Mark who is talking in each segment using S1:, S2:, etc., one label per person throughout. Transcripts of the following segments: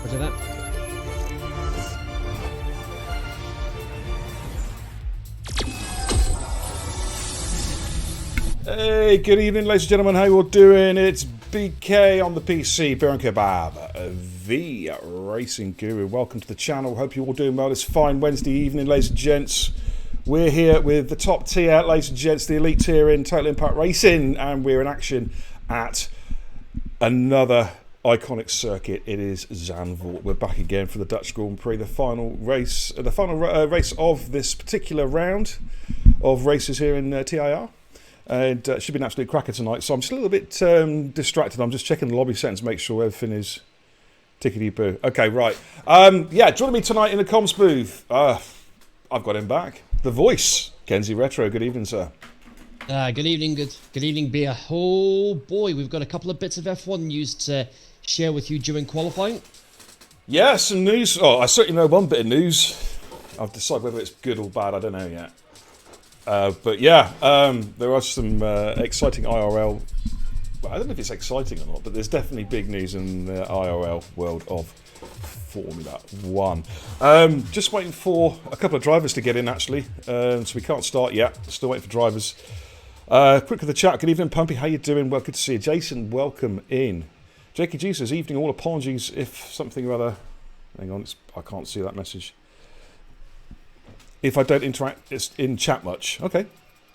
S1: Roger that.
S2: Hey, good evening, ladies and gentlemen. How you all doing? It's BK on the PC, Beer and Kebab, the Racing Guru. Welcome to the channel. Hope you're all doing well this fine Wednesday evening, ladies and gents. We're here with the top tier, ladies and gents, the elite tier in Total Impact Racing, and we're in action at another iconic circuit. It is Zandvoort. We're back again for the Dutch Grand Prix, the final race of this particular round of races here in TIR. And it should be an absolute cracker tonight. So I'm just a little bit distracted. I'm just checking the lobby settings to make sure everything is tickety-boo. Okay, right. Yeah, joining me tonight in the comms booth, I've got him back. The voice, Kenzie Retro. Good evening, sir.
S1: Good evening, good evening, Beer. Oh boy, we've got a couple of bits of F1 news to share with you during qualifying.
S2: Yeah, some news. Oh, I certainly know one bit of news. I've decided whether it's good or bad. I don't know yet. But yeah, there are some exciting IRL. Well, I don't know if it's exciting or not, but there's definitely big news in the IRL world of Formula 1. Just waiting for a couple of drivers to get in, actually. So we can't start yet. Still waiting for drivers. Quick with the chat. Good evening, Pumpy. How you doing? Well, good to see you. Jason, welcome in. Jakey G says, evening all. Apologies if something or other... Hang on, I can't see that message. If I don't interact in chat much. Okay.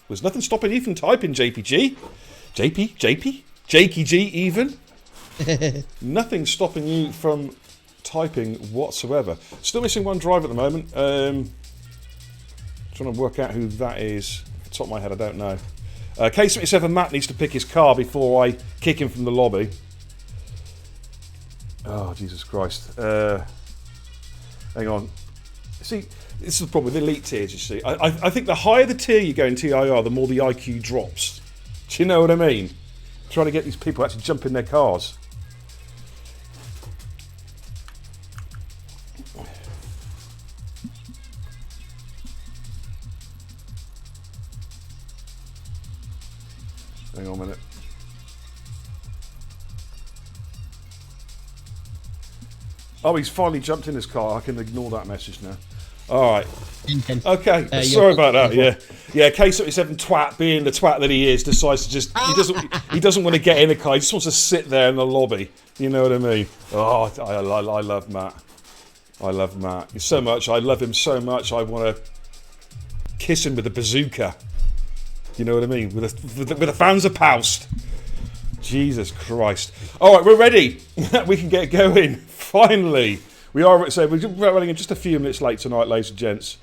S2: There's nothing stopping you from typing, JPG. Jakey G even. Nothing stopping you from typing whatsoever. Still missing one driver at the moment. Trying to work out who that is. Off the top of my head, I don't know. K77 Matt needs to pick his car before I kick him from the lobby. Oh, Jesus Christ. Hang on. See, this is the problem with elite tiers, you see. I think the higher the tier you go in TIR, the more the IQ drops. Do you know what I mean? Trying to get these people to actually jump in their cars. Hang on a minute. Oh, he's finally jumped in his car. I can ignore that message now. All right. Okay. Sorry about that. Yeah. K77 twat, being the twat that he is, decides to just he doesn't want to get in a car. He just wants to sit there in the lobby. You know what I mean? Oh, I love Matt. I love Matt so much. I love him so much. I want to kiss him with a bazooka. You know what I mean? With a Panzerfaust. Jesus Christ. All right, we're ready. We can get going. Finally. We're running in just a few minutes late tonight, ladies and gents.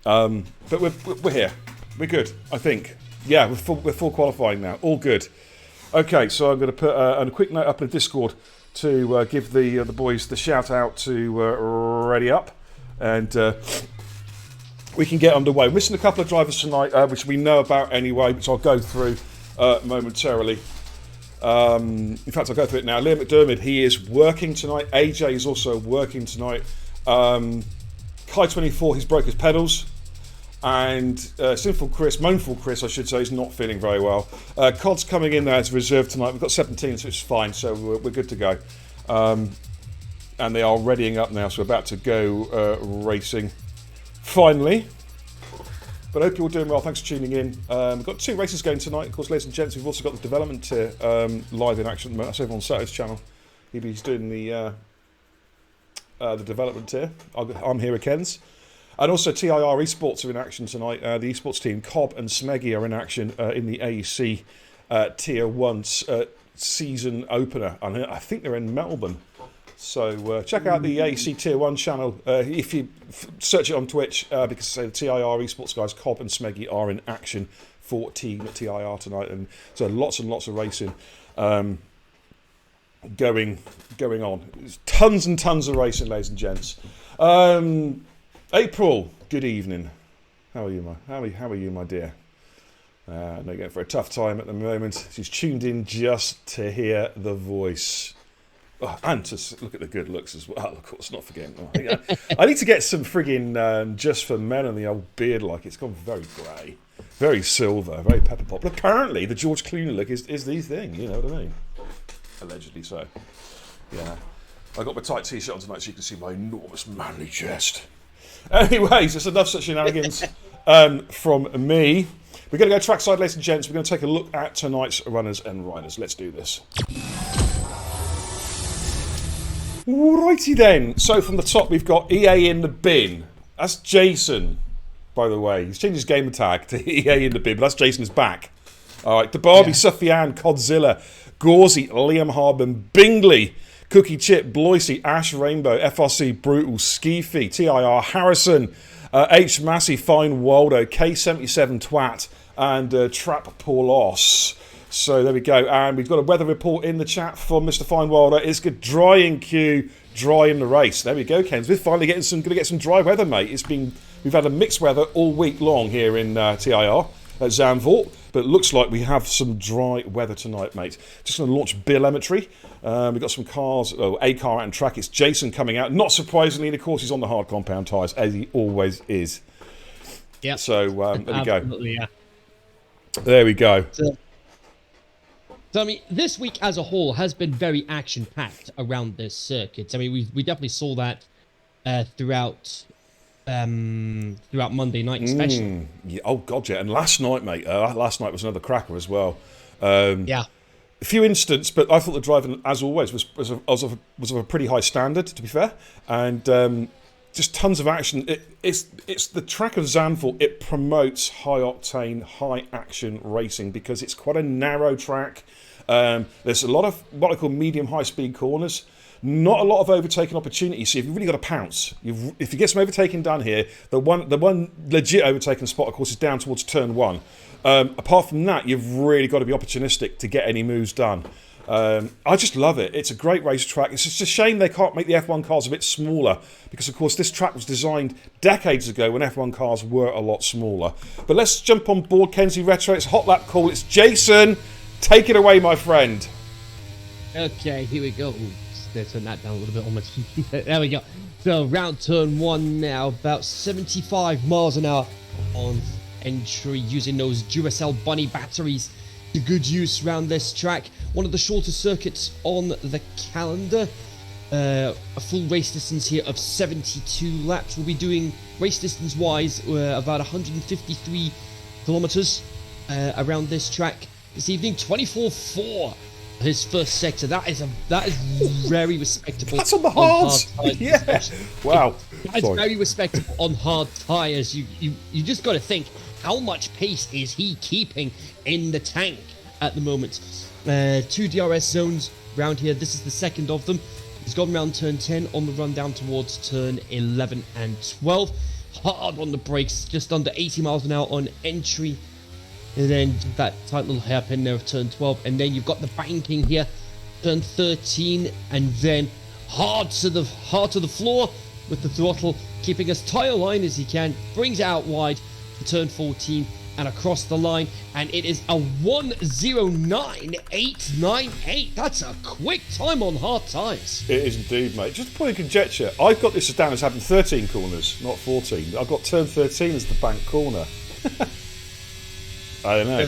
S2: But we're here. We're good, I think. Yeah, we're full qualifying now. All good. Okay, so I'm going to put a quick note up in Discord to give the boys the shout out to ready up, and we can get underway. We're missing a couple of drivers tonight, which we know about anyway, which I'll go through momentarily. In fact, I'll go through it now. Liam McDermott, he is working tonight. AJ is also working tonight. Kai24, he's broke his pedals. And Moanful Chris, I should say, is not feeling very well. Cod's coming in there as reserve tonight. We've got 17, so it's fine. So we're good to go. And they are readying up now, so we're about to go racing. Finally. But I hope you're all doing well. Thanks for tuning in. We've got 2 races going tonight. Of course, ladies and gents, we've also got the development tier live in action. That's over on Saturday's channel. He's doing the development tier. I'm here at Ken's. And also TIR Esports are in action tonight. The esports team, Cobb and Smeggy, are in action in the AEC Tier 1 season opener. And I think they're in Melbourne. So check out the AEC Tier 1 channel. If you search it on Twitch, because the TIR Esports guys, Cobb and Smeggy, are in action for Team TIR tonight. And so lots and lots of racing going on. There's tons and tons of racing, ladies and gents. April, good evening. How are you, my dear? I know you're going for a tough time at the moment. She's tuned in just to hear the voice. Oh, and to look at the good looks as well, of course, not forgetting. I need to get some frigging Just for Men on the old beard, like it's gone very grey, very silver, very pepper pop. But apparently the George Clooney look is the thing, you know what I mean? Allegedly so. Yeah. I got my tight t-shirt on tonight so you can see my enormous manly chest. Anyways, it's enough such shenanigans from me. We're going to go trackside, ladies and gents. We're going to take a look at tonight's runners and riders. Let's do this. Alrighty then. So from the top, we've got EA in the bin. That's Jason, by the way. He's changed his gamer tag to EA in the bin, but that's Jason's back. All right, the Barbie, Sufyan, Codzilla, Gauzy, Liam Harbin, Bingley, Cookie Chip, Bloisey, Ash Rainbow, FRC Brutal, Skeefy, TIR Harrison, H Massey, Fine Waldo, K77 Twat, and Trap Paulos. So there we go. And we've got a weather report in the chat from Mr. Fine Waldo. It's good. Dry in queue, dry in the race. There we go, Kens. We're finally going to get some dry weather, mate. We've had a mixed weather all week long here in TIR at Zandvoort. But it looks like we have some dry weather tonight, mate. Just going to launch telemetry. We've got some cars, a car out on track. It's Jason coming out. Not surprisingly, and of course, he's on the hard compound tyres, as he always is. Yeah. So there we go.
S1: Absolutely, yeah.
S2: There we go.
S1: So, I mean, this week as a whole has been very action-packed around this circuit. I mean, we definitely saw that throughout Monday night, especially.
S2: Yeah, oh god, yeah. And last night, mate. Last night was another cracker as well. Yeah. A few instances, but I thought the driving, as always, was of a pretty high standard, to be fair, and just tons of action. It's the track of Zandvoort. It promotes high octane, high action racing because it's quite a narrow track. There's a lot of what I call medium high speed corners. Not a lot of overtaking opportunities. So you've really got to pounce. If you get some overtaking done here, the one legit overtaking spot, of course, is down towards turn 1. Apart from that, you've really got to be opportunistic to get any moves done. I just love it. It's a great racetrack. It's just a shame they can't make the F1 cars a bit smaller because, of course, this track was designed decades ago when F1 cars were a lot smaller. But let's jump on board Kenzie Retro. It's Hot Lap Call. It's Jason. Take it away, my friend.
S1: Okay, here we go. Let's turn that down a little bit on my TV. There we go. So round turn 1 now, about 75 miles an hour on entry using those Duracell Bunny batteries to good use around this track. One of the shortest circuits on the calendar. A full race distance here of 72 laps. We'll be doing race distance wise about 153 kilometers around this track this evening. 24.4. His first sector. That is very respectable.
S2: That's on the hards. Yeah. Wow.
S1: That's very respectable on hard tyres. You just got to think, how much pace is he keeping in the tank at the moment? 2 DRS zones round here. This is the second of them. He's gone round turn 10 on the run down towards turn 11 and 12. Hard on the brakes, just under 80 miles an hour on entry and then that tight little hairpin there of turn 12, and then you've got the banking here, turn 13, and then hard to the floor with the throttle, keeping as tight a line as he can, brings it out wide to turn 14 and across the line, and it is a 1:09.898. That's a quick time on hard tyres.
S2: It is indeed, mate. Just a point of conjecture, I've got this down as having 13 corners, not 14. I've got turn 13 as the bank corner. I don't know.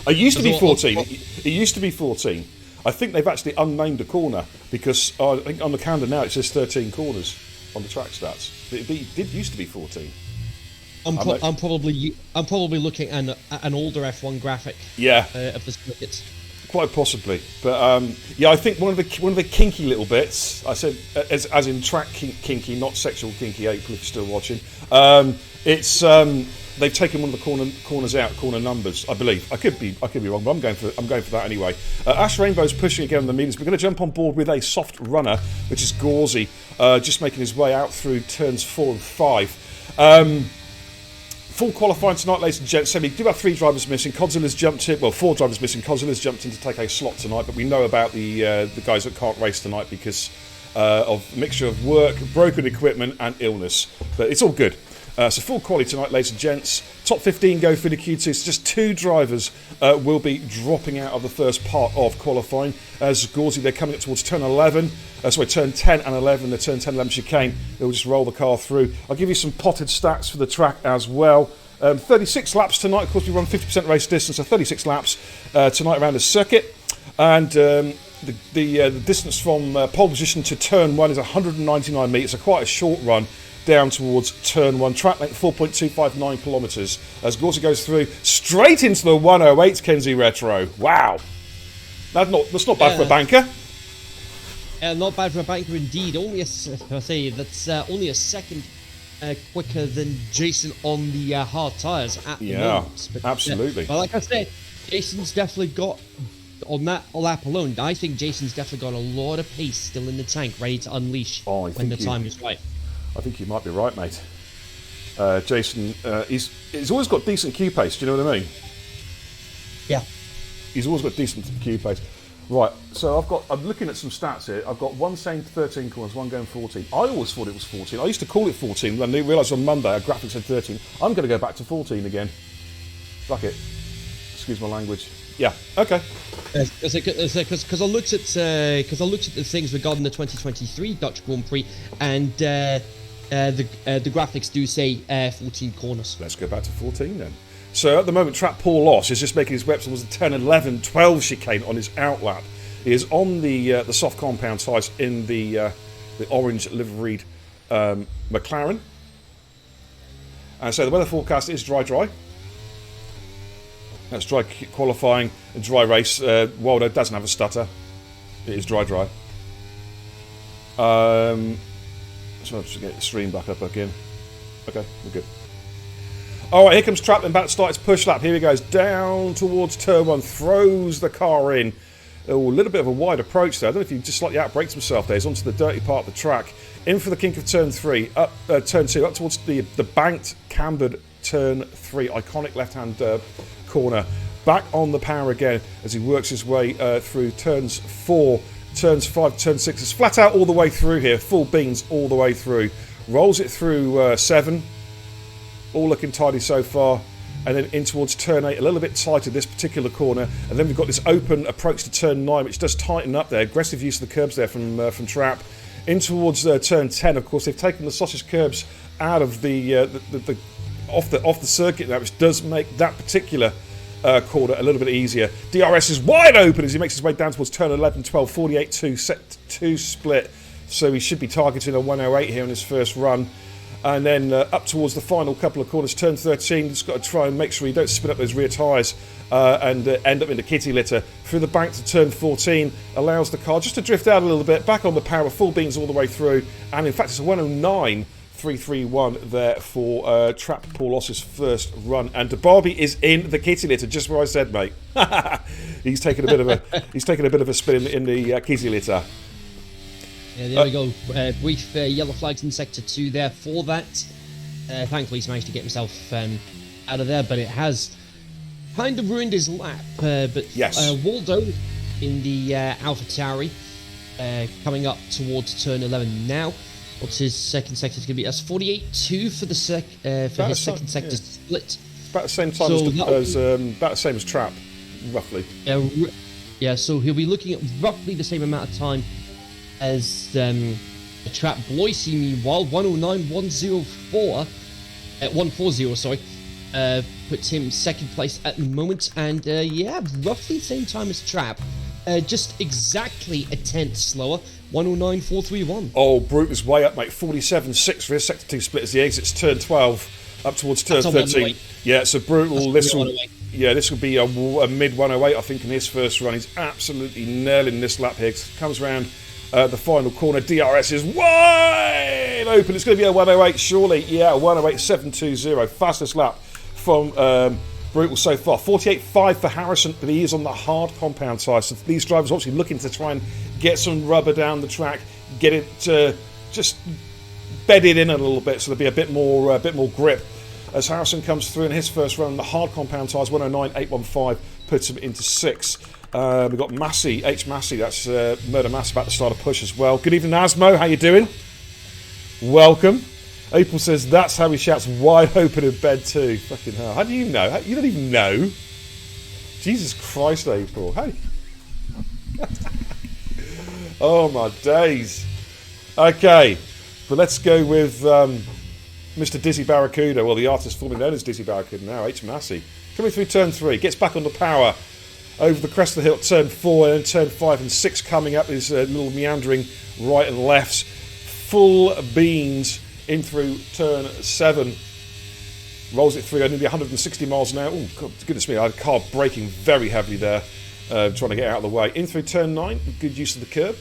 S2: It used to be 14. It used to be 14. I think they've actually unnamed a corner because I think on the calendar now it says 13 corners on the track stats. It did used to be 14.
S1: I'm probably looking at an older F1 graphic.
S2: Yeah.
S1: Of the circuits.
S2: Quite possibly, but yeah, I think one of the kinky little bits. I said as in track kinky, not sexual kinky. April, if you're still watching, it's they've taken one of the corners out, corner numbers, I believe. I could be wrong, but I'm going for that anyway. Ash Rainbow's pushing again on the mediums. We're going to jump on board with a soft runner, which is Gauzy, just making his way out through turns 4 and 5. Full qualifying tonight, ladies and gents. So we do have 3 drivers missing. Godzilla's jumped in. Well, 4 drivers missing. Godzilla's jumped in to take a slot tonight, but we know about the guys that can't race tonight because of a mixture of work, broken equipment, and illness. But it's all good. So full quality tonight, ladies and gents. Top 15 go through the Q2. So just 2 drivers will be dropping out of the first part of qualifying. As Gauzy, they're coming up towards turn 11. Turn 10 and 11. The turn 10 11 chicane. They'll just roll the car through. I'll give you some potted stats for the track as well. 36 laps tonight. Of course, we run 50% race distance, so 36 laps tonight around the circuit. And the distance from pole position to turn 1 is 199 metres. So quite a short run down towards turn 1. Track length 4.259 kilometres as Gauzy goes through straight into the 108 Kenzie Retro. Wow, that's not bad for a banker.
S1: Not bad for a banker indeed. Only that's only a second quicker than Jason on the hard tyres at the moment. But,
S2: absolutely.
S1: But like I said, Jason's definitely got, on that lap alone, I think Jason's definitely got a lot of pace still in the tank, ready to unleash when the time is right.
S2: I think you might be right, mate. Jason, he's always got decent Q pace. Do you know what I mean?
S1: Yeah.
S2: He's always got decent Q pace. Right. So I'm looking at some stats here. I've got one saying 13 corners, one going 14. I always thought it was 14. I used to call it 14. Then I realised on Monday our graphic said 13. I'm going to go back to 14 again. Fuck it. Excuse my language. Yeah. Okay.
S1: Because I looked at the things regarding the 2023 Dutch Grand Prix, and the graphics do say 14 corners.
S2: Let's go back to 14 then. So at the moment, Trap Paul Loss is just making his way up towards the 10, 11, 12 chicane on his outlap. He is on the soft compound tyres in the orange liveried McLaren. And so the weather forecast is dry. That's dry qualifying, a dry race. Waldo doesn't have a stutter. It is dry. So I'll just get the stream back up again. Okay, we're good. Alright, here comes Trap, then back to start his push lap. Here he goes, down towards turn 1, throws the car in. A little bit of a wide approach there. I don't know if he just slightly outbrakes himself there. He's onto the dirty part of the track. In for the kink of turn 3, up turn 2, up towards the banked, cambered turn 3, iconic left-hand corner. Back on the power again as he works his way through turns 4, turns 5, turn 6. It's flat out all the way through here, full beans all the way through. Rolls it through 7. All looking tidy so far, and then in towards turn 8, a little bit tighter this particular corner, and then we've got this open approach to turn 9, which does tighten up there. Aggressive use of the curbs there from Trap. In towards turn 10, of course, they've taken the sausage curbs out of the off the circuit now, which does make that particular corner a little bit easier. DRS is wide open as he makes his way down towards turn 11, 12, 48-2, set 2 split, so he should be targeting a 108 here in his first run. And then up towards the final couple of corners, turn 13, just got to try and make sure you don't spin up those rear tyres and end up in the kitty litter. Through the bank to turn 14, allows the car just to drift out a little bit, back on the power, full beans all the way through, and in fact it's a 109.331 there for Trap Paul Loss's first run. And DeBarbie is in the kitty litter, just where I said, mate. He's taken a bit of a spin in the kitty litter.
S1: Yeah, there we go. Brief yellow flags in Sector 2 there for that. Thankfully, he's managed to get himself out of there, but it has kind of ruined his lap, but
S2: Yes.
S1: Waldo in the Alpha Tauri coming up towards turn 11 now. What's his second sector going to be? That's 48.2 for the for his second sector split.
S2: About the same time about the same as Trap, roughly.
S1: Yeah, so he'll be looking at roughly the same amount of time as Trap. Bloisey, meanwhile, 109.104 at 140. Sorry, puts him second place at the moment, and yeah, roughly the same time as Trap. Just exactly a tenth slower, 109.431.
S2: Oh, Brute is way up, mate. 47.6 for his sector 2 split as he exits turn 12 up towards turn 13. Yeah, so Brutal. This will be a mid 108, I think, in his first run. He's absolutely nailing this lap here. Comes around the final corner. DRS is wide open. It's going to be a 108, surely. Yeah, 108.720. Fastest lap from Brutal so far. 48.5 for Harrison, but he is on the hard compound tyre. So these drivers are obviously looking to try and get some rubber down the track, get it just bedded in a little bit, so there'll be a bit more grip. As Harrison comes through in his first run, the hard compound tyres, 109.815, puts him into 6th. We've got Massey, H. Massey, that's Murder Mass, about to start a push as well. Good evening, Asmo, how you doing? Welcome. April says that's how he shouts wide open in bed too. Fucking hell. How do you know? You don't even know. Jesus Christ, April. Hey. Oh my days. Okay. But let's go with Mr. Dizzy Barracuda. Well, the artist formerly known as Dizzy Barracuda now, H. Massey. Coming through turn 3. Gets back on the power. Over the crest of the hill, turn 4, and then turn 5 and 6 coming up. Is little meandering right and lefts. Full beans in through turn 7, rolls it through nearly 160 miles an hour. Oh, goodness me, I had a car braking very heavily there, trying to get out of the way. In through turn 9, good use of the curb.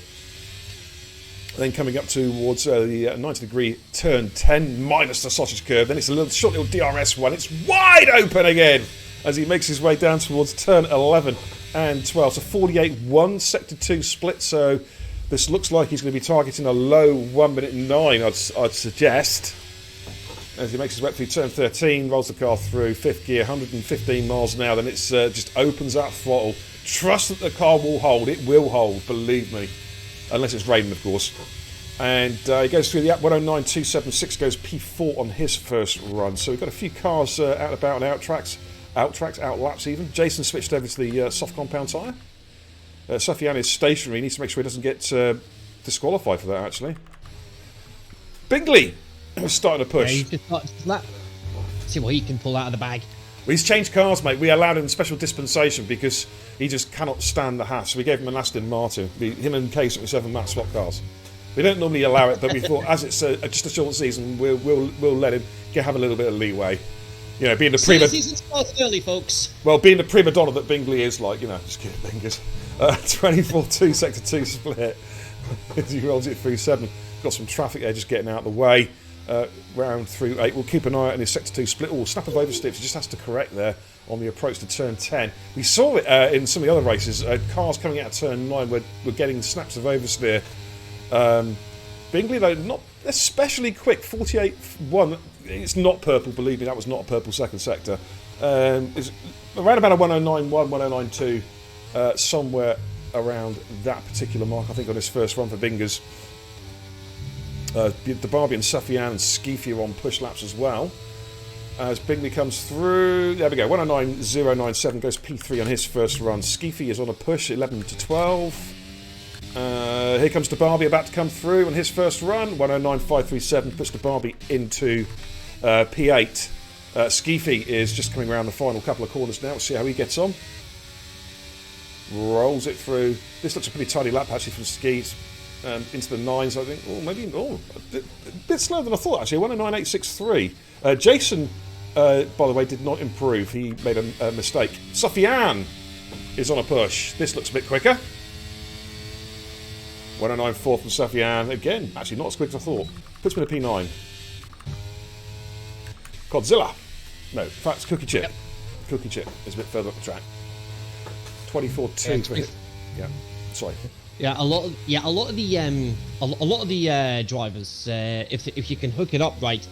S2: Then coming up towards the 90-degree turn 10, minus the sausage curve. Then it's a short little DRS one. It's wide open again as he makes his way down towards turn 11 and 12. So 48.1 sector 2 split, so this looks like he's going to be targeting a low 1 minute 9, I'd suggest. As he makes his way through turn 13, rolls the car through 5th gear, 115 miles an hour, then it's just opens that throttle. Trust that the car will hold. It will hold, believe me. Unless it's raining, of course. And he goes through the 109.276, goes P4 on his first run. So we've got a few cars out about and out laps even. Jason switched over to the soft compound tyre. Sufyan is stationary. He needs to make sure he doesn't get disqualified for that, actually. Bingley was starting to push.
S1: Yeah, he's just started his lap. See what he can pull out of the bag.
S2: Well, he's changed cars, mate. We allowed him special dispensation because he just cannot stand the hassle. So we gave him an Aston Martin. Him and K77 Matt swap cars. We don't normally allow it, but we thought as it's just a short season, we'll let him have a little bit of leeway. You know, being the prima.
S1: Season starts early, folks.
S2: Well, being the prima donna that Bingley is, like, you know, just kidding, Bingers. 24.2 sector 2 split as he rolls it through 7. Got some traffic there just getting out of the way. Round through 8. We'll keep an eye out on his sector 2 split. Oh, snap of oversteps. He just has to correct there on the approach to turn 10. We saw it in some of the other races. Cars coming out of turn 9 were getting snaps of oversteer. Bingley, though, not especially quick. 48.1. It's not purple, believe me. That was not a purple second sector. It's around about a 109.1, 109.2. Somewhere around that particular mark, I think, on his first run for Bingers. The Barbie and Sufyan and Skeefy are on push laps as well. As Bingley comes through, there we go, 109.097 goes P3 on his first run. Skeefy is on a push, 11 to 12. Here comes the Barbie about to come through on his first run, 109.537 puts the Barbie into P8. Skeefy is just coming around the final couple of corners now. We'll see how he gets on. Rolls it through. This looks a pretty tidy lap actually from Skees. Into the 9s, I think. Oh, maybe a bit slower than I thought, actually. 109.863. Jason, by the way, did not improve. He made a mistake. Sufyan is on a push. This looks a bit quicker. 109.4 from Sufyan. Again, actually not as quick as I thought. Puts me in a P9. Godzilla. No, in fact, it's Cookie Chip. Yep. Cookie Chip is a bit further up the track. 24.2. Yeah, sorry.
S1: Yeah, a lot of the drivers, if you can hook it up right,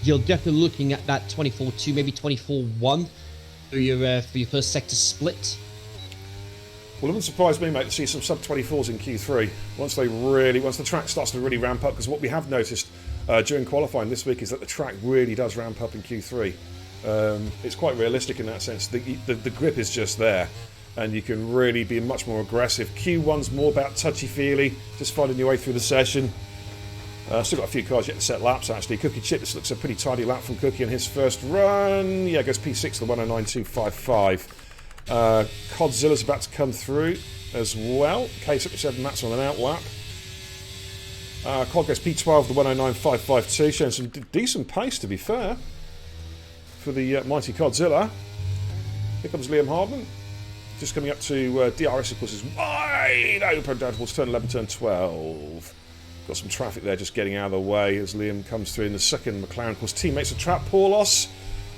S1: you're definitely looking at that 24.2, maybe 24.1 for your first sector split.
S2: Well, it wouldn't surprise me, mate, to see some sub-24s in Q3 once the track starts to really ramp up. Because what we have noticed during qualifying this week is that the track really does ramp up in Q3. It's quite realistic in that sense. The grip is just there, and you can really be much more aggressive. Q1's more about touchy-feely, just finding your way through the session. Still got a few cars yet to set laps, actually. Cookie Chip, this looks a pretty tidy lap from Cookie on his first run. Yeah, goes P6 to the 109.255. Codzilla's about to come through as well. K77, that's on an out lap. Cod goes P12 to the 109.552, showing some decent pace, to be fair, for the mighty Codzilla. Here comes Liam Hardman, just coming up to DRS, of course, is wide open down towards turn 11, turn 12. Got some traffic there just getting out of the way as Liam comes through in the second McLaren. Of course, teammates of Trap Paulos.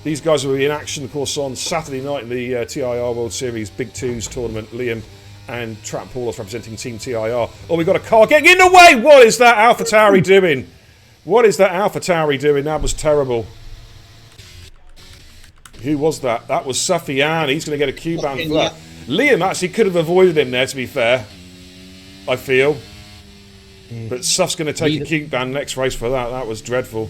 S2: These guys will be in action, of course, on Saturday night in the TIR World Series Big Twos tournament. Liam and Trap Paulos representing Team TIR. Oh, we've got a car getting in the way! What is that AlphaTauri doing? What is that AlphaTauri doing? That was terrible. Who was that? That was Sufyan. He's going to get a Q-ban for that. Liam actually could have avoided him there, to be fair. I feel. But Suff's going to take a Q-ban next race for that. That was dreadful.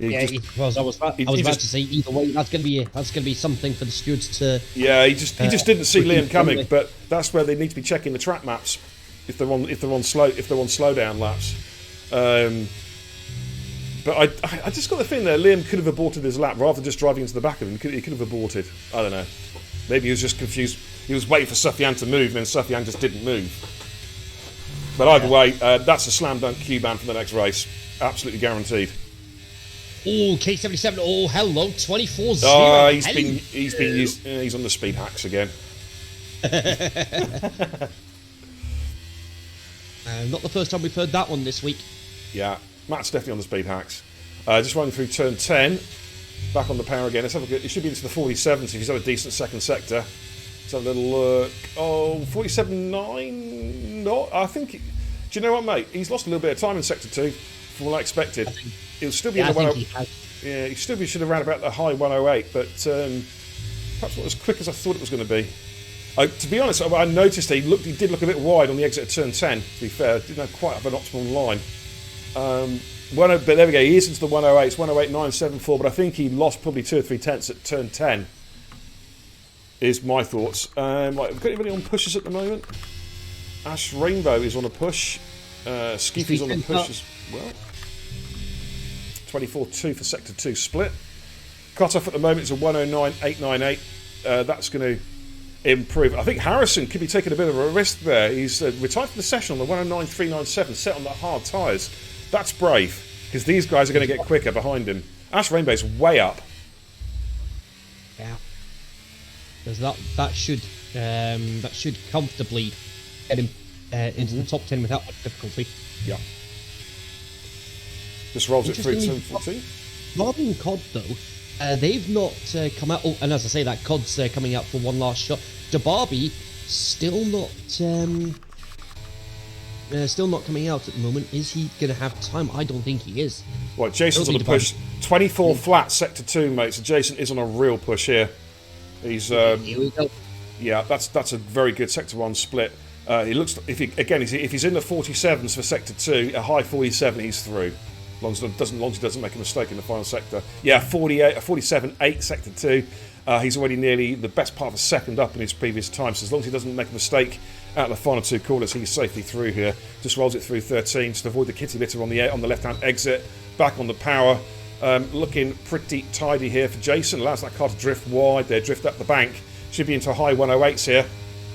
S1: I was about to say either way. That's going to be something for the stewards to.
S2: Yeah, he just didn't see Liam coming. But that's where they need to be checking the track maps if they're on slowdown laps. But I just got the feeling there Liam could have aborted his lap rather than just driving into the back of him. He could have aborted. I don't know. Maybe he was just confused. He was waiting for Sufyan to move, and then Sufyan just didn't move. But either way, that's a slam dunk Q-ban for the next race. Absolutely guaranteed.
S1: Oh, K77. Oh, hello, 24-0.
S2: Oh, he's been used. He's on the speed hacks again.
S1: Not the first time we've heard that one this week.
S2: Yeah, Matt's definitely on the speed hacks. Just running through turn 10. Back on the power again. Let's have a look. It should be into the 47s if he's had a decent second sector. Let's have a little look. Oh, 47.9. Not. I think. Do you know what, mate? He's lost a little bit of time in sector 2 from what I expected. He'll still be in the 108. Yeah, he still should have ran about the high 108, but perhaps not as quick as I thought it was going to be. To be honest, I noticed he did look a bit wide on the exit of turn 10. To be fair, didn't have quite have an optimal line. But there we go. He is into the 108. It's 108.974, but I think he lost probably 2 or 3 tenths at turn 10. Is my thoughts. Right, have got anybody on pushes at the moment? Ash Rainbow is on a push. Skeefy's on a push as well. 24.2 for sector 2 split. Cut off at the moment is a 109.898. That's going to improve. I think Harrison could be taking a bit of a risk there. He's retired from the session on the 109.397, set on the hard tyres. That's brave, because these guys are going to get quicker behind him. Ash Rainbow's way up.
S1: Yeah. Because that should comfortably get him into the top 10 without much difficulty.
S2: Yeah. Just rolls it through turn 14.
S1: Rather than Cod, though, they've not come out. Oh, and as I say that, Cod's coming out for one last shot. DeBarbie still not coming out at the moment. Is he going to have time? I don't think he is.
S2: Right, Jason's on the push. 24 flat, sector 2, mate. So Jason is on a real push here. He's
S1: here we go.
S2: Yeah, that's a very good sector 1 split. He looks if he's in the 47s for sector 2, a high 47, he's through. As long as he doesn't make a mistake in the final sector. Yeah, 47.8 sector 2. He's already nearly the best part of a second up in his previous time. So as long as he doesn't make a mistake out of the final 2 corners, he's safely through here. Just rolls it through 13 to avoid the kitty litter on the left-hand exit. Back on the power. Looking pretty tidy here for Jason. Allows that car to drift wide there, drift up the bank. Should be into high 108s here.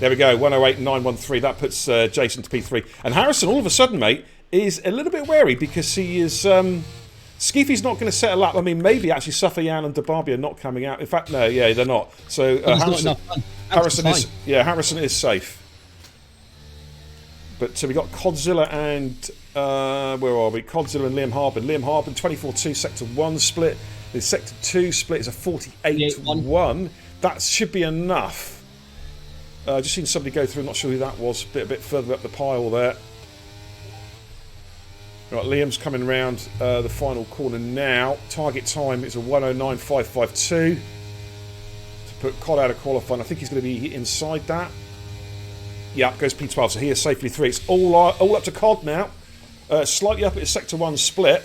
S2: There we go, 108.913. That puts Jason to P3. And Harrison, all of a sudden, mate, is a little bit wary because he is... Skeefy's not going to set a lap. I mean, maybe actually Sufyan and DeBarbie are not coming out. In fact, no, yeah, they're not. So Harrison is safe. But so we got Codzilla and where are we? Codzilla and Liam Harbin. Liam Harbin, 24-2 sector 1 split. The sector 2 split is a 48-1. That should be enough. Just seen somebody go through. Not sure who that was. A bit further up the pile there. Right, Liam's coming round the final corner now. Target time is a 109.552 to put Cod out of qualifying. I think he's going to be inside that. Yeah, goes P12, so he is safely 3. It's all up to Cod now. Slightly up at his Sector 1 split.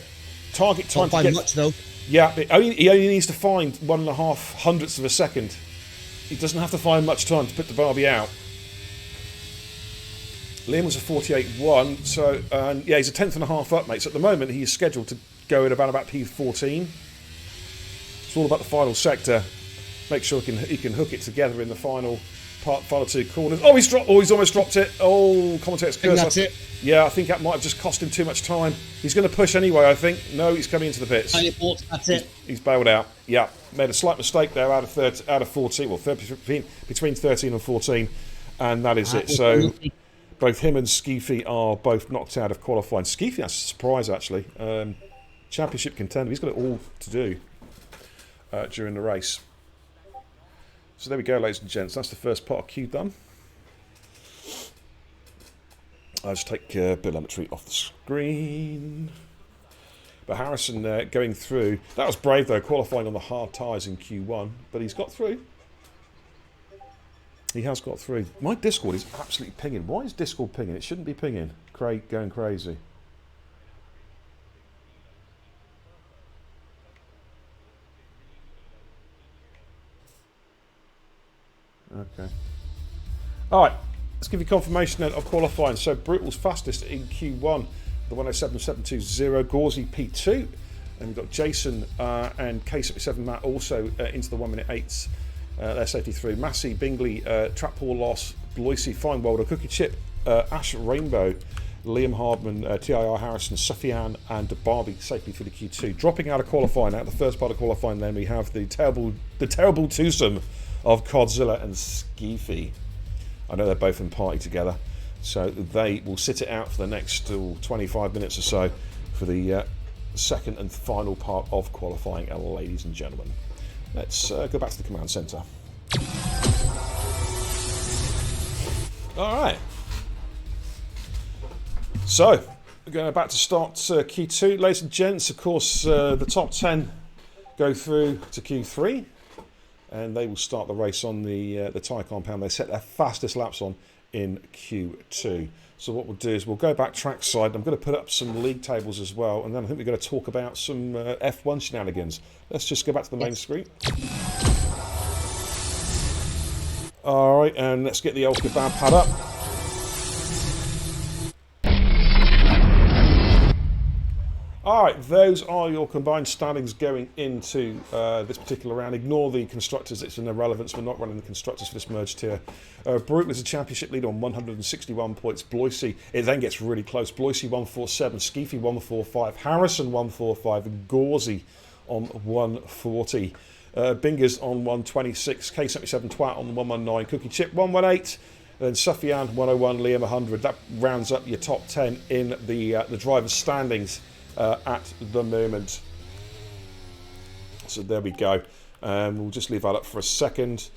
S2: Target time to get...
S1: much, though.
S2: Yeah, he only needs to find 1.5 hundredths of a second. He doesn't have to find much time to put the Barbie out. Liam was a 48.1, so yeah, he's a 10.5 up, mate. So at the moment, he's scheduled to go in about P14. It's all about the final sector. Make sure he can hook it together in the final 2 corners. Oh, he's almost dropped it. Oh, commentator's curse.
S1: That's it.
S2: Yeah, I think that might have just cost him too much time. He's going to push anyway, I think. No, he's coming into the pits.
S1: That's it.
S2: He's bailed out. Yeah, made a slight mistake there out of 14. Well, between 13 and 14, and that is it. So both him and Skeefy are both knocked out of qualifying. Skeefy, that's a surprise actually. Championship contender. He's got it all to do during the race. So there we go, ladies and gents. That's the first part of Q done. I'll just take bilometry off the screen. But Harrison going through. That was brave though, qualifying on the hard tyres in Q1. But he's got through. He has got through. My Discord is absolutely pinging. Why is Discord pinging? It shouldn't be pinging. Craig going crazy. Okay. Alright, let's give you confirmation of qualifying. So Brutal's fastest in Q1, the 107.720, Gauzy P2. And we've got Jason and K77 Matt also into the 1 minute 8s. They're safety 3. Massey, Bingley, Trappoor Loss, Bloisey, Fine Welder, Cookie Chip, Ash Rainbow, Liam Hardman, TIR Harrison, Sufyan and Barbie safely through the Q2. Dropping out of qualifying, out of the first part of qualifying then we have the terrible twosome of Codzilla and Skeefy. I know they're both in party together, so they will sit it out for the next 25 minutes or so for the second and final part of qualifying, ladies and gentlemen. Let's go back to the command centre. Alright. So, we're going back to start Q2. Ladies and gents, of course, the top 10 go through to Q3. And they will start the race on the tyre compound. They set their fastest laps on in Q2. So what we'll do is we'll go back trackside. I'm going to put up some league tables as well, and then I think we're going to talk about some F1 shenanigans. Let's just go back to the main screen. All right, and let's get the El Kebab pad up. Alright, those are your combined standings going into this particular round. Ignore the constructors, it's an irrelevance. We're not running the constructors for this merged tier. Brutal is a championship leader on 161 points. Bloisey, it then gets really close. Bloisey 147, Skeefy 145, Harrison 145, and Gauzy on 140. Bingers on 126, K77 Twat on 119, Cookie Chip 118. Then Sufyan 101, Liam 100. That rounds up your top 10 in the drivers' standings. At the moment. So there we go. We'll just leave that up for a second.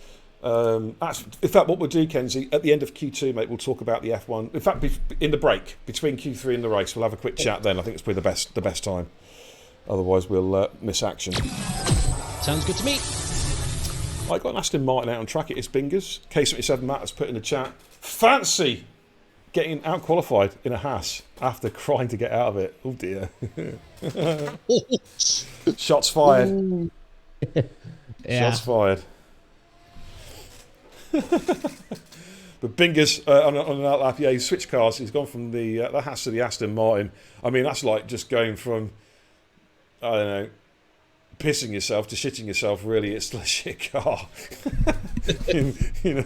S2: In fact, what we'll do, Kenzie, at the end of Q2, mate, we'll talk about the F1. In fact, in the break between Q3 and the race, we'll have a quick chat then. I think it's probably the best time. Otherwise, we'll miss action.
S1: Sounds good to me.
S2: I got an Aston Martin out on track. It is Bingers. K77 Matt has put in the chat. Fancy getting out qualified in a Haas after crying to get out of it. Oh dear. Shots fired.
S1: Yeah.
S2: Shots fired. But Bingers on an outlap, yeah, he's switched cars. He's gone from the Haas to the Aston Martin. I mean, that's like just going from, I don't know, pissing yourself to shitting yourself. Really, it's a shit car. you know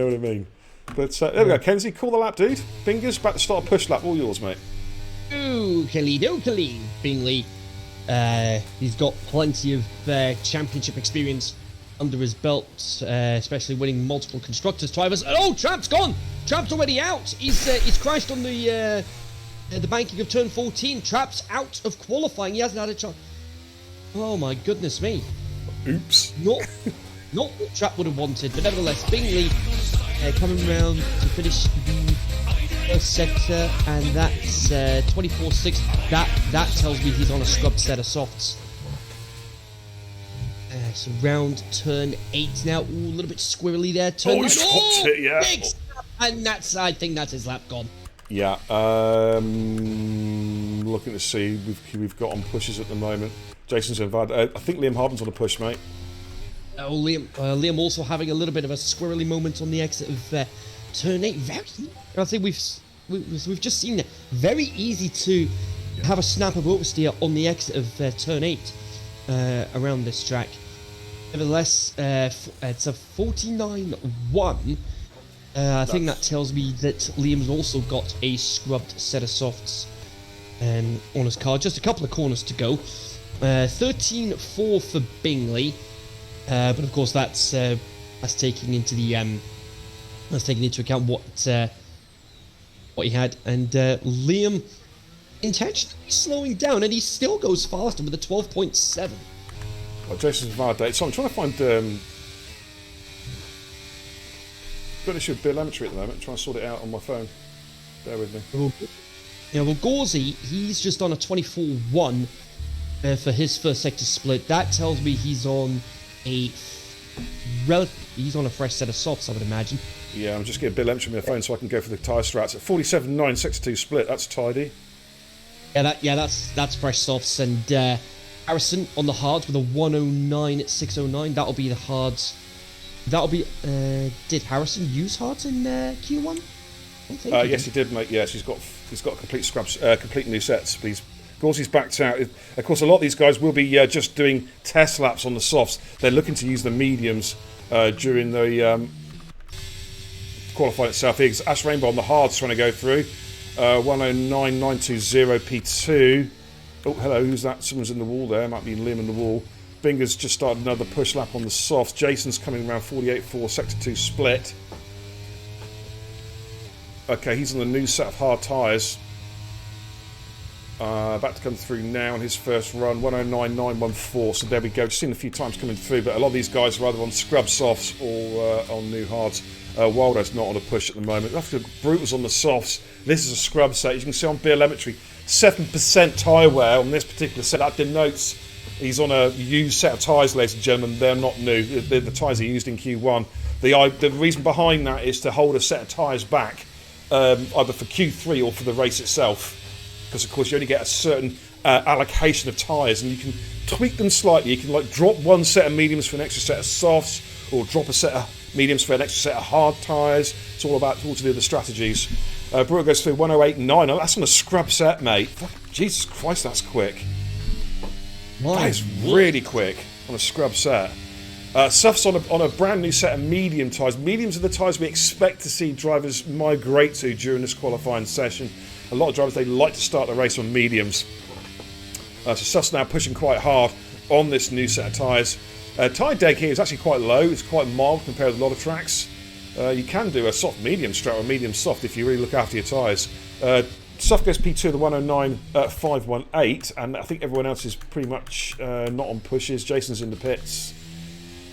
S2: what I mean. But there we go, Kenzie. Call the lap, dude. Fingers back to start a push lap. All yours, mate.
S1: Ooh, Khalid Bingley. He's got plenty of championship experience under his belt, especially winning multiple constructors drivers. Oh, Tramp's gone. Tramp's already out. He's crashed on the banking of turn 14. Tramp's out of qualifying. He hasn't had a chance. Oh my goodness me.
S2: Oops.
S1: Not what Trap would have wanted, but nevertheless, Bingley coming round to finish the first sector, and that's 24.6. That tells me he's on a scrubbed set of softs. So round turn 8 now. Ooh, a little bit squirrely there. Turn
S2: he stopped it, yeah.
S1: Big snap, and I think that's his lap gone.
S2: Yeah. Looking to see, we've got on pushes at the moment. Jason's involved. I think Liam Harden's on a push, mate.
S1: Liam also having a little bit of a squirrely moment on the exit of turn 8. I think we've just seen it. Very easy to have a snap of oversteer on the exit of turn 8 around this track. Nevertheless, it's a 49-1. I think that tells me that Liam's also got a scrubbed set of softs on his car. Just a couple of corners to go. 13-4 for Bingley. But of course, that's taking into account what he had, and Liam intentionally slowing down, and he still goes faster with a 12.7.
S2: Well, Jason's validated. So I'm trying to find. Got an issue with telemetry at the moment. I'm trying to sort it out on my phone. Bear with me.
S1: Well, Gauzy, he's just on a 24-1 for his first sector split. That tells me he's on a fresh set of softs, I would imagine.
S2: Yeah, I'm just getting a bit of entry on my phone so I can go for the tyre strats at 47.9 sector 2 split. That's tidy. That's fresh softs, and Harrison on the hards with a 109.609. That'll be the hards. That'll be. Did Harrison use hards in Q1? Yes, he did, mate. Yes, he's got complete scrubs, complete new sets. But Gauzy's backed out. Of course, a lot of these guys will be just doing test laps on the softs. They're looking to use the mediums during the qualifying itself. Ash Rainbow on the hards trying to go through. 109.920 P2. Oh, hello, who's that? Someone's in the wall there. Might be Liam in the wall. Binger's just started another push lap on the softs. Jason's coming around 48.4 sector 2 split. Okay, he's on the new set of hard tyres. About to come through now on his first run, 109.914. So there we go. Just seen a few times coming through, but a lot of these guys are either on scrub softs or on new hards. Wilder's not on a push at the moment. After Brutal's on the softs, this is a scrub set. As you can see on telemetry, 7% tyre wear on this particular set. That denotes he's on a used set of tyres, ladies and gentlemen. They're not new. The tyres are used in Q1. The reason behind that is to hold a set of tyres back, either for Q3 or for the race itself. Because of course you only get a certain allocation of tyres, and you can tweak them slightly. You can like drop one set of mediums for an extra set of softs, or drop a set of mediums for an extra set of hard tyres. It's all to do with the strategies. Brewer goes through 108.9. Oh, that's on a scrub set, mate. Jesus Christ, that's quick. That is really quick on a scrub set. Softs on a brand new set of medium tyres. Mediums are the tyres we expect to see drivers migrate to during this qualifying session. A lot of drivers, they like to start the race on mediums. So Softs now pushing quite hard on this new set of tyres. Tyre deg here is actually quite low. It's quite mild compared with a lot of tracks. You can do a soft medium straight or medium soft if you really look after your tyres. Soft goes P2, the 109.518, and I think everyone else is pretty much not on pushes. Jason's in the pits.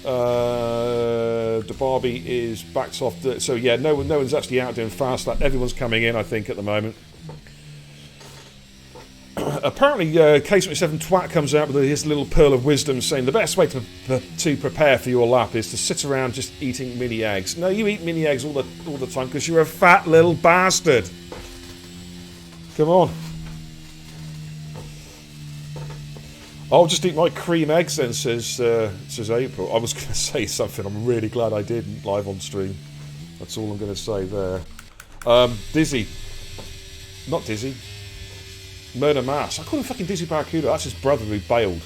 S2: DeBarbie is backed off. So yeah, no one's actually out doing fast lap. Everyone's coming in, I think, at the moment. Apparently, K27 Twat comes out with his little pearl of wisdom, saying the best way to prepare for your lap is to sit around just eating mini eggs. No, you eat mini eggs all the time because you're a fat little bastard. Come on. I'll just eat my cream eggs then, says April. I was going to say something. I'm really glad I didn't live on stream. That's all I'm going to say there. Dizzy. Not Dizzy. Murder Mass. I call him fucking Dizzy Barracuda. That's his brother who bailed.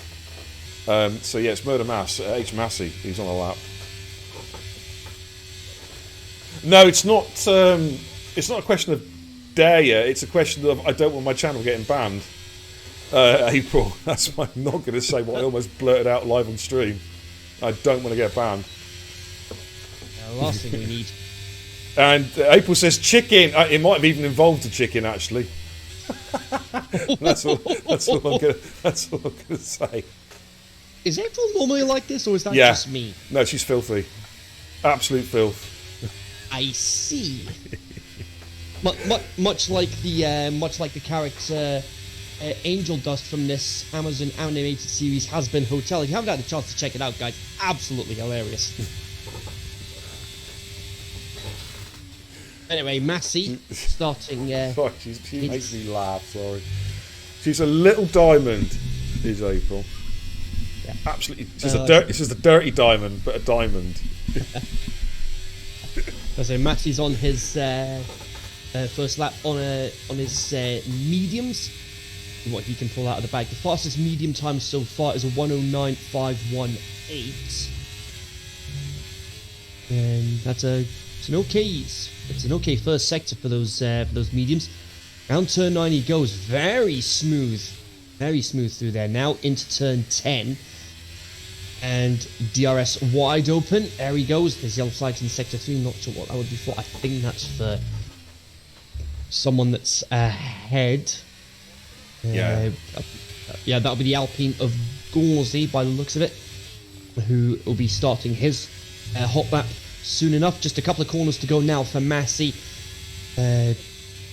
S2: So yeah, it's Murder Mass. H. Massey. He's on a lap. No, it's not. It's not a question of dare you. It's a question of I don't want my channel getting banned. April. That's why I'm not going to say what I almost blurted out live on stream. I don't want to get banned.
S1: The last thing we need.
S2: And April says chicken. It might have even involved a chicken actually. That's all I'm gonna say.
S1: Is April normally like this, or is that just me?
S2: No, she's filthy. Absolute filth.
S1: I see. much like the character angel dust from this Amazon animated series has been Hotel. If you haven't had a chance to check it out, guys, absolutely hilarious. Anyway, Massey starting.
S2: Sorry, she makes me laugh. Sorry, she's a little diamond. Is April?
S1: Yeah.
S2: Absolutely, this is a dirty diamond, but a diamond.
S1: So Massey's on his first lap on his mediums. What he can pull out of the bag. The fastest medium time so far is a 109.518, and it's an okay first sector for those mediums. Round turn 9 he goes, very smooth through there. Now into turn 10, and DRS wide open. There he goes. There's yellow flags in sector 3. Not sure what that would be for. I think that's for someone that's ahead. Yeah, that'll be the Alpine of Gauzy by the looks of it, who will be starting his hot lap soon enough. Just a couple of corners to go now for Massey,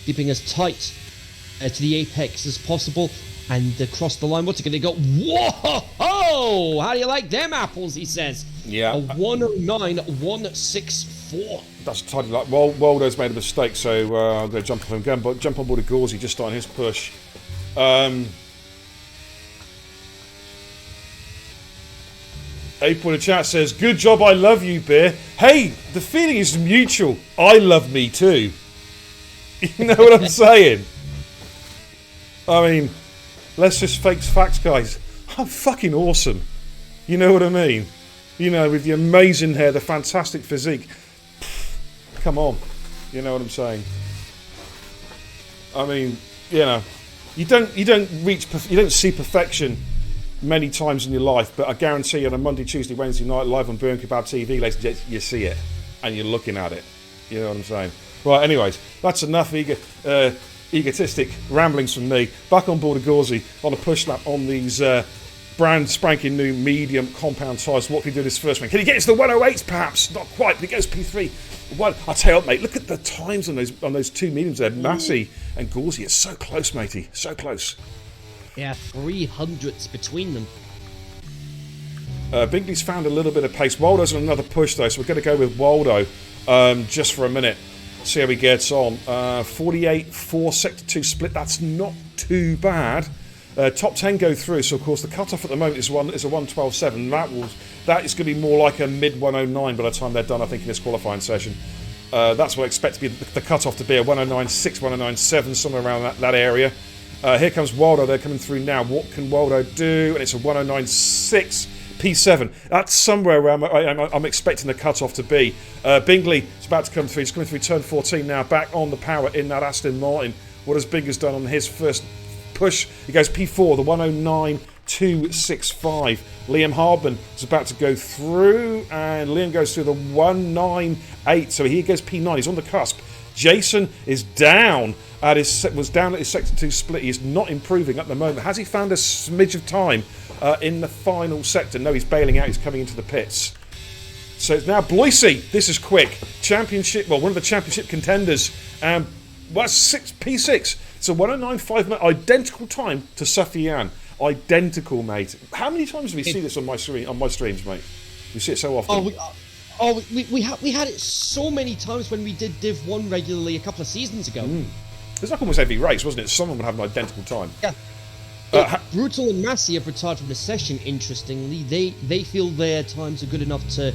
S1: keeping as tight to the apex as possible, and across the line. What's it going to go? Whoa! How do you like them apples? He says.
S2: Yeah.
S1: A 109.164.
S2: That's totally like Waldo's made a mistake, so I'm going to jump on him again. But jump on board of Gauzy, just starting his push. April in the chat says, "Good job, I love you, Beer." Hey, the feeling is mutual. I love me too. You know what I'm saying? I mean, let's just face facts, guys. I'm fucking awesome. You know what I mean? You know, with the amazing hair, the fantastic physique. Come on. You know what I'm saying? I mean, you know, you don't see perfection many times in your life, but I guarantee you on a Monday, Tuesday, Wednesday night live on Burn Kebab TV, ladies and gents, you see it and you're looking at it. You know what I'm saying? Right, anyways, that's enough egotistic ramblings from me. Back on board of Gauzy on a push lap on these brand spanking new medium compound tyres. What can he do this first one? Can he get into the 108s perhaps? Not quite, but he goes P3. Well, I'll tell you what, mate, look at the times on those two mediums there. Massey and Gauzy, it's so close, matey. So close.
S1: Yeah, 300s between them.
S2: Bingley's found a little bit of pace. Waldo's on another push though, so we're going to go with Waldo just for a minute. See how he gets on. 48-4 sector 2 split. That's not too bad. Top 10 go through, so of course the cutoff at the moment is a 112.7. That is going to be more like a mid 109 by the time they're done, I think, in this qualifying session. That's what I expect to be the cutoff to be, a 109.6, 109.7, somewhere around that area. Here comes Waldo, they're coming through now. What can Waldo do? And it's a 109.6 P7. That's somewhere where I'm expecting the cutoff to be. Bingley is about to come through. He's coming through turn 14 now, back on the power in that Aston Martin. What has Bingley's done on his first push? He goes P4, the 109.265. Liam Hardman is about to go through, and Liam goes through the 198. So he goes P9. He's on the cusp. Jason is down at his sector 2 split. He's not improving at the moment. Has he found a smidge of time in the final sector? No, he's bailing out. He's coming into the pits. So it's now Bloisey. This is quick. Championship. Well, one of the championship contenders. What's P6? It's a 109.5, identical time to Safian. Identical, mate. How many times have we seen this on my streams, mate? We see it so often.
S1: We had it so many times when we did Div 1 regularly a couple of seasons ago.
S2: It was like almost every race, wasn't it? Someone would have an identical time.
S1: Yeah. Brutal and Massey have retired from the session, interestingly. They feel their times are good enough to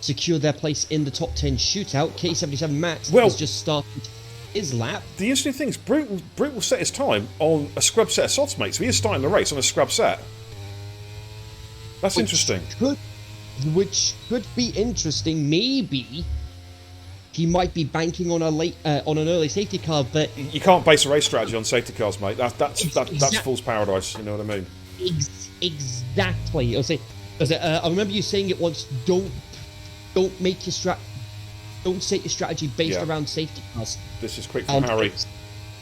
S1: secure their place in the top 10 shootout. K77 Max has just started his lap. The
S2: interesting thing is Brute will set his time on a scrub set of sods, mate. So he is starting the race on a scrub set. That's interesting.
S1: Which could be interesting. Maybe he might be banking on an early safety car, but
S2: you can't base a race strategy on safety cars, mate. That's fool's paradise. You know what I mean?
S1: Exactly. I remember you saying it once. Don't set your strategy based around safety cars.
S2: This is quick from Harry.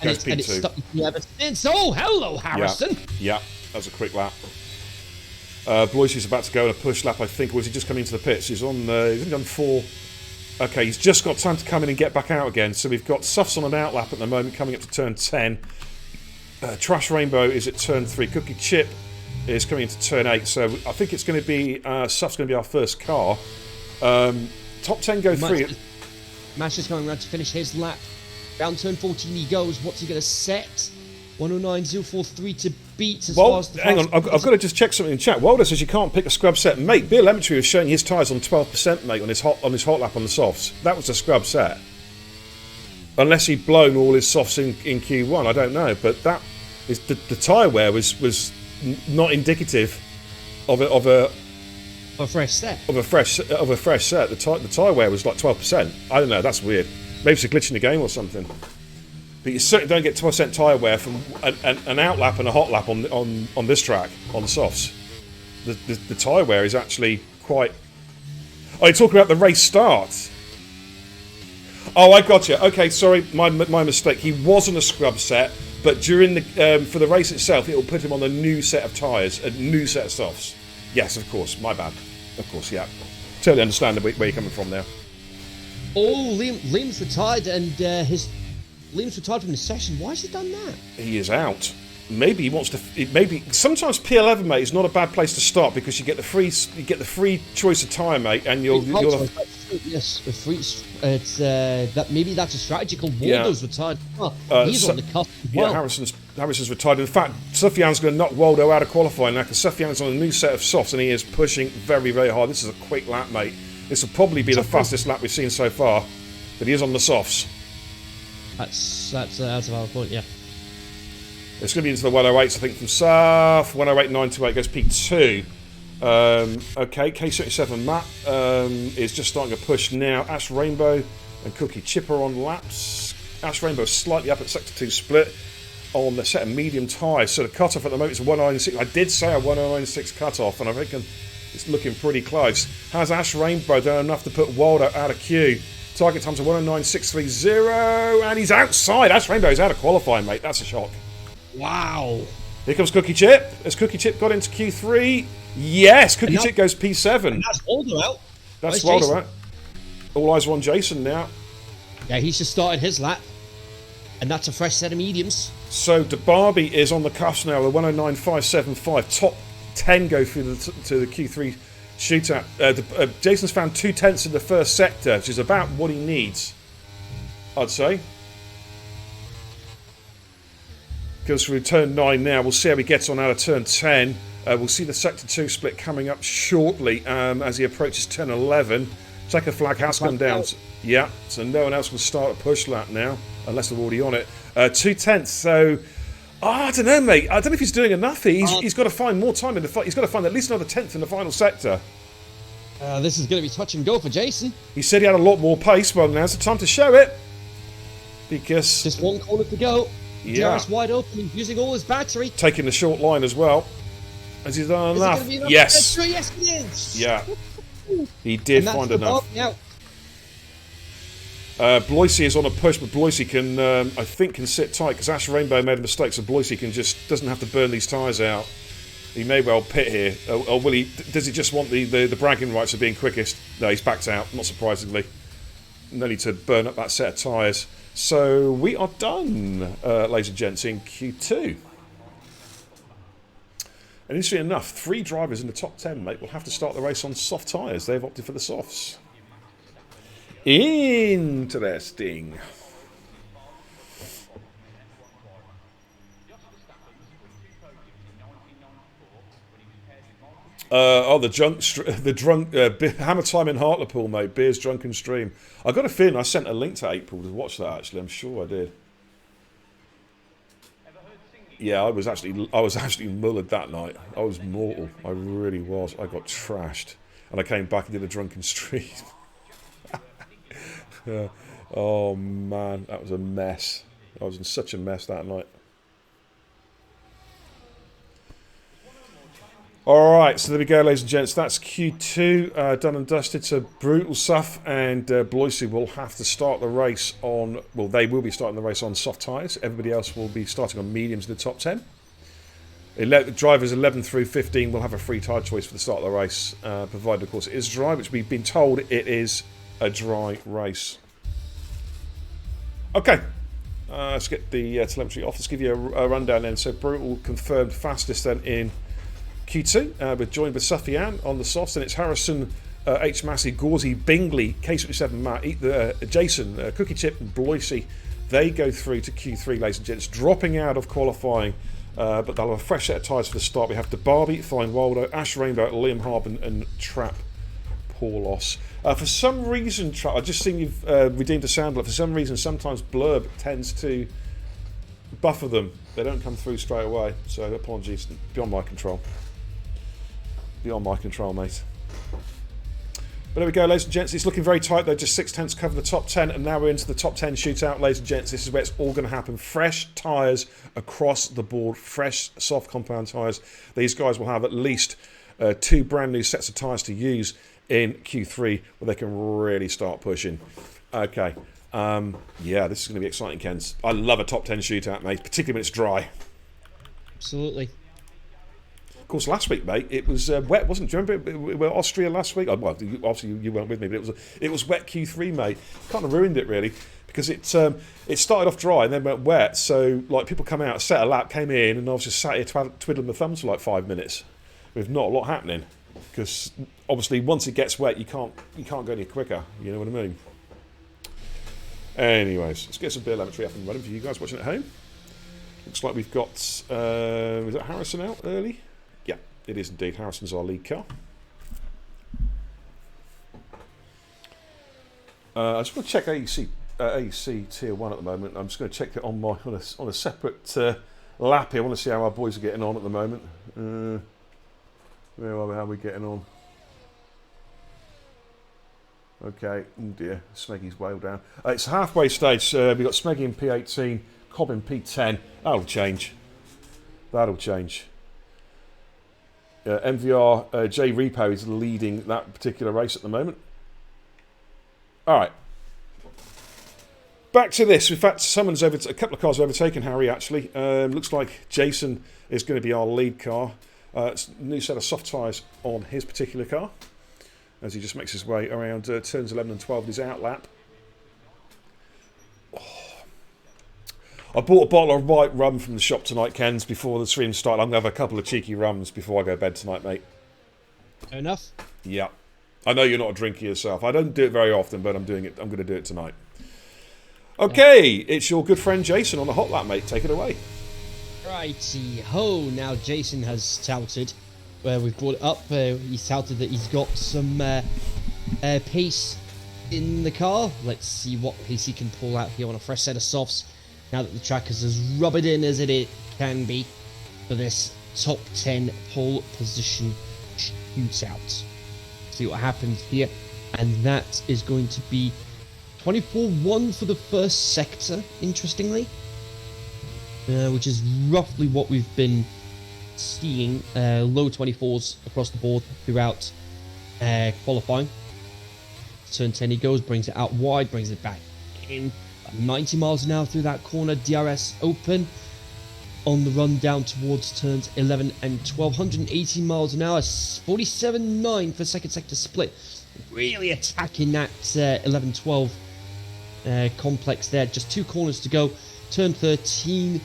S1: And it's stuck with me ever since. Oh, hello, Harrison.
S2: Yeah, that was a quick lap. Bloisey's about to go on a push lap, I think, or was he just coming into the pits? He's only done 4. Okay, he's just got time to come in and get back out again. So we've got Suffs on an out lap at the moment, coming up to turn 10. Trash Rainbow is at turn 3. Cookie Chip is coming into turn 8. So I think it's going to be Suff's going to be our first car. Top 10 go 3.
S1: Mash is going around to finish his lap. Down turn 14 he goes. What's he going to set? 109.043 to beat as far as the
S2: hang on, I've got to just check something in chat. Wilder says you can't pick a scrub set. Mate, Bill Emetry was showing his tyres on 12%, mate, on his hot lap on the softs. That was a scrub set. Unless he'd blown all his softs in Q1, I don't know. But that is the tyre wear was not indicative of a
S1: fresh set.
S2: Of a fresh set. The tyre wear was like 12%. I don't know. That's weird. Maybe it's a glitch in the game or something. But you certainly don't get 12% tyre wear from an out lap and a hot lap on this track on the softs. The tyre wear is actually quite. Oh, you're talking about the race start. Oh, I got you. Okay, sorry, my mistake. He wasn't a scrub set, but during the for the race itself, it will put him on a new set of tyres, a new set of softs. Yes, of course. My bad. Of course, yeah. Totally understand where you're coming from now.
S1: Oh, Liam's retired, and Liam's retired from the session. Why has he done that?
S2: He is out. Maybe he wants to. Maybe sometimes P11, mate, is not a bad place to start because you get the free choice of tyre, mate, and you'll have.
S1: Yes, a free. It's that maybe that's a strategy called Waldo's retired. Oh, he's on the cusp.
S2: Yeah, Harrison's retired. In fact, Sufjan's going to knock Waldo out of qualifying now because Sufjan's on a new set of softs and he is pushing very, very hard. This is a quick lap, mate. This will probably be the fastest lap we've seen so far, but he is on the softs.
S1: That's a valid point. Yeah.
S2: It's going to be into the 108s, I think, from Saf. 108.928 goes P2. Okay, K77 Matt is just starting to push now. Ash Rainbow and Cookie Chipper on laps. Ash Rainbow slightly up at Sector 2 split on the set of medium tyres. So the cut-off at the moment is a 109.6. I did say a 109.6 cut-off, and I reckon it's looking pretty close. Has Ash Rainbow done enough to put Waldo out of queue? Target time's a 109.630, and he's outside. Ash Rainbow's out of qualifying, mate. That's a shock.
S1: Wow.
S2: Here comes Cookie Chip. Has Cookie Chip got into Q3? Yes, Cookie Chip goes P7.
S1: And that's Waldo out.
S2: That's Waldo out. All eyes are on Jason now.
S1: Yeah, he's just started his lap. And that's a fresh set of mediums.
S2: So DeBarbie is on the cusp now. The 109.575. Top 10 go through to the Q3 shootout. Jason's found 2/10 in the first sector, which is about what he needs, I'd say. Goes through turn 9 now. We'll see how he gets on out of turn 10. We'll see the Sector 2 split coming up shortly as he approaches turn 11. Checker flag has come down. Yeah, so no one else can start a push lap now, unless they're already on it. 2/10, so... I don't know, mate. I don't know if he's doing enough. He's got to find more time in the fight. He's got to find at least another 10th in the final sector.
S1: This is going to be touch and go for Jason.
S2: He said he had a lot more pace. Well, now's the time to show it. Because...
S1: just one corner to go.
S2: Yeah.
S1: DRS wide open. He's using all his battery.
S2: Taking the short line as well. Has he done enough? Yes.
S1: Yes, he is.
S2: Yeah. He did find enough. Bloisey is on a push, but Bloisey can, I think, can sit tight because Ash Rainbow made a mistake, so Bloisey doesn't have to burn these tyres out. He may well pit here, or will he? Does he just want the bragging rights of being quickest? No, he's backed out, not surprisingly. No need to burn up that set of tyres. So we are done, ladies and gents, in Q2. And interestingly enough, 3 drivers in the top 10, mate, will have to start the race on soft tyres. They've opted for the softs. Interesting. The drunk hammer time in Hartlepool, mate. Beer's drunken stream. I got a feeling I sent a link to April to watch that. Actually, I'm sure I did. Yeah, I was actually mullered that night. I was mortal. I really was. I got trashed, and I came back and did a drunken stream. Oh man, that was a mess. I was in such a mess that night. Alright, so there we go, ladies and gents. That's Q2 done and dusted. So brutal stuff, and Bloisey will have to start the race on... well, they will be starting the race on soft tyres. Everybody else will be starting on mediums in the top 10. Drivers 11 through 15 will have a free tyre choice for the start of the race, provided, of course, it is dry, which we've been told it is a dry race. Okay, Let's get the telemetry off. Let's give you a rundown then. So Brutal confirmed fastest then in Q2. We're joined with Sufyan on the softs, and it's Harrison, H. Massey, Gauzy, Bingley, K77 Matt, Jason, Cookie Chip, and Bloisey. They go through to Q3, ladies and gents, dropping out of qualifying, but they'll have a fresh set of tyres for the start. We have the Barbie, Fine Wilder, Ash Rainbow, Liam Harbin, and Trap Paulos. For some reason, I've just seen you've redeemed a Sandler. For some reason, sometimes Blurb tends to buffer them. They don't come through straight away, so apologies. Beyond my control. Beyond my control, mate. But there we go, ladies and gents. It's looking very tight, though. Just 6 tenths cover the top 10, and now we're into the top 10 shootout, ladies and gents. This is where it's all going to happen. Fresh tyres across the board. Fresh, soft compound tyres. These guys will have at least 2 brand new sets of tyres to use in Q3, where they can really start pushing. Okay. Yeah, this is going to be exciting, Kens. I love a top 10 shootout, mate, particularly when it's dry.
S1: Absolutely.
S2: Of course, last week, mate, it was wet, wasn't it? Do you remember we were Austria last week? Oh, well, obviously you weren't with me, but it was wet Q3, mate. Kind of ruined it, really, because it started off dry and then went wet. So, like, people come out, set a lap, came in, and I was just sat here twiddling my thumbs for like 5 minutes with not a lot happening. Because obviously, once it gets wet, you can't go any quicker. You know what I mean? Anyways, let's get some beer telemetry up and running for you guys watching at home. Looks like we've got is that Harrison out early? Yeah, it is indeed. Harrison's our lead car. I just want to check AEC Tier 1 at the moment. I'm just going to check it on a separate lap here. I want to see how our boys are getting on at the moment. Where are we? How are we getting on? Okay, oh dear, Smeggy's way down. It's halfway stage. We've got Smeggy in P18, Cobb in P10. That'll change. That'll change. MVR J Repo is leading that particular race at the moment. Alright. Back to this. In fact, a couple of cars have overtaken Harry, actually. Looks like Jason is going to be our lead car. It's a new set of soft tyres on his particular car as he just makes his way around turns 11 and 12 in his out lap. Oh. I bought a bottle of white rum from the shop tonight, Kens, before the stream started. I'm going to have a couple of cheeky rums before I go to bed tonight, mate.
S1: Fair enough. Yeah.
S2: I know you're not a drinker yourself. I don't do it very often, but I'm doing it. I'm going to do it tonight. Okay, it's your good friend Jason on the hot lap, mate. Take it away.
S1: Righty ho! Now Jason has touted, where we've brought it up. He's touted that he's got some pace in the car. Let's see what pace he can pull out here on a fresh set of softs. Now that the track is as rubbered in as it can be for this top 10 pole position shootout. See what happens here, and that is going to be 24-1 for the first sector. Interestingly. Which is roughly what we've been seeing, low 24s across the board throughout qualifying. Turn 10 he goes, brings it out wide, brings it back in. 90 miles an hour through that corner, DRS open. On the run down towards turns 11 and 12, 180 miles an hour, 47.9 for second sector split. Really attacking that 11-12 complex there, just 2 corners to go. Turn 13,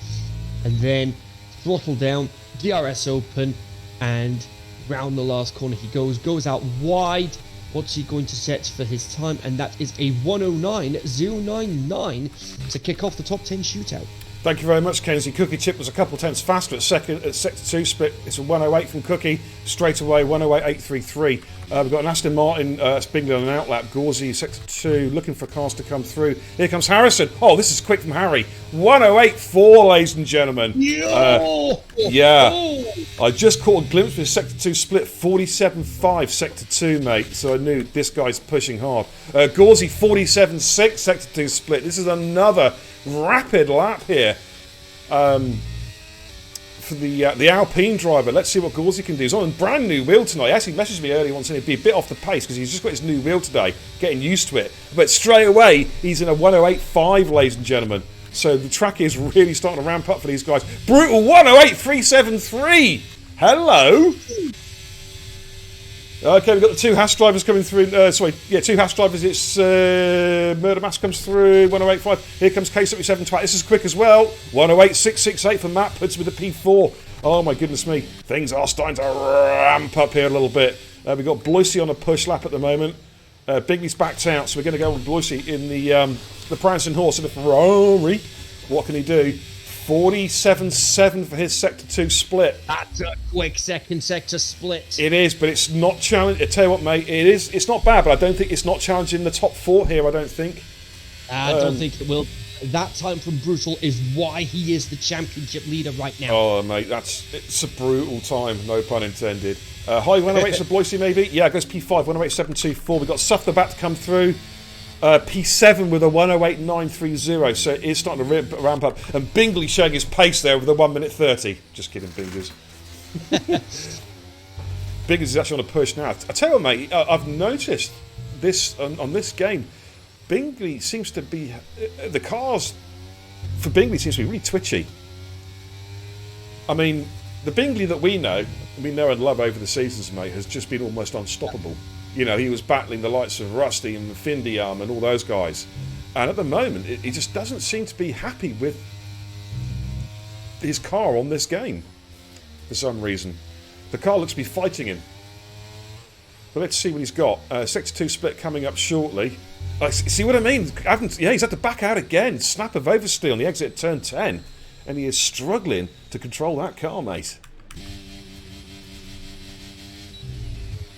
S1: and then throttle down, DRS open, and round the last corner he goes out wide. What's he going to set for his time? And that is a 109.099 to kick off the top 10 shootout.
S2: Thank you very much, Kenzie. Cookie Chip was a couple of tenths faster at sector 2 split. It's a 108 from Cookie, straight away 108.833. We've got an Aston Martin Bingley on an outlap. Gauzy, sector 2, looking for cars to come through. Here comes Harrison. Oh, this is quick from Harry. 108.4, ladies and gentlemen. Yeah. I just caught a glimpse of his sector 2 split, 47.5 sector 2, mate. So I knew this guy's pushing hard. Gauzy, 47.6 sector 2 split. This is another rapid lap here for the Alpine driver. Let's see what Gauzy can do. He's on a brand new wheel tonight. He actually messaged me earlier, wanting to be a bit off the pace because he's just got his new wheel today, getting used to it. But straight away, he's in a 108.5, ladies and gentlemen. So the track is really starting to ramp up for these guys. Brutal 108.373. Hello. Okay, we've got the two Haas drivers coming through. Two Haas drivers. It's Murder Mass comes through, 108.5. Here comes K77 Twat. This is quick as well. 108.668 for Matt. Puts with a P4. Oh my goodness me. Things are starting to ramp up here a little bit. We've got Bloisey on a push lap at the moment. Bigley's backed out, so we're going to go with Bloisey in the Prancing Horse and the Ferrari. What can he do? 47.7 for his Sector 2 split.
S1: That's a quick second sector split.
S2: It is, but it's not challenging. I tell you what, mate, it is. It's not bad, but I don't think it's not challenging the top 4 here, I don't think.
S1: I don't think it will. That time from Brutal is why he is the championship leader right now.
S2: Oh, mate, it's a brutal time, no pun intended. High 108 for Bloisey, maybe? Yeah, it goes P5, 108.724. We've got Suff about to come through. P7 with a 108.930, so it is starting to ramp up. And Bingley showing his pace there with a 1 minute 30. Just kidding, Bingley's. Bingley's is actually on a push now. I tell you what, mate, I've noticed this on this game. Bingley seems to be... the cars for Bingley seems to be really twitchy. I mean, the Bingley that we know and love over the seasons, mate, has just been almost unstoppable. You know, he was battling the likes of Rusty and Findiam and all those guys. And at the moment, he just doesn't seem to be happy with his car on this game for some reason. The car looks to be fighting him. But let's see what he's got. Sector 2 split coming up shortly. See what I mean? He's had to back out again. Snap of oversteer on the exit at turn 10. And he is struggling to control that car, mate.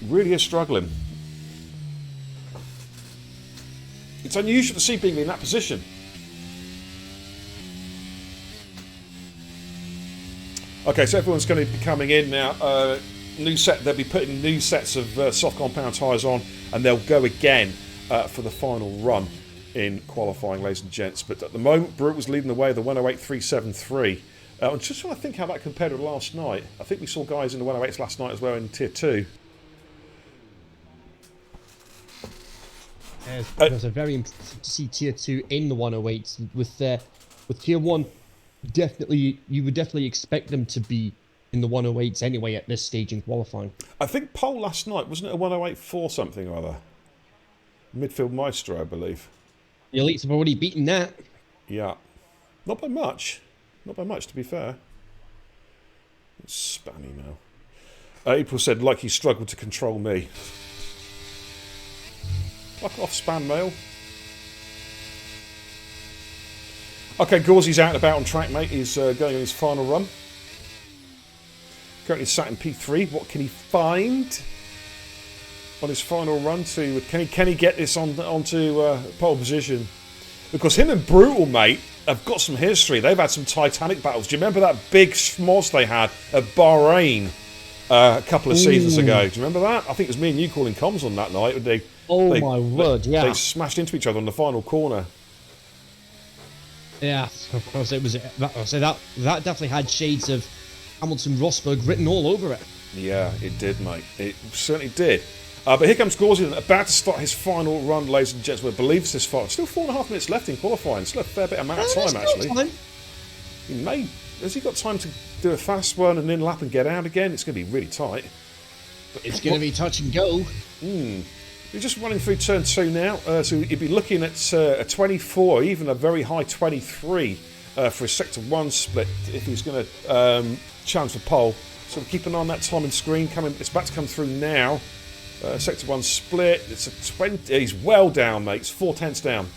S2: Really is struggling. It's unusual to see Bingley in that position. Okay, so everyone's going to be coming in now. They'll be putting new sets of soft compound tyres on, and they'll go again for the final run in qualifying, ladies and gents. But at the moment, Brute was leading the way, the 108.373. I'm just trying to think how that compared with last night. I think we saw guys in the 108s last night as well in Tier 2.
S1: It was a very impressive to see Tier 2 in the 108s. With Tier 1, you would definitely expect them to be in the 108s anyway at this stage in qualifying.
S2: I think pole last night, wasn't it a 108.4 something or other? Midfield Maestro, I believe.
S1: The elites have already beaten that.
S2: Yeah. Not by much. Not by much, to be fair. It's spam email. April said, like he struggled to control me. Fuck off, spam mail. Okay, Gauzy's out and about on track, mate. He's going on his final run. Currently sat in P3. What can he find on his final run? Can he get this onto pole position? Because him and Brutal, mate, have got some history. They've had some Titanic battles. Do you remember that big schmoz they had at Bahrain a couple of seasons ago? Do you remember that? I think it was me and you calling comms on that night.
S1: My word, yeah.
S2: They smashed into each other on the final corner.
S1: Yeah, of course it was. That definitely had shades of Hamilton Rosberg written all over it.
S2: Yeah, it did, mate. It certainly did. But here comes Gauzy, about to start his final run, ladies and gents. We believe this far. Still 4.5 minutes left in qualifying. Still a fair bit amount of time, actually. Has he got time to do a fast one and then lap and get out again? It's going to be really tight.
S1: But it's going to be touch and go.
S2: He's just running through turn 2 now, so he'd be looking at a 24, even a very high 23 for a Sector 1 split if he's going to challenge for pole. So we'll keep an eye on that timing screen. It's about to come through now. Sector 1 split. It's a 20. He's well down, mate. It's 4/10 down.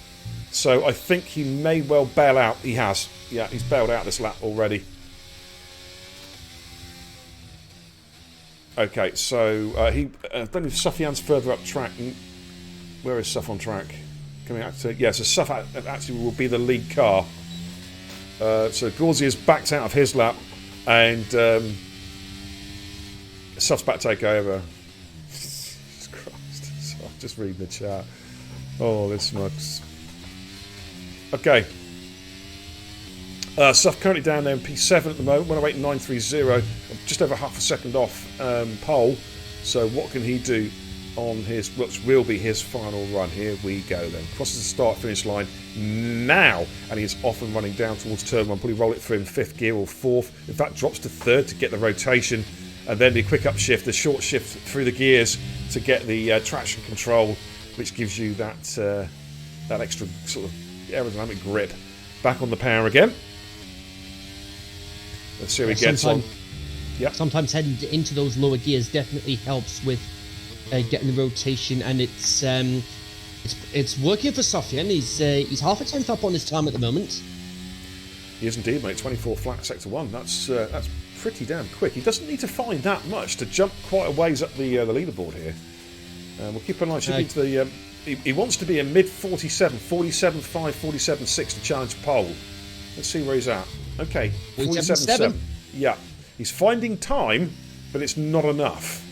S2: So I think he may well bail out. He has. Yeah, he's bailed out this lap already. Okay, so I don't know if Suffian's further up track. Where is Suff on track? Coming out to... Yeah, so Suff actually will be the lead car. So Gauzy is backed out of his lap, and Suff's about to take over. Jesus Christ. So I'm just reading the chat. Oh, this mugs. Okay. Suff currently down there in P7 at the moment, 108.930, just over half a second off pole. So what can he do on his, which will be his final run? Here we go then. Crosses the start-finish line now, and he's off and running down towards turn 1. Probably roll it through in 5th gear or 4th. In fact, drops to 3rd to get the rotation, and then the quick upshift, the short shift through the gears to get the traction control, which gives you that that extra sort of aerodynamic grip. Back on the power again. Let's see how he gets on. Yep.
S1: Sometimes heading into those lower gears definitely helps with getting the rotation, and it's working for Sofian. He's half a tenth up on his time at the moment.
S2: He is indeed, mate. 24 flat sector 1. That's pretty damn quick. He doesn't need to find that much to jump quite a ways up the leaderboard here. We'll keep an eye. Should be to the. He wants to be a mid 47, 47.5, 47.6 to challenge pole. Let's see where he's at. Okay, 47.7. Yeah, he's finding time, but it's not enough.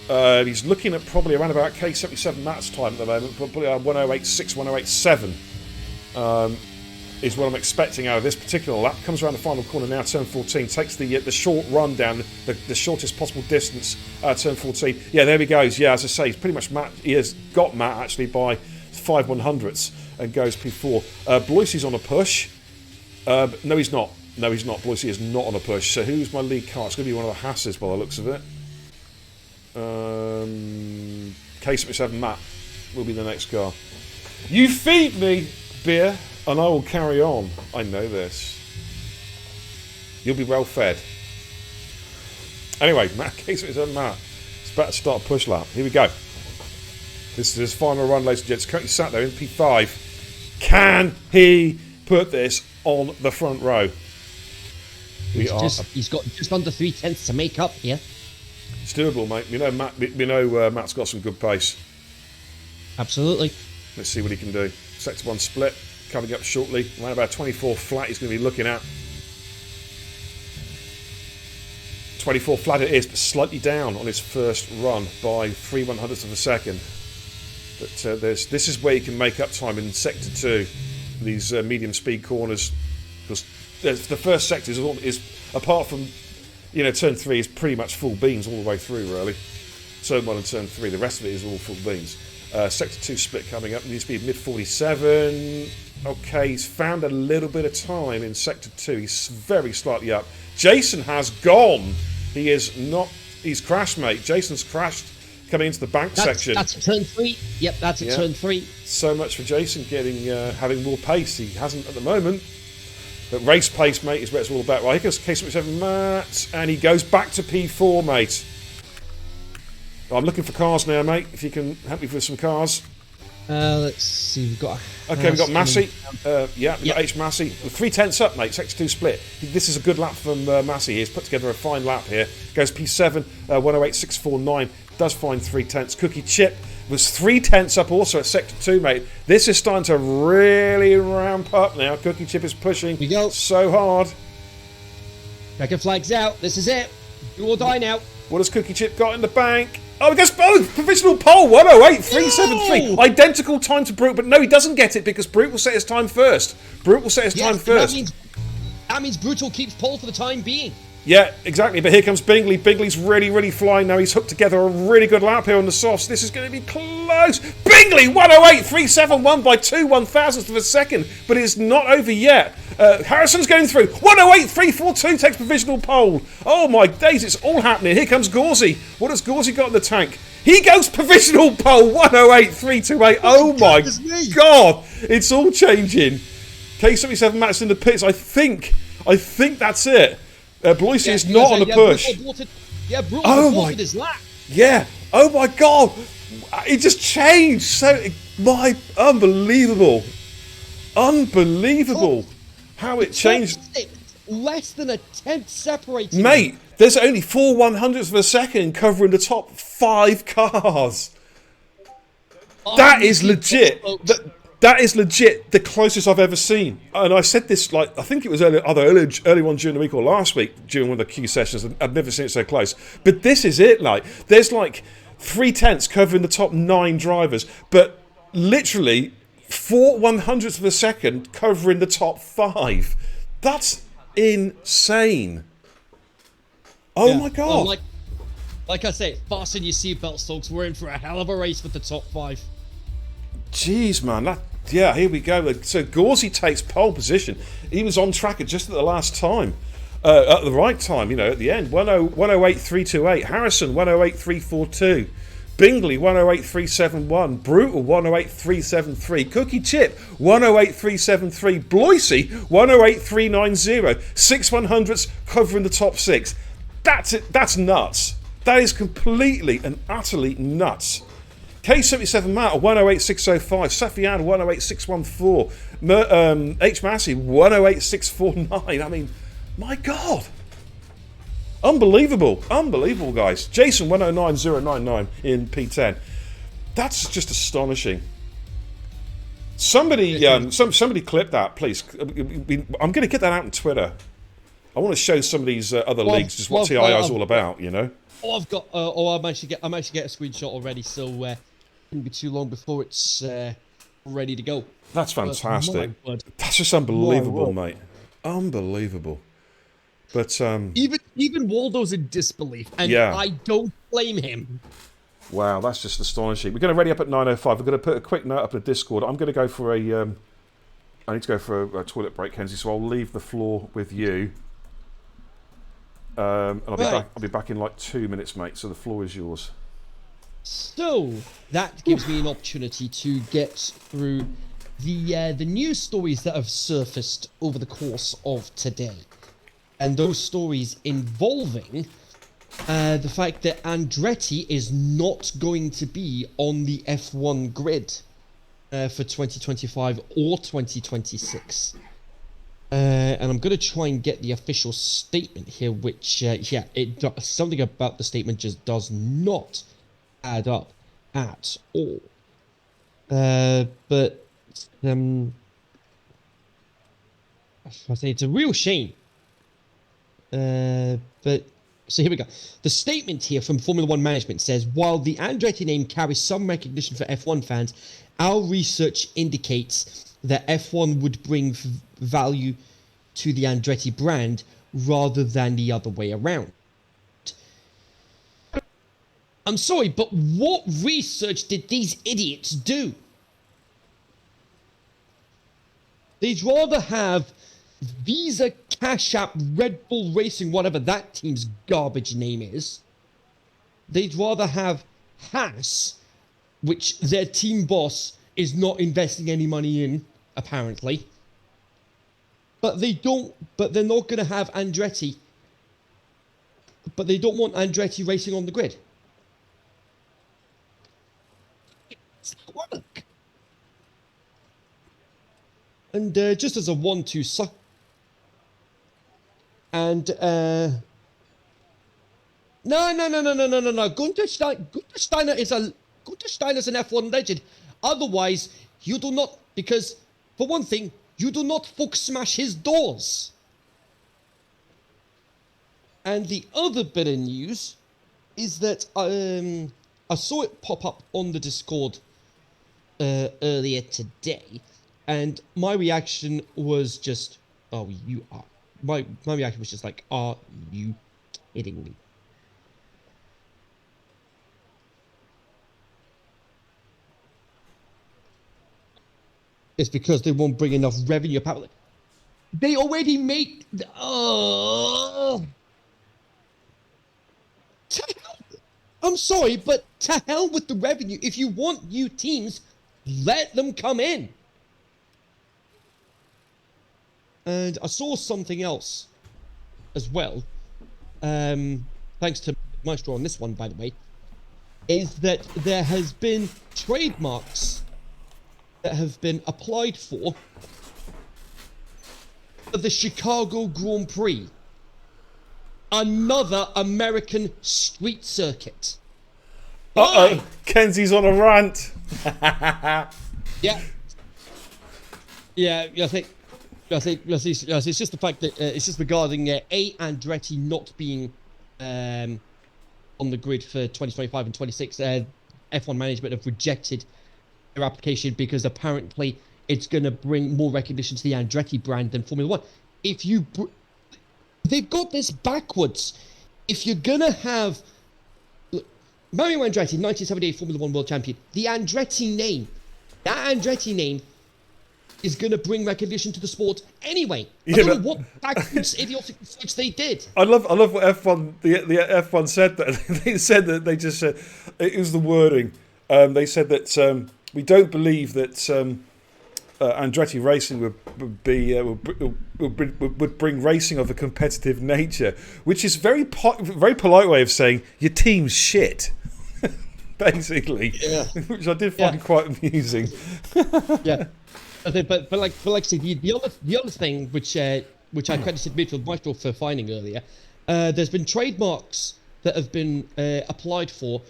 S2: He's looking at probably around about K77 Matt's time at the moment, probably 108.6, 108.7 is what I'm expecting out of this particular lap. Comes around the final corner now, turn 14, takes the short run down, the shortest possible distance, turn 14. Yeah, there he goes. Yeah, as I say, he's pretty much Matt. He has got Matt actually by 5/100ths and goes P4. Bloisey's on a push. No, he's not. No, he's not. Bloisey is not on a push. So who's my lead car? It's going to be one of the Hasses by the looks of it. K77 Matt will be the next car. You feed me, beer, and I will carry on. I know this. You'll be well fed. Anyway, Matt, K77 Matt. It's about to start a push lap. Here we go. This is his final run, ladies and gents. Currently sat there in P5. Can he put this on the front row?
S1: He's got just under 3/10 to make up here.
S2: It's doable, mate. We know Matt's got some good pace.
S1: Absolutely.
S2: Let's see what he can do. Sector 1 split coming up shortly. Around about 24 flat he's going to be looking at. 24 flat it is, but slightly down on his first run by 3/100ths of a second. But this is where you can make up time in sector 2, these medium speed corners, because the first sector is apart from turn 3 is pretty much full beans all the way through really. Turn 1 and turn 3, the rest of it is all full beans. Sector 2 split coming up, needs to be mid 47. Okay, he's found a little bit of time in sector 2. He's very slightly up. Jason has gone. He is not. He's crashed, mate. Jason's crashed coming into the bank section.
S1: That's a turn 3. Yep, that's a turn 3.
S2: So much for Jason having more pace. He hasn't at the moment. But race pace, mate, is what it's all about. Right, here goes K77 Matt, and he goes back to P4, mate. I'm looking for cars now, mate. If you can help me with some cars.
S1: Let's see. We've got.
S2: Okay, we've got Massey. We've got H Massey. 3/10 up, mate. Sector 2 split. This is a good lap from Massey. He's put together a fine lap here. Goes P7, 108.649. Does find 3/10. Cookie Chip was 3/10 up also at sector 2, mate. This is starting to really ramp up now. Cookie Chip is pushing so hard.
S1: Checkered flags out. This is it. Do or die now.
S2: What has Cookie Chip got in the bank? Oh, he gets provisional pole, 108.373. No! Identical time to Brute, but no, he doesn't get it because Brute will set his time first. Brute will set his time first.
S1: That means Brutal keeps pole for the time being.
S2: Yeah, exactly, but here comes Bingley. Bingley's really, really flying now. He's hooked together a really good lap here on the softs. This is going to be close. Bingley, 108.371 by 2/1000ths of a second, but it's not over yet. Harrison's going through. 108.342 takes provisional pole. Oh my days, it's all happening. Here comes Gauzy. What has Gauzy got in the tank? He goes provisional pole, 108.328. Oh my God, it's all changing. K77 Matt's in the pits. I think that's it. Bloisey is not on the push.
S1: Brutal aborted his lap.
S2: Yeah. Oh my God. It just changed. So, unbelievable. Unbelievable. How it changed.
S1: Less than a tenth separating.
S2: Mate, there's only 4/100ths of a second covering the top 5 cars. That is legit. That is legit the closest I've ever seen. And I said this, I think it was early on during the week or last week during one of the Q sessions. I've never seen it so close. But this is it. There's 3/10 covering the top 9 drivers, but literally 4/100ths of a second covering the top 5. That's insane. Oh my God.
S1: Well, like I say, fasten your seatbelts, folks. We're in for a hell of a race with the top 5.
S2: Jeez, man. Here we go. So Gauzy takes pole position. He was on track just at the last time. At the right time, at the end. 108.328. Harrison, 108.342. Bingley 108371, Brutal 108373, Cookie Chip 108373, Bloisey 108390, 6100s covering the top 6. That's it. That's nuts. That is completely and utterly nuts. K77 Matt 108605, Safian 108614, H Massey 108649. I mean, my God. Unbelievable. Unbelievable, guys. Jason 109099 in P10. That's just astonishing. Somebody somebody clip that, please. I'm going to get that out on Twitter. I want to show some of these other leagues just what TIR is all about, you know.
S1: I've got. I'm actually get a screenshot already, so it won't be too long before it's ready to go.
S2: That's fantastic. That's just unbelievable, mate. Unbelievable. But
S1: even Waldo's in disbelief, and yeah. I don't blame him.
S2: Wow, that's just astonishing. We're going to ready up at 9:05. We're going to put a quick note up in the Discord. I'm going to go for a. I need to go for a toilet break, Kenzie. So I'll leave the floor with you. And I'll be back in like 2 minutes, mate. So the floor is yours.
S1: So that gives me an opportunity to get through the news stories that have surfaced over the course of today. And those stories involving the fact that Andretti is not going to be on the F1 grid for 2025 or 2026. And I'm going to try and get the official statement here, which, something about the statement just does not add up at all. But I say it's a real shame. But so here we go. The statement here from Formula One management says, while the Andretti name carries some recognition for F1 fans, our research indicates that F1 would bring value to the Andretti brand rather than the other way around. I'm sorry, but what research did these idiots do? They'd rather have Visa, Cash App, Red Bull Racing, whatever that team's garbage name is. They'd rather have Haas, which their team boss is not investing any money in, apparently. But they're not going to have Andretti. But they don't want Andretti racing on the grid. It's work. And just as a 1-2 suck. And no. Gunther Steiner's an F1 legend. Otherwise, you do not, because for one thing, you do not fuck smash his doors. And the other bit of news is that I saw it pop up on the Discord earlier today, and my reaction was just, oh, you are. My reaction was just like, are you kidding me? It's because they won't bring enough revenue. They already make... I'm sorry, but to hell with the revenue. If you want new teams, let them come in. And I saw something else as well. Thanks to Maestro on this one, by the way. Is that there has been trademarks that have been applied for the Chicago Grand Prix. Another American street circuit.
S2: Uh-oh, Kenzie's on a rant.
S1: Yeah, I think it's just the fact that it's just regarding Andretti not being on the grid for 2025 and 26. F1 management have rejected their application because apparently it's going to bring more recognition to the Andretti brand than Formula One. They've got this backwards. If you're going to have... Look, Mario Andretti, 1978 Formula One World Champion, the Andretti name, that Andretti name is going to bring recognition to the sport anyway. I
S2: Yeah,
S1: don't know what backwards idiotic switch they did.
S2: I love what F1 the F1 said that they said that they just said it was the wording. They said that we don't believe that Andretti Racing would bring racing of a competitive nature, which is very polite way of saying your team's shit, basically.
S1: Yeah.
S2: Which I did find quite amusing.
S1: Yeah. But like I said, the other thing which I credited Mitchell Maestro for finding earlier, there's been trademarks that have been applied for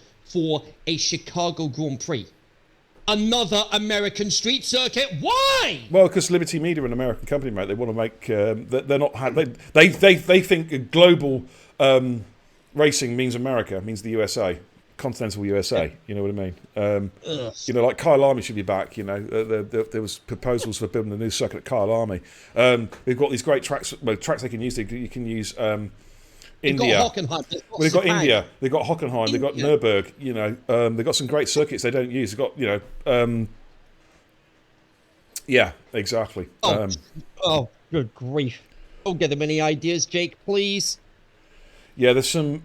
S1: a Chicago Grand Prix, another American street circuit. Why?
S2: Well, because Liberty Media are an American company, mate. They want to make they're not they think global racing means America, means the USA. Continental USA, you know what I mean? You know, like Kyle Army should be back. You know, there was proposals for building a new circuit at Kyle Army. We've got these great tracks. Well, tracks they can use. You can use India. They've got India. They've got Hockenheim. They've got Nürburgring. You know, they've got some great circuits they don't use. They've got yeah, exactly.
S1: Oh, good grief! Don't get them any ideas, Jake, please.
S2: Yeah, there's some.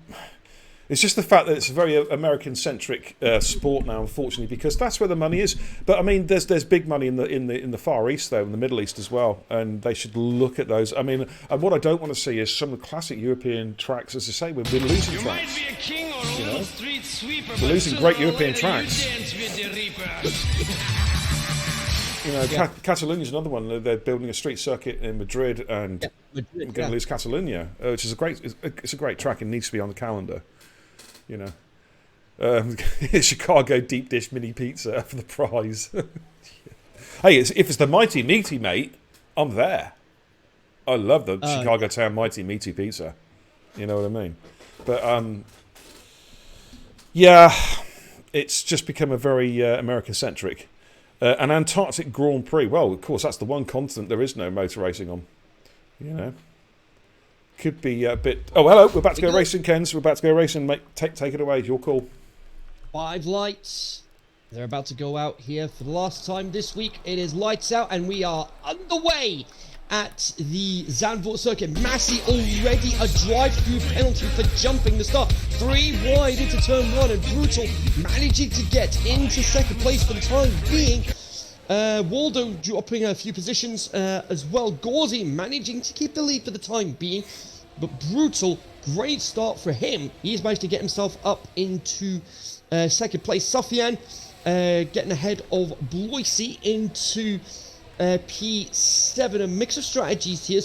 S2: It's just the fact that it's a very American-centric sport now, unfortunately, because that's where the money is. But I mean, there's big money in the Far East, though, in the Middle East as well, and they should look at those. I mean, and what I don't want to see is some of the classic European tracks. As I say, we're losing tracks. You know? We're losing great European tracks. You know, Catalonia's another one. They're building a street circuit in Madrid, and we're going to lose Catalonia, which is a great track and needs to be on the calendar. You know, Chicago deep dish mini pizza for the prize. Hey, if it's the Mighty Meaty, mate, I'm there. I love the Chicago Town Mighty Meaty pizza. You know what I mean? But yeah, it's just become a very American-centric. An Antarctic Grand Prix. Well, of course, that's the one continent there is no motor racing on. You know. Could be a bit... Oh, hello. We're about to go racing, Kens. We're about to go racing. Mate, take it away. Your call. 5
S1: lights. They're about to go out here for the last time this week. It is lights out, and we are underway at the Zandvoort circuit. Massey already a drive-through penalty for jumping the start. 3 wide into turn 1, and Brutal managing to get into second place for the time being. Waldo dropping a few positions as well. Gauzy managing to keep the lead for the time being. But Brutal, great start for him. He's managed to get himself up into second place. Sufyan getting ahead of Bloisy into P7. A mix of strategies here.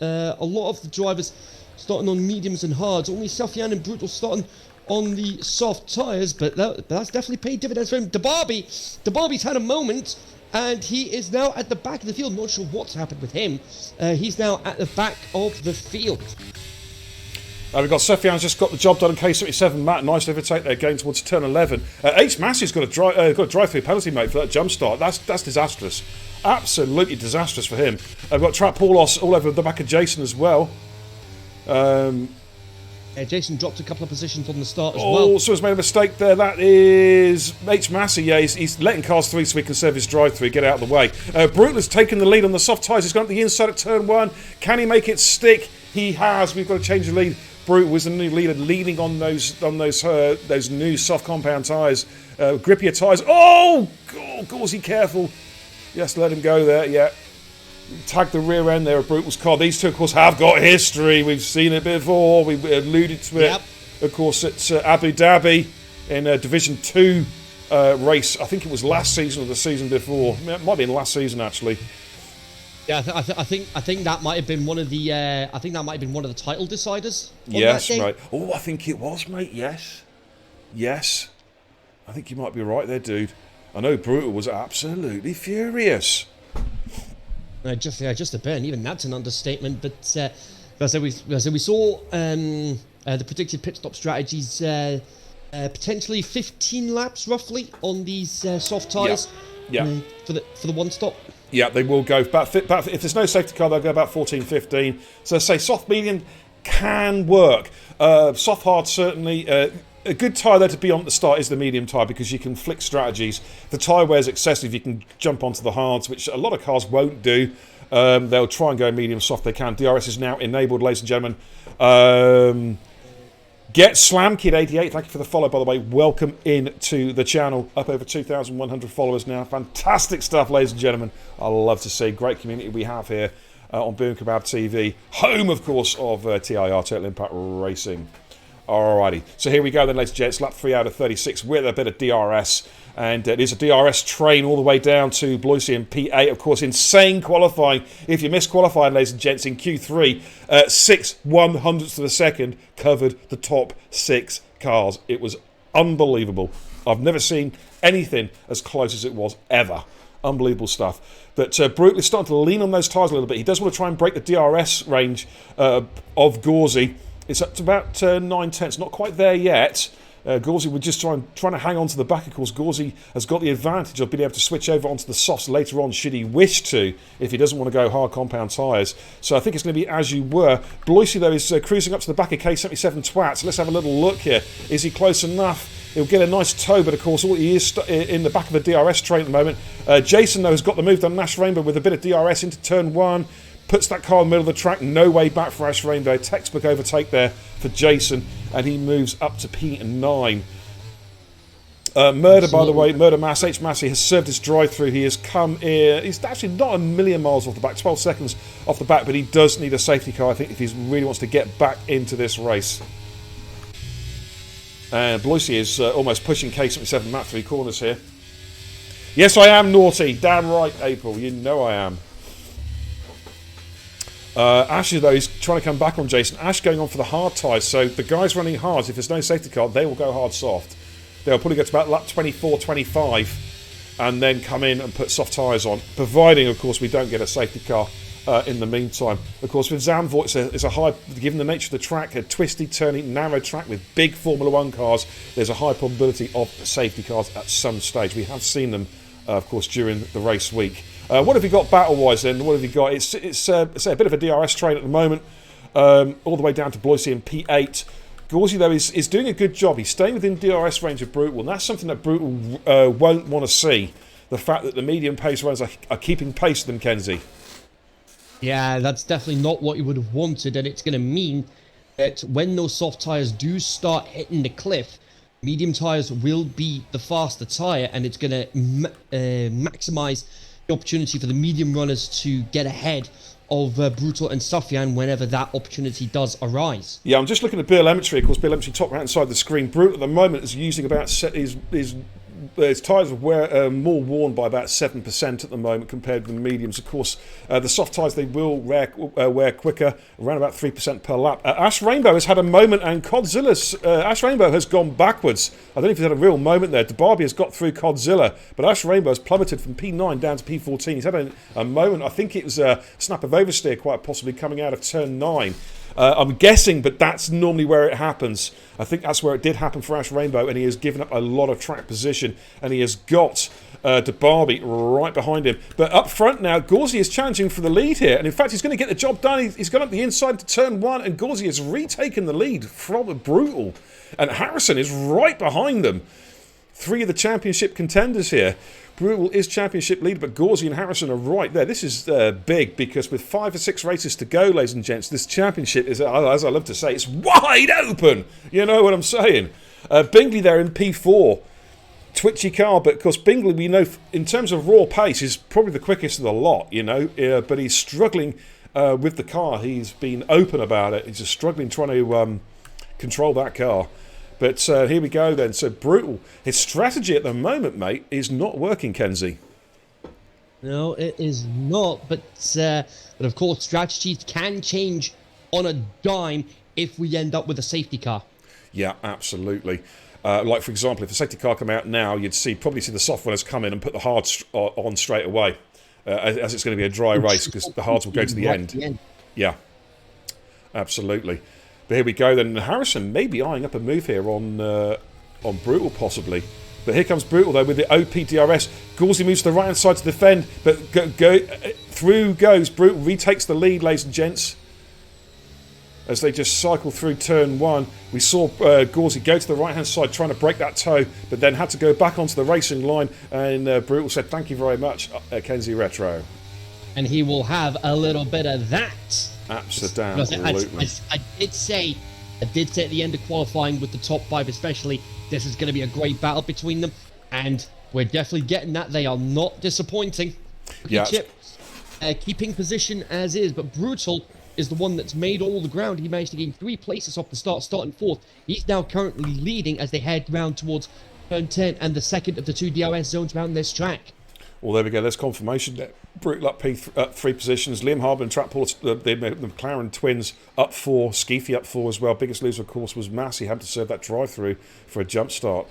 S1: A lot of the drivers starting on mediums and hards. Only Sufyan and Brutal starting on the soft tyres, but that's definitely paid dividends for him. DeBarby's had a moment, and he is now at the back of the field. Not sure what's happened with him. He's now at the back of the field.
S2: We've got Sufyan's just got the job done in K77. Matt, nice overtake there, going towards turn 11. H. Massey's got a drive-through penalty, mate, for that jump start. That's disastrous. Absolutely disastrous for him. We've got Trap Paulos all over the back of Jason as well.
S1: Jason dropped a couple of positions on the start as well.
S2: Also has made a mistake there. That is H. Massey. Yeah, he's letting cars through so he can serve his drive-through, get out of the way. Brutal has taken the lead on the soft tyres. He's gone up the inside at turn 1. Can he make it stick? He has. We've got to change the lead. Brutal was the new leader, leading on those new soft compound tyres, grippier tyres. Oh, Gauzy, careful. Yes, let him go there. Yeah. Tagged the rear end there of Brutal's car. These two, of course, have got history. We've seen it before. We alluded to it. Yep. Of course, it's Abu Dhabi in a Division 2 race. I think it was last season or the season before. It might be in last season, actually.
S1: Yeah, I think that might have been one of the title deciders.
S2: Yes, right. Oh, I think it was, mate. Yes. I think you might be right there, dude. I know Brutal was absolutely furious.
S1: Just a bit, and even that's an understatement. But as we saw the predicted pit stop strategies, potentially 15 laps roughly on these soft tyres.
S2: Yeah.
S1: For the one stop.
S2: Yeah, they will go about if there's no safety car, they'll go about 14, 15. So say soft medium can work. Soft hard certainly. a good tyre there to be on at the start is the medium tyre, because you can flick strategies. If the tyre wear is excessive, you can jump onto the hards, which a lot of cars won't do. They'll try and go medium soft they can. DRS is now enabled, ladies and gentlemen. Get Slam Kid 88, thank you for the follow, by the way. Welcome in to the channel. Up over 2,100 followers now. Fantastic stuff, ladies and gentlemen. I love to see. Great community we have here on Boom Kebab TV. Home, of course, of TIR, Total Impact Racing. Alrighty, so here we go then, ladies and gents. Lap 3 out of 36 with a bit of DRS. And it is a DRS train all the way down to Bloisy in P8. Of course, insane qualifying. If you missed qualifying, ladies and gents, in Q3, 6/100ths of a second covered the top 6 cars. It was unbelievable. I've never seen anything as close as it was ever. Unbelievable stuff. But Brutal is starting to lean on those tyres a little bit. He does want to try and break the DRS range of Gauzy. It's up to about 9/10, not quite there yet. Gauzy would just trying to hang on to the back. Of course, Gauzy has got the advantage of being able to switch over onto the softs later on, should he wish to, if he doesn't want to go hard compound tyres. So I think it's going to be as you were. Bloisy, though, is cruising up to the back of K77 Twats. Let's have a little look here. Is he close enough? He'll get a nice toe, but of course, all he is in the back of a DRS train at the moment. Jason, though, has got the move done. Ash Rainbow with a bit of DRS into turn 1. Puts that car in the middle of the track. No way back for Ash Rainbow. Textbook overtake there for Jason. And he moves up to P9. Murder, by the way, Murder Mass, H. Massey has served his drive-through. He has come here. He's actually not a million miles off the back, 12 seconds off the back, but he does need a safety car, I think, if he really wants to get back into this race. And Bloisy is almost pushing K77 map 3 corners here. Yes, I am naughty. Damn right, April. You know I am. Ash, though, he's trying to come back on Jason. Ash going on for the hard tyres. So the guys running hards, if there's no safety car, they will go hard soft. They'll probably get to about lap 24, 25 and then come in and put soft tyres on, providing, of course, we don't get a safety car in the meantime. Of course, with Zandvoort, it's a high, given the nature of the track, a twisty, turny, narrow track with big Formula 1 cars, there's a high probability of safety cars at some stage. We have seen them, of course, during the race week. What have you got battle-wise then? What have you got? It's a bit of a DRS train at the moment, all the way down to Bloisy in P8. Gauzy, though, is doing a good job. He's staying within DRS range of Brutal, and that's something that Brutal won't want to see. The fact that the medium pace runners are keeping pace with them, Kenzie.
S1: Yeah, that's definitely not what you would have wanted, and it's going to mean that when those soft tyres do start hitting the cliff, medium tyres will be the faster tyre, and it's going to maximise the opportunity for the medium runners to get ahead of Brutal and Sufjan whenever that opportunity does arise. Yeah,
S2: I'm just looking at telemetry. Of course, telemetry top right hand side of the screen. Brutal at the moment is using about his tyres are more worn by about 7% at the moment compared with the mediums. Of course, the soft tyres they will wear quicker, around about 3% per lap. Ash Rainbow has had a moment, and Codzilla's Ash Rainbow has gone backwards. I don't know if he's had a real moment there. DeBarbie has got through Codzilla, but Ash Rainbow has plummeted from P9 down to P14. He's had a moment. I think it was a snap of oversteer, quite possibly coming out of turn 9. I'm guessing, but that's normally where it happens. I think that's where it did happen for Ash Rainbow, and he has given up a lot of track position, and he has got DeBarbie right behind him. But up front now, Gauzy is challenging for the lead here, and in fact, he's going to get the job done. He's gone up the inside to turn 1, and Gauzy has retaken the lead from Brutal, and Harrison is right behind them. 3 of the championship contenders here. Brutal is championship leader, but Gauzy and Harrison are right there. This is big, because with 5 or 6 races to go, ladies and gents, this championship is, as I love to say, it's wide open. You know what I'm saying? Bingley there in P4. Twitchy car, but of course Bingley, we know, in terms of raw pace, is probably the quickest of the lot, you know, but he's struggling with the car. He's been open about it. He's just struggling trying to control that car. But here we go then. So Brutal, his strategy at the moment, mate, is not working, Kenzie.
S1: No, it is not. But of course, strategies can change on a dime if we end up with a safety car.
S2: Yeah, absolutely. Like, for example, if the safety car come out now, you'd probably see the soft runners come in and put the hards on straight away, as it's going to be a dry race, because the hards will go to the end. Yeah, absolutely. But here we go then. Harrison may be eyeing up a move here on Brutal, possibly. But here comes Brutal, though, with the OP DRS. Gauzy moves to the right-hand side to defend, but through goes Brutal, retakes the lead, ladies and gents. as they just cycle through turn 1. We saw Gauzy go to the right-hand side trying to break that toe, but then had to go back onto the racing line, and Brutal said, thank you very much, Kenzie Retro.
S1: And he will have a little bit of that.
S2: Absolutely.
S1: I did say at the end of qualifying with the top 5 especially, this is going to be a great battle between them, and we're definitely getting that. They are not disappointing.
S2: Yeah.
S1: Chip, keeping position as is, but Brutal is the one that's made all the ground. He managed to gain 3 places off the start, starting 4th. He's now currently leading as they head round towards turn 10 and the second of the 2 DRS zones around this track.
S2: Well, there we go. There's confirmation there. Brutal up 3 positions. Liam Harbour and Trap Paul, the McLaren twins, up 4. Skeefy up 4 as well. Biggest loser, of course, was Massey. Had to serve that drive-through for a jump start.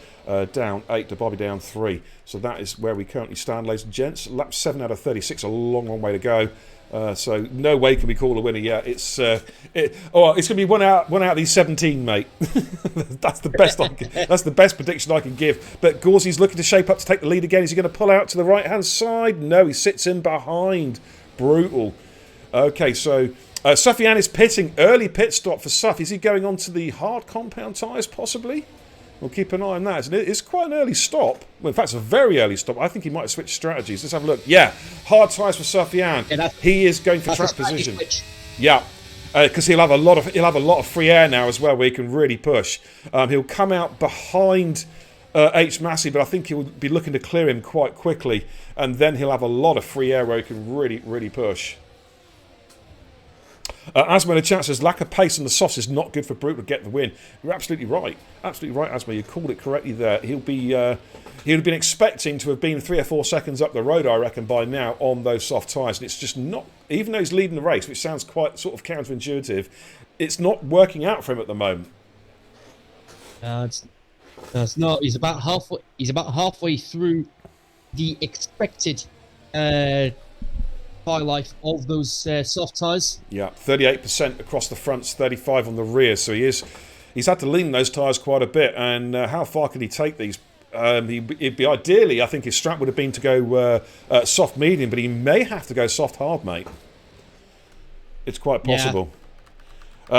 S2: Down 8 to Bobby down 3. So that is where we currently stand, ladies and gents. Lap 7 out of 36. A long, long way to go. So no way can we call a winner yet. It's going to be one out of these 17, mate. That's the best. That's the best prediction I can give. But Gauzy's looking to shape up to take the lead again. Is he going to pull out to the right hand side? No, he sits in behind. Brutal. Okay, so Sufyan is pitting. Early pit stop for Suff. Is he going on to the hard compound tyres possibly? We'll keep an eye on that. It's quite an early stop. Well, in fact, it's a very early stop. I think he might have switched strategies. Let's have a look. Yeah, hard tyres for Sufyan. Yeah, he is going for track position. Switch. Yeah, because he'll have a lot of free air now as well, where he can really push. He'll come out behind H Massey, but I think he'll be looking to clear him quite quickly, and then he'll have a lot of free air where he can really, really push. Asma in the chat says, lack of pace on the softs is not good for Brutal to get the win. You're absolutely right. Absolutely right, Asma. You called it correctly there. He'll have been expecting to have been 3 or 4 seconds up the road, I reckon, by now on those soft tyres. And it's just not, even though he's leading the race, which sounds quite sort of counterintuitive, it's not working out for him at the moment.
S1: It's not. He's about halfway through the expected life of those soft tyres. Yeah,
S2: 38% across the fronts, 35 on the rear. So he's had to lean those tyres quite a bit. And how far can he take these? It'd be ideally, I think his strat would have been to go soft medium, but he may have to go soft hard, mate. It's quite possible. Yeah.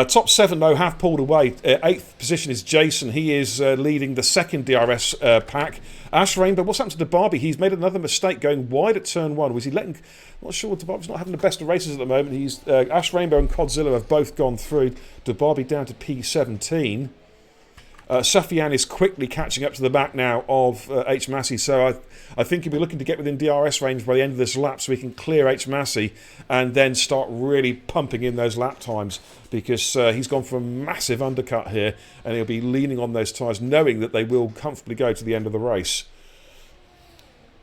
S2: Top 7 though have pulled away. 8th position is Jason. He is leading the second DRS pack. Ash Rainbow, what's happened to DeBarbie? He's made another mistake going wide at turn 1. Was he letting? Not sure. DeBarbie's not having the best of races at the moment. He's Ash Rainbow and Codzilla have both gone through. DeBarbie down to P17. Sufyan is quickly catching up to the back now of H Massey, so I think he'll be looking to get within DRS range by the end of this lap so we can clear H Massey and then start really pumping in those lap times, because he's gone for a massive undercut here and he'll be leaning on those tyres knowing that they will comfortably go to the end of the race.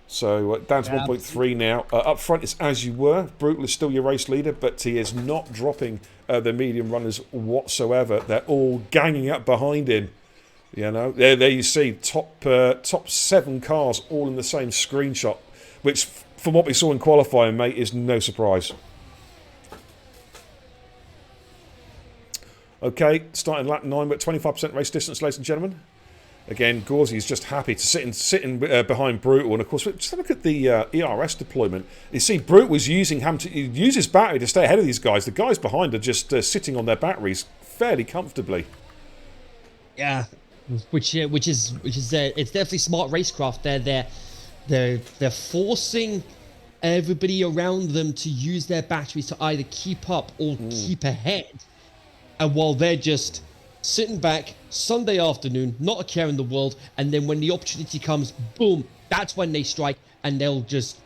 S2: So down to 1.3 now. Up front is As You Were. Brutal is still your race leader, but he is not dropping the medium runners whatsoever. They're all ganging up behind him. You know, there you see top 7 cars all in the same screenshot, which from what we saw in qualifying, mate, is no surprise. Okay, starting lap 9, but 25% race distance, ladies and gentlemen. Again, Gauzy is just happy to sit in behind Brutal, and of course, just have a look at the ERS deployment. You see, Brutal was using use his battery to stay ahead of these guys. The guys behind are just sitting on their batteries fairly comfortably.
S1: Yeah. Which is it's definitely smart racecraft. They're forcing everybody around them to use their batteries to either keep up or keep ahead, and while they're just sitting back Sunday afternoon, not a care in the world, and then when the opportunity comes, boom, that's when they strike, and they'll just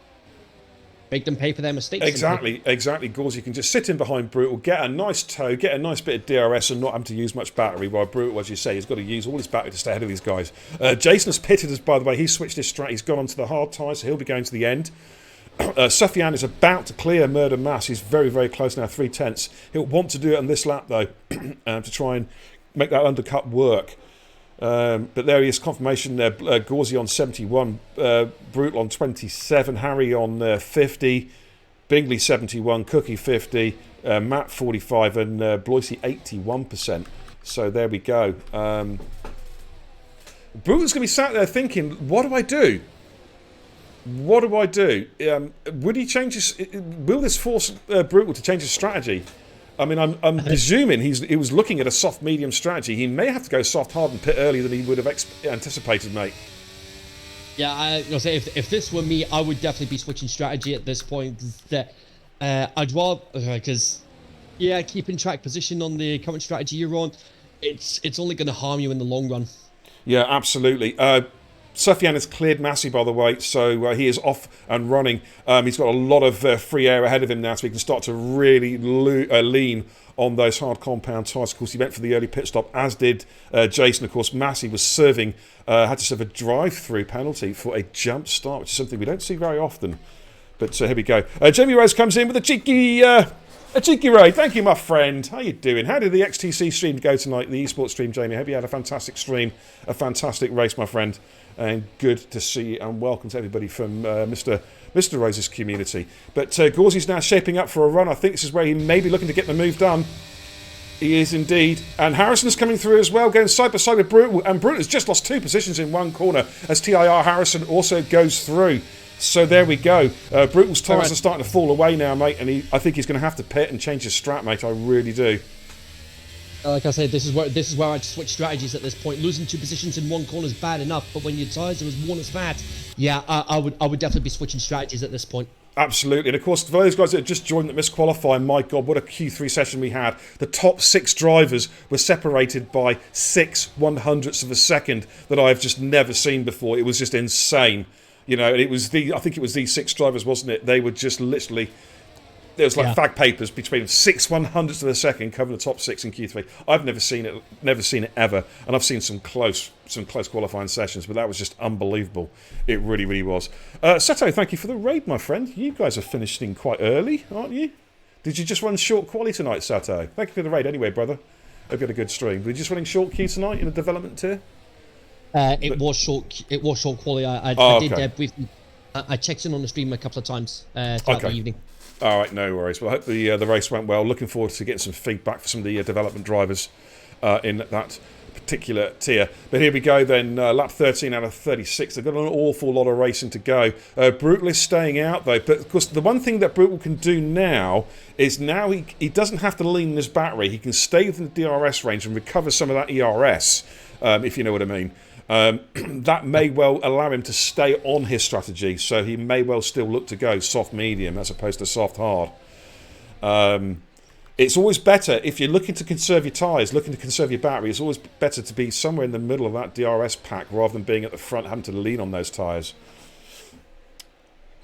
S1: make them pay for their mistakes.
S2: Exactly. Gauzy can just sit in behind Brutal, get a nice tow, get a nice bit of DRS and not having to use much battery, while Brutal, as you say, he's got to use all his battery to stay ahead of these guys. Jason has pitted us, by the way. He's switched his strat. He's gone onto the hard tyres, so he'll be going to the end. Sufyan is about to clear Murder Mass. He's very, very close now, 3/10. He'll want to do it on this lap, though, to try and make that undercut work. But there he is, confirmation there. Gauzy on 71, Brutal on 27, Harry on 50, Bingley 71, Cookie 50, Matt 45, and Bloisey 81%. So there we go. Brutal's going to be sat there thinking, what do I do? What do? Would he change his? Will this force Brutal to change his strategy? I mean, I'm presuming he was looking at a soft medium strategy. He may have to go soft hard and pit earlier than he would have anticipated, mate.
S1: Yeah, I'll say if this were me, I would definitely be switching strategy at this point. I'd rather because keeping track position on the current strategy you're on, it's only going to harm you in the long run.
S2: Yeah, absolutely. Sufjan has cleared Massey, by the way, so he is off and running. He's got a lot of free air ahead of him now, so he can start to really lean on those hard compound tyres. Of course, he went for the early pit stop, as did Jason. Of course, Massey was had to serve a drive-through penalty for a jump start, which is something we don't see very often. But here we go. Jamie Rose comes in with a cheeky raid. Thank you, my friend. How you doing? How did the XTC stream go tonight, the esports stream, Jamie? I hope you had a fantastic stream, a fantastic race, my friend. And good to see you, and welcome to everybody from Mr. Rose's community. But Gauzy's now shaping up for a run. I think this is where he may be looking to get the move done. He is indeed. And Harrison's coming through as well, going side by side with Brutal. And Brutal has just lost 2 positions in one corner as TIR Harrison also goes through. So there we go. Brutal's tyres are starting to fall away now, mate. And I think he's going to have to pit and change his strat, mate. I really do.
S1: Like I said, this is where I'd switch strategies at this point. Losing 2 positions in one corner is bad enough, but when your tyres are as worn as fat, I would definitely be switching strategies at this point.
S2: Absolutely, and of course, for those guys that just joined that missed qualifying, my God, what a Q3 session we had. The top 6 drivers were separated by 6/100ths of a second that I've just never seen before. It was just insane, you know. And I think it was these 6 drivers, wasn't it? They were just literally. There was like fag papers between 6/100ths of a second covering the top 6 in Q3. I've never seen it ever, and I've seen some close qualifying sessions, but that was just unbelievable. It really, really was. Seto, thank you for the raid, my friend. You guys are finishing quite early, aren't you? Did you just run short quali tonight, Seto? Thank you for the raid anyway, brother. Hope you had a good stream. Were you just running short queue tonight in the development tier?
S1: It was short quali. I did briefly. I checked in on the stream a couple of times throughout the evening.
S2: All right, no worries. Well, I hope the race went well. Looking forward to getting some feedback for some of the development drivers in that particular tier. But here we go then, lap 13 out of 36. They've got an awful lot of racing to go. Brutal is staying out though, but of course the one thing that Brutal can do now is he doesn't have to lean his battery. He can stay within the DRS range and recover some of that ERS, if you know what I mean. That may well allow him to stay on his strategy, so he may well still look to go soft medium as opposed to soft hard. It's always better if you're looking to conserve your tyres, looking to conserve your battery. It's always better to be somewhere in the middle of that DRS pack rather than being at the front having to lean on those tyres.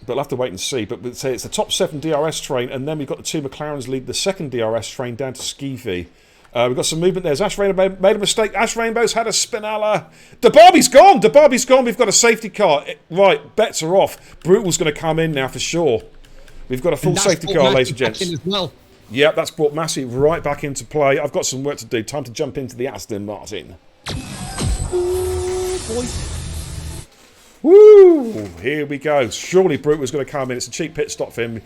S2: But we'll have to wait and see. But we'd say it's the top 7 DRS train, and then we've got the 2 McLarens lead the second DRS train down to Skeevy. We've got some movement there. Ash Rainbow made a mistake. Ash Rainbow's had a spinella. DeBarbie's gone. DeBarbie's gone. We've got a safety car. Right, bets are off. Brutal's going to come in now for sure. We've got a full safety car, ladies and gents. Yeah, that's brought Massey right back into play. I've got some work to do. Time to jump into the Aston Martin. Ooh, boy. Woo! Here we go. Surely Brutal's going to come in. It's a cheap pit stop for him.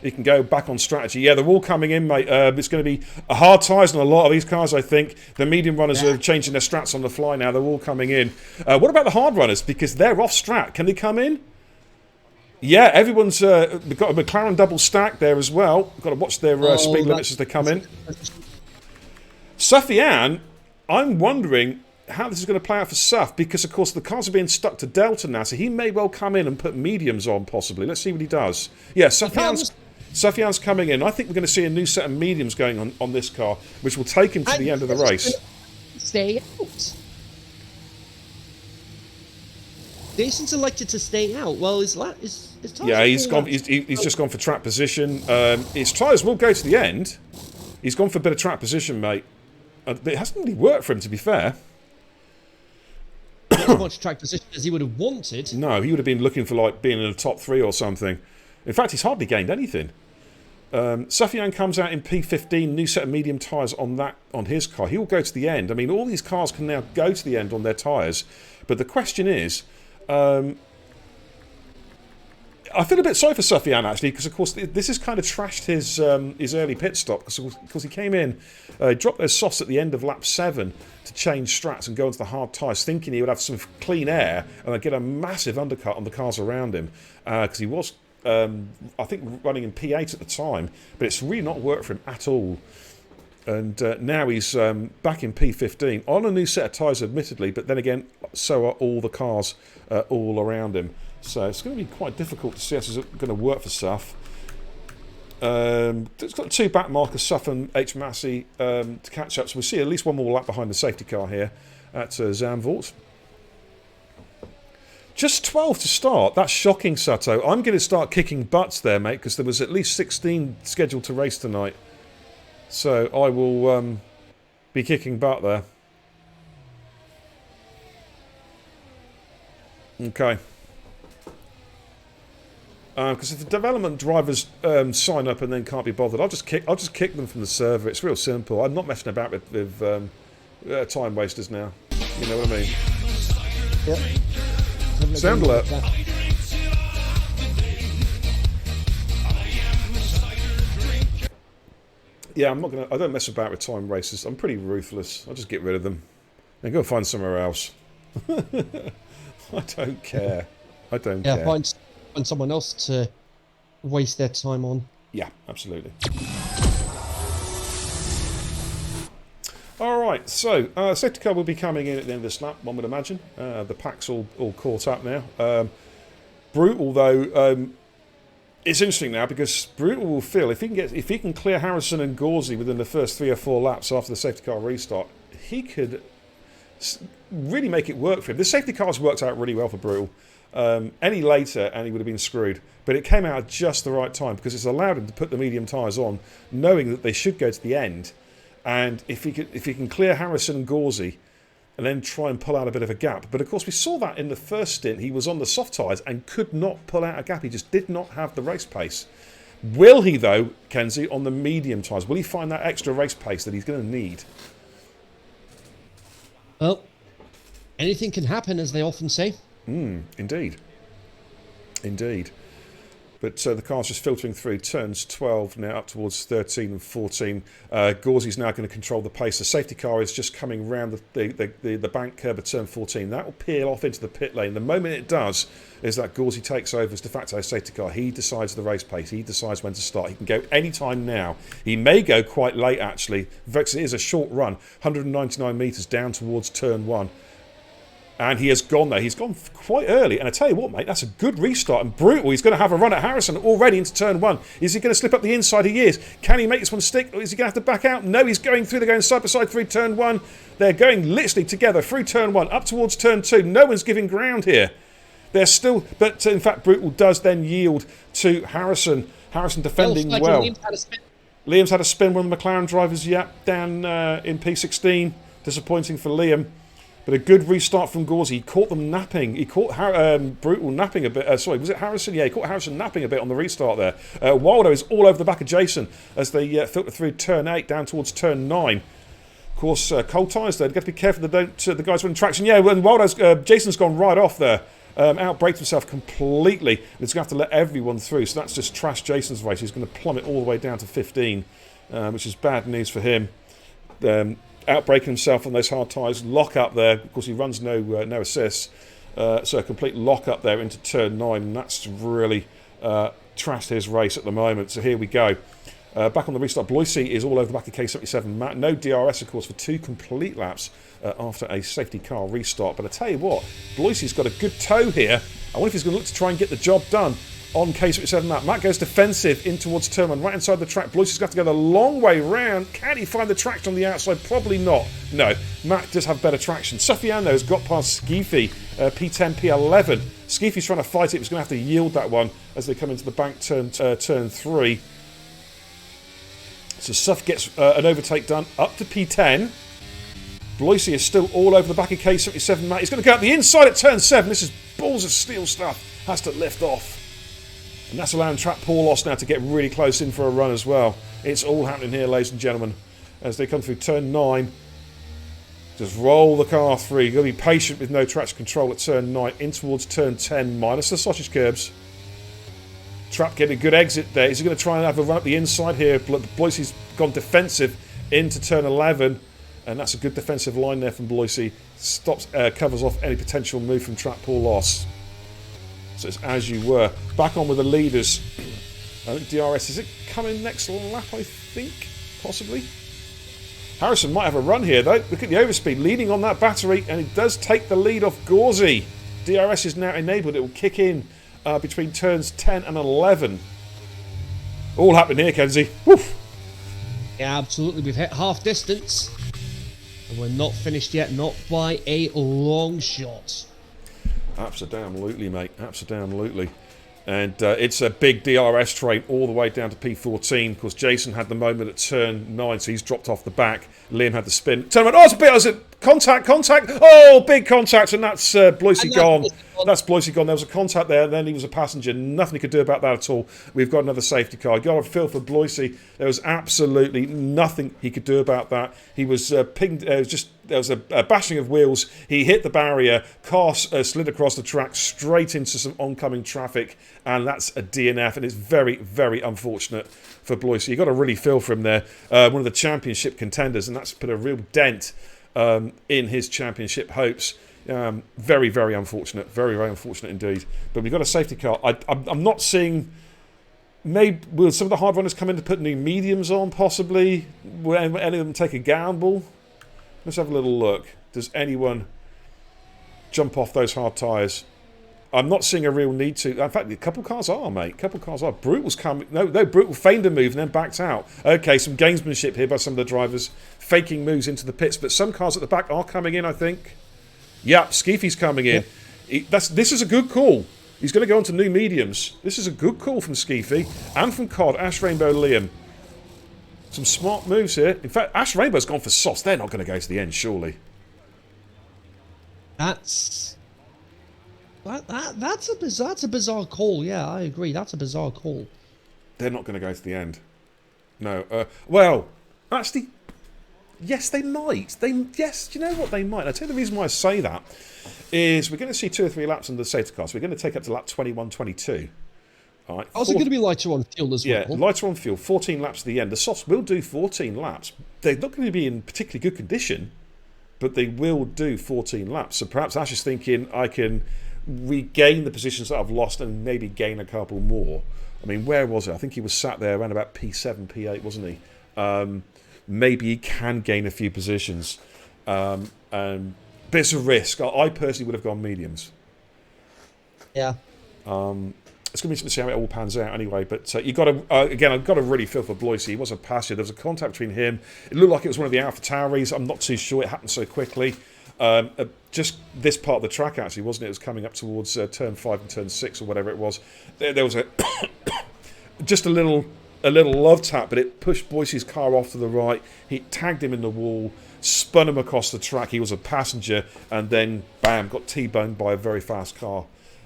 S2: He can go back on strategy. Yeah, they're all coming in, mate. It's going to be a hard tyres on a lot of these cars, I think. The medium runners are changing their strats on the fly now. They're all coming in. What about the hard runners? Because they're off strat. Can they come in? Yeah, everyone's... we've got a McLaren double stack there as well. We've got to watch their speed limits as they come in. Sufjan, I'm wondering how this is going to play out for Suf, because, of course, the cars are being stuck to Delta now, so he may well come in and put mediums on, possibly. Let's see what he does. Yeah, Sufjan's coming in. I think we're going to see a new set of mediums going on this car, which will take him to the end of the race.
S1: Stay out. Jason's elected to stay out. Well, his tyres
S2: he's just gone for track position. His tyres will go to the end. He's gone for a bit of track position, mate. But it hasn't really worked for him, to be fair.
S1: Not as much track position as he would have wanted.
S2: No, he would have been looking for like being in the top 3 or something. In fact, he's hardly gained anything. Sufjan comes out in P15, new set of medium tyres on his car. He will go to the end. I mean, all these cars can now go to the end on their tyres. But the question is, I feel a bit sorry for Sufjan actually, because of course this has kind of trashed his early pit stop, because he came in, dropped those softs at the end of lap 7 to change strats and go into the hard tyres, thinking he would have some clean air and get a massive undercut on the cars around him, because he was I think running in P8 at the time, but it's really not worked for him at all. And now he's back in P15 on a new set of tyres, admittedly, but then again, so are all the cars all around him. So it's going to be quite difficult to see how this is going to work for Suff. It's got 2 back markers, Suff and H. Massey, to catch up. So we'll see at least one more lap behind the safety car here at Zandvoort. Just 12 to start. That's shocking, Sato. I'm going to start kicking butts there, mate, because there was at least 16 scheduled to race tonight. So I will be kicking butt there. Okay. Because if the development drivers sign up and then can't be bothered, I'll just kick them from the server. It's real simple. I'm not messing about with time wasters now. You know what I mean?
S1: Yep.
S2: Sound alert. Yeah, I don't mess about with time racers. I'm pretty ruthless. I'll just get rid of them and go find somewhere else. I don't care. I don't care.
S1: Find someone else to waste their time on.
S2: Yeah, absolutely. All right, so safety car will be coming in at the end of this lap, one would imagine. The pack's all caught up now. Brutal, though, it's interesting now because Brutal will feel if he can clear Harrison and Gauzy within the first 3 or 4 laps after the safety car restart, he could really make it work for him. The safety car's worked out really well for Brutal. Any later and he would have been screwed, but it came out at just the right time because it's allowed him to put the medium tyres on, knowing that they should go to the end. And if he can clear Harrison and Gauzy and then try and pull out a bit of a gap. But of course we saw that in the first stint. He was on the soft tyres and could not pull out a gap. He just did not have the race pace. Will he, though, Kenzie, on the medium tyres? Will he find that extra race pace that he's going to need?
S1: Well, anything can happen, as they often say.
S2: Indeed. Indeed. But the car's just filtering through turns 12 now up towards 13 and 14. Gauzy's now going to control the pace. The safety car is just coming round the bank curb at turn 14. That will peel off into the pit lane. The moment it does is that Gauzy takes over as de facto safety car. He decides the race pace. He decides when to start. He can go any time now. He may go quite late, actually. It is a short run, 199 metres down towards turn 1. And he has gone there. He's gone quite early. And I tell you what, mate, that's a good restart. And Brutal, he's going to have a run at Harrison already into turn 1. Is he going to slip up the inside? He is. Can he make this one stick? Or is he going to have to back out? No, he's going through. They're going side by side through turn 1. They're going literally together through turn 1 up towards turn 2. No one's giving ground here. They're still... But in fact, Brutal does then yield to Harrison. Harrison defending well. Liam's had a spin. One of the McLaren drivers, down in P16. Disappointing for Liam. But a good restart from Gauzy. He caught them napping. He caught Brutal napping a bit. Sorry, was it Harrison? Yeah, he caught Harrison napping a bit on the restart there. Waldo is all over the back of Jason as they filter through turn 8 down towards turn 9. Of course, cold tyres there. You've got to be careful that the guys running traction. Yeah, when Waldo's... Jason's gone right off there. Outbraked himself completely. And he's going to have to let everyone through. So that's just trashed Jason's race. He's going to plummet all the way down to 15, which is bad news for him. Outbraking himself on those hard tyres, lock up there. Of course, he runs no assists, so a complete lock up there into turn 9, and that's really trashed his race at the moment. So here we go. Back on the restart, Bloisy is all over the back of K77. Matt, no DRS, of course, for 2 complete laps after a safety car restart. But I tell you what, Bloisy's got a good toe here. I wonder if he's going to look to try and get the job done on K77 Matt. Matt goes defensive in towards turn 1, right inside the track. Bloisy's got to go the long way round. Can he find the traction on the outside? Probably not. No, Matt does have better traction. Suffiano has got past Skeefy, P10, P11. Skeefy's trying to fight it. He's going to have to yield that one as they come into the bank turn 3. So Suff gets an overtake done up to P10. Bloisy is still all over the back of K77 Matt. He's going to go out the inside at turn 7. This is balls of steel stuff. Has to lift off. And that's allowing Trap Paul Loss now to get really close in for a run as well. It's all happening here, ladies and gentlemen, as they come through turn 9. Just roll the car through. You've got to be patient with no traction control at turn 9. In towards turn 10, minus the sausage curbs. Trap getting a good exit there. Is he going to try and have a run up the inside here? Bloisy's gone defensive into turn 11. And that's a good defensive line there from Bloisy. Stops, covers off any potential move from Trap Paul Loss. So it's as you were. Back on with the leaders. I think DRS, is it coming next lap, I think? Possibly. Harrison might have a run here, though. Look at the overspeed, leading on that battery, and it does take the lead off Gauzy. DRS is now enabled. It will kick in between turns 10 and 11. All happening here, Kenzie. Woof.
S1: Yeah, absolutely. We've hit half distance. And we're not finished yet, not by a long shot.
S2: Absolutely, mate. Absolutely. And it's a big DRS train all the way down to P14 because Jason had the moment at turn 9, so he's dropped off the back. Liam had the spin. Turn around. Oh, it's a bit. Was it contact? Oh, big contact, and that's Bloisey gone. That's Bloisey gone. There was a contact there, and then he was a passenger. Nothing he could do about that at all. We've got another safety car. Got a feel for Bloisey. There was absolutely nothing he could do about that. He was pinged. There was a bashing of wheels. He hit the barrier. Car slid across the track straight into some oncoming traffic, and that's a DNF. And it's very, very unfortunate for Bloisey. You got to really feel for him there. One of the championship contenders, and that's put a real dent in his championship hopes. Very, very unfortunate. Very, very unfortunate indeed. But we've got a safety car. I'm not seeing... Maybe will some of the hard runners come in to put new mediums on, possibly? Will any of them take a gamble? Let's have a little look. Does anyone jump off those hard tyres? I'm not seeing a real need to. In fact, a couple cars are, mate. A couple cars are. Brutal's coming. No, Brutal feigned a move and then backed out. Okay, some gamesmanship here by some of the drivers. Faking moves into the pits. But some cars at the back are coming in, I think. Yeah, Skeefy's coming in. This is a good call. He's going to go on to new mediums. This is a good call from Skeefy and from COD, Ash Rainbow, Liam. Some smart moves here. In fact, Ash Rainbow's gone for sauce. They're not going to go to the end, surely.
S1: That's a bizarre call. Yeah, I agree. That's a bizarre call.
S2: They're not going to go to the end. No. Well, actually, yes, they might. Yes, do you know what? They might. I'll tell you the reason why I say that is we're going to see 2 or 3 laps on the safety car. So we're going to take up to lap 21, 22. All right.
S1: Also going to be lighter on fuel as well.
S2: Yeah, lighter on fuel. 14 laps at the end. The softs will do 14 laps. They're not going to be in particularly good condition, but they will do 14 laps. So perhaps Ash is thinking, I can regain the positions that I've lost and maybe gain a couple more. I mean, where was it? I think he was sat there around about P7, P8, wasn't he? Maybe he can gain a few positions. But it's a risk. I personally would have gone mediums.
S1: Yeah.
S2: It's going to be interesting to see how it all pans out anyway. But you got to again, I've got to really feel for Bloisey. He was a passenger. There was a contact between him. It looked like it was one of the Alpha Tauris. I'm not too sure. It happened so quickly. Just this part of the track actually, wasn't it? It was coming up towards turn 5 and turn 6 or whatever it was. There was just a little love tap, but it pushed Boise's car off to the right. He tagged him in the wall, spun him across the track. He was a passenger, and then bam, got T-boned by a very fast car.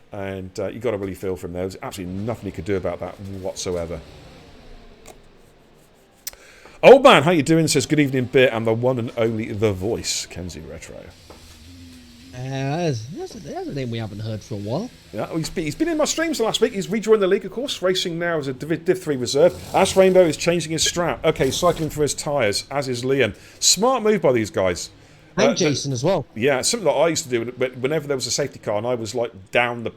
S2: And you got to really feel for him there. There's absolutely nothing he could do about that whatsoever. Old man, how you doing? Says good evening, Beer, and the one and only The Voice, Kenzie Retro.
S1: That's a name we haven't heard for a while.
S2: Yeah, he's been in my streams last week. He's rejoined the league, of course, racing now as a Div 3 reserve. Ash Rainbow is changing his strap. Okay, cycling for his tyres, as is Liam. Smart move by these guys.
S1: And Jason as well.
S2: Yeah, something that I used to do whenever there was a safety car and I was like down the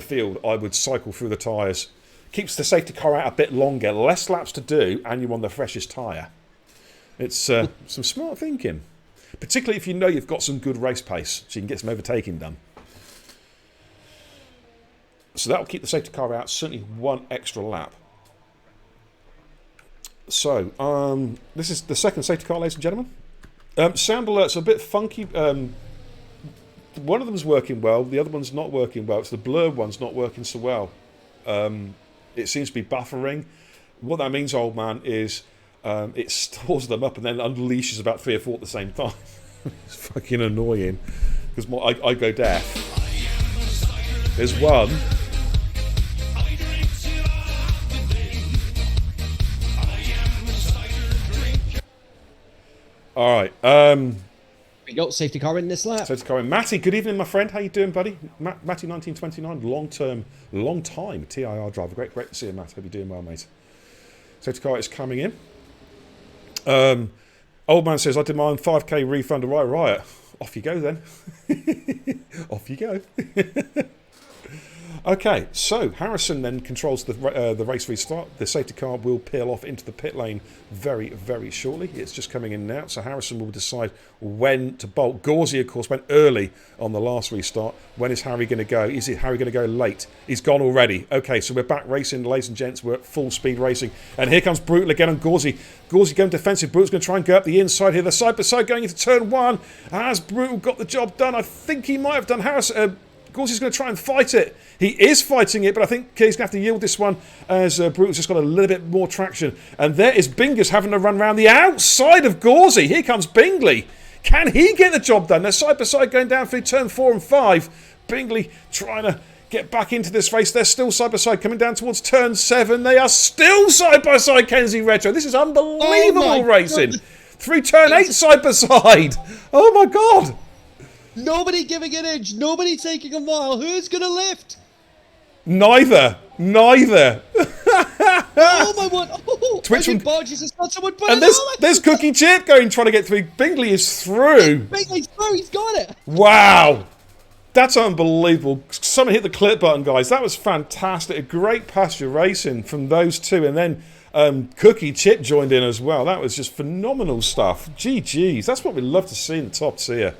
S2: field, I would cycle through the tyres. Keeps the safety car out a bit longer, less laps to do, and you're on the freshest tyre. It's some smart thinking. Particularly if you know you've got some good race pace, so you can get some overtaking done. So that will keep the safety car out, certainly 1 extra lap. So, this is the second safety car, ladies and gentlemen. Sound alerts are a bit funky. One of them's working well, the other one's not working well. It's the blur one's not working so well. It seems to be buffering. What that means, old man, is it stores them up and then unleashes about 3 or 4 at the same time. It's fucking annoying because I go deaf. There's one. All right.
S1: We got safety car in this lap.
S2: Safety car in. Matty, good evening, my friend. How you doing, buddy? Matty, 1929, long time TIR driver. Great to see you, Matt. Hope you're doing well, mate. Safety car is coming in. Old man says, I demand 5k refund to Riot. Off you go then. Off you go. Okay, so Harrison then controls the race restart. The safety car will peel off into the pit lane very, very shortly. It's just coming in now, so Harrison will decide when to bolt. Gauzy, of course, went early on the last restart. When is Harry going to go? Is it Harry going to go late? He's gone already. Okay, so we're back racing, ladies and gents. We're at full speed racing. And here comes Brutal again on Gauzy. Gauzy going defensive. Brutal's going to try and go up the inside here. The side by side going into turn 1. Has Brutal got the job done? I think he might have done. Harrison... Gauzy's going to try and fight it. He is fighting it, but I think he's going to have to yield this one as Brutal's just got a little bit more traction. And there is Bingus having to run around the outside of Gauzy. Here comes Bingley. Can he get the job done? They're side by side going down through turn 4 and 5. Bingley trying to get back into this race. They're still side by side coming down towards turn 7. They are still side by side, Kenzie Retro. This is unbelievable racing. Through turn 8 side by side. Oh my God.
S1: Nobody giving an inch. Nobody taking a mile. Who's going to lift?
S2: Neither.
S1: Oh my word. Oh,
S2: Twitch from...
S1: barges has got someone
S2: and there's Cookie Chip going, trying to get through. Bingley is through.
S1: Bingley's through. He's got it.
S2: Wow. That's unbelievable. Someone hit the clip button, guys. That was fantastic. A great pasture racing from those two. And then Cookie Chip joined in as well. That was just phenomenal stuff. GG's. That's what we love to see in the top tier.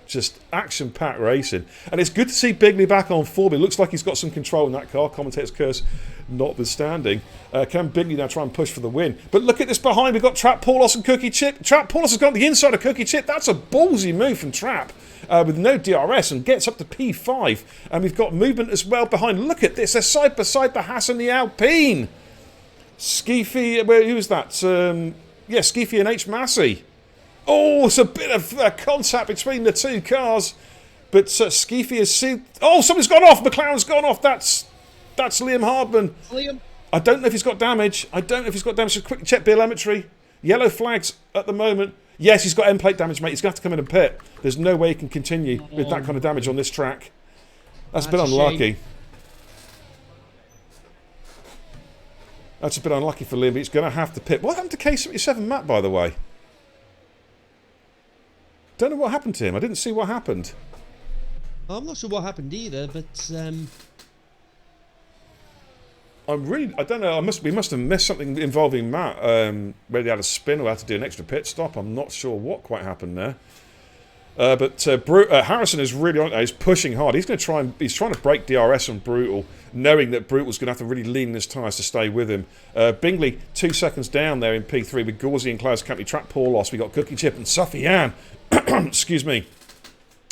S2: Just action-packed racing. And it's good to see Bingley back on form. It looks like he's got some control in that car. Commentator's curse notwithstanding. Can Bingley now try and push for the win? But look at this behind. We've got Trap Paulos and Cookie Chip. Trap Paulos has got the inside of Cookie Chip. That's a ballsy move from Trap with no DRS and gets up to P5. And we've got movement as well behind. Look at this. They're side by side, the Haas and the Alpine. Skeefy, who was that? Yeah, Skeefy and H. Massey. Oh, it's a bit of contact between the two cars. But Skeefy has seen... Oh, something's gone off. McLaren's gone off. That's Liam Hardman.
S1: Liam.
S2: I don't know if he's got damage. So quick check telemetry. Yellow flags at the moment. Yes, he's got end plate damage, mate. He's going to have to come in and pit. There's no way he can continue with that kind of damage on this track. That's a bit unlucky. That's a bit unlucky for Liam, but he's going to have to pit. What happened to K77 Matt, by the way? Don't know what happened to him. I didn't see what happened.
S1: I'm not sure what happened either, but
S2: I don't know. We must have missed something involving Matt. Whether he had a spin or had to do an extra pit stop. I'm not sure what quite happened there. But Harrison is really on. He's pushing hard. He's going to try and trying to break DRS on Brutal, knowing that Brutal's going to have to really lean his tyres to stay with him. Bingley 2 seconds down there in P3 with Gauzy and Klaus Company. Trap Paulos. We got Cookie Chip and Suffian. Excuse me.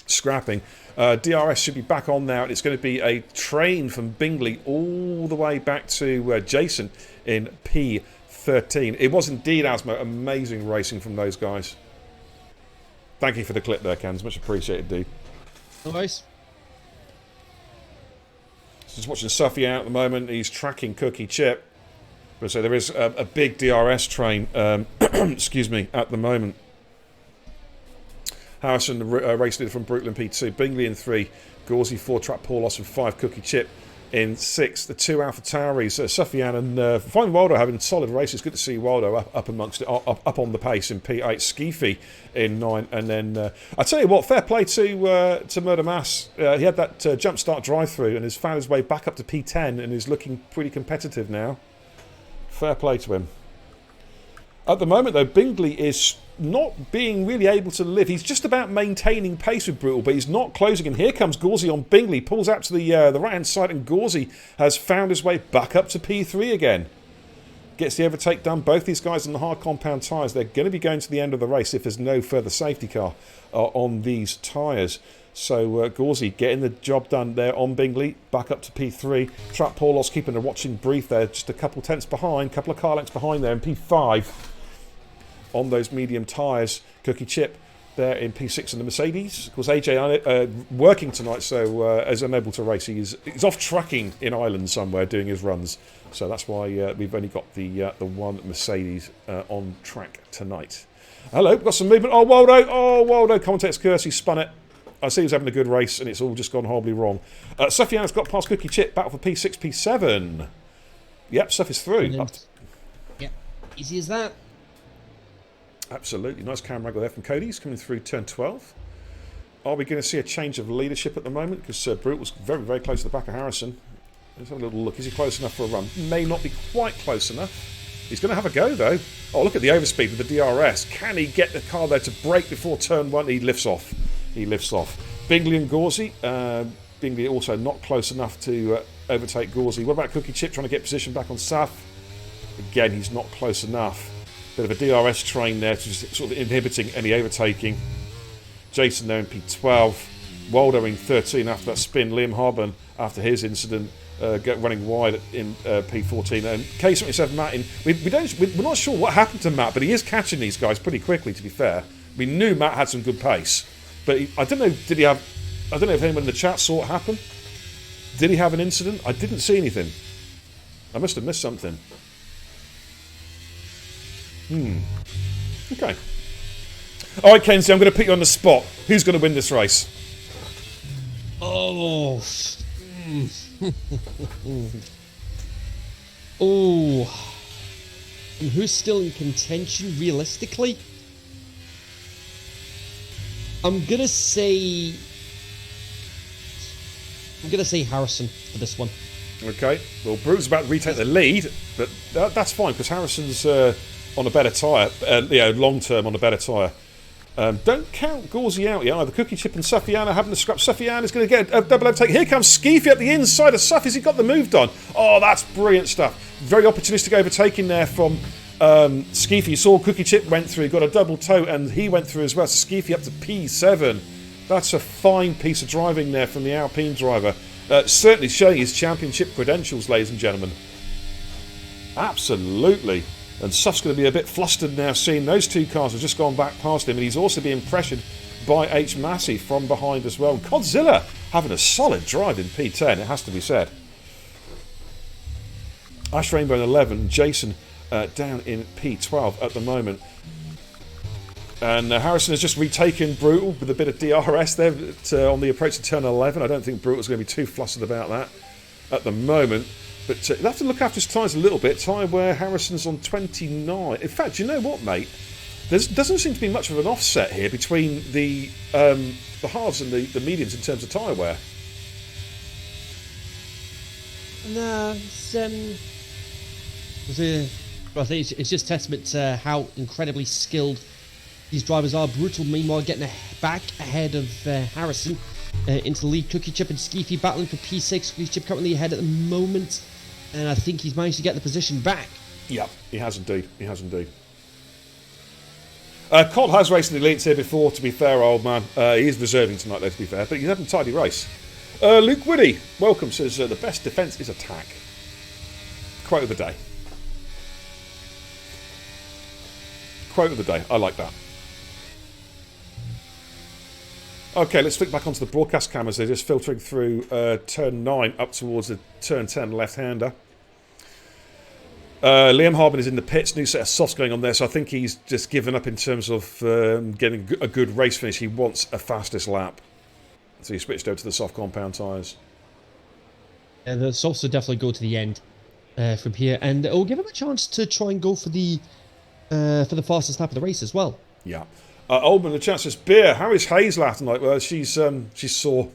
S2: Scrapping. DRS should be back on now. It's going to be a train from Bingley all the way back to Jason in P13. It was indeed, Asmo, amazing racing from those guys. Thank you for the clip there, Cans. Much appreciated, dude.
S1: Nice.
S2: Just watching Suffy out at the moment. He's tracking Cookie Chip. But so there is a big DRS train, excuse me, at the moment. Harrison, the race leader from Brutal in P2. Bingley in 3. Gauzy 4. Trap Paulos in 5. Cookie Chip in 6. The 2 Alpha Tauris, Suffian and finally Waldo having solid races. Good to see Waldo up amongst it, up on the pace in P8. Skeefy in 9. And then, I tell you what, fair play to Murder Mass. He had that jump start drive-through and has found his way back up to P10 and is looking pretty competitive now. Fair play to him. At the moment, though, Bingley is not being really able to live. He's just about maintaining pace with Brutal, but he's not closing. And here comes Gauzy on Bingley. Pulls out to the right-hand side, and Gauzy has found his way back up to P3 again. Gets the overtake done. Both these guys on the hard compound tyres. They're going to be going to the end of the race if there's no further safety car on these tyres. So Gauzy getting the job done there on Bingley. Back up to P3. Trap Paulos keeping a watching brief there. Just a couple tenths behind. Couple of car lengths behind there in P5. On those medium tyres. Cookie Chip there in P6 in the Mercedes. Of course, AJ working tonight, so is unable to race. He's off trucking in Ireland somewhere doing his runs. So that's why we've only got the one Mercedes on track tonight. Hello, we've got some movement. Oh, Waldo. Oh, Waldo. Commentator's curse. He spun it. I see he was having a good race, and it's all just gone horribly wrong. Suffian's got past Cookie Chip. Battle for P6, P7. Yep, stuff is through.
S1: Yeah, easy as that.
S2: Absolutely. Nice camera angle there from Cody's coming through turn 12. Are we going to see a change of leadership at the moment? Because Brutal's very, very close to the back of Harrison. Let's have a little look. Is he close enough for a run? May not be quite close enough. He's going to have a go, though. Oh, look at the overspeed with the DRS. Can he get the car there to brake before turn 1? He lifts off. He lifts off. Bingley and Gauzy. Bingley also not close enough to overtake Gauzy. What about Cookie Chip trying to get position back on Saf? Again, he's not close enough. Bit of a DRS train there, just sort of inhibiting any overtaking. Jason there in P12. Waldo in 13 after that spin. Liam Harburn after his incident running wide in P14. And K77 Matt in. We're not sure what happened to Matt, but he is catching these guys pretty quickly, to be fair. We knew Matt had some good pace. But I don't know, I don't know if anyone in the chat saw it happen. Did he have an incident? I didn't see anything. I must have missed something. Okay. All right, Kenzie, I'm going to put you on the spot. Who's going to win this race?
S1: Oh. Oh. And who's still in contention, realistically? I'm gonna say Harrison for this one.
S2: Okay. Well, Brute's about to retake the lead, but that's fine because Harrison's on a better tyre. Long term on a better tyre. Don't count Gauzy out yet either. Cookie Chip and Suffiana having to scrap. Suffiana's going to get a double overtake. Here comes Skeefy at the inside of Suff. Has he got the move done? Oh, that's brilliant stuff. Very opportunistic overtaking there from Skeefy. You saw Cookie Chip went through, got a double toe, and he went through as well. So Skeefy up to P7. That's a fine piece of driving there from the Alpine driver. Certainly showing his championship credentials, ladies and gentlemen. Absolutely. And Suff's going to be a bit flustered now seeing those two cars have just gone back past him, and he's also being pressured by H. Massey from behind as well. Godzilla having a solid drive in P10, it has to be said. Ash Rainbow in 11, Jason down in P12 at the moment. And Harrison has just retaken Brutal with a bit of DRS there on the approach to turn 11. I don't think Brutal's going to be too flustered about that at the moment. But he'll have to look after his tyres a little bit. Tyre wear, Harrison's on 29. In fact, you know what, mate? There doesn't seem to be much of an offset here between the halves and the mediums in terms of tyre wear.
S1: No, I think it's just testament to how incredibly skilled these drivers are. Brutal, meanwhile, getting back ahead of Harrison into the lead. Cookie Chip and Skeefy battling for P6. Cookie Chip currently ahead at the moment, and I think he's managed to get the position back. Yeah,
S2: he has indeed. He has indeed. Cod has raced in the elites here before, to be fair, old man. He is reserving tonight, though, to be fair, but he's having a tidy race. Luke Woody, welcome, says the best defence is attack. Quote of the day. Quote of the day. I like that. Okay, let's flick back onto the broadcast cameras. They're just filtering through turn 9 up towards the turn 10 left-hander. Liam Harburn is in the pits. New set of softs going on there, so I think he's just given up in terms of getting a good race finish. He wants a fastest lap. So he switched over to the soft compound tyres.
S1: Yeah, the softs will definitely go to the end from here, and it will give him a chance to try and go for the fastest lap of the race as well.
S2: Yeah. Oldman, the chat says, Beer, how is Hazel tonight? Well, she's sore.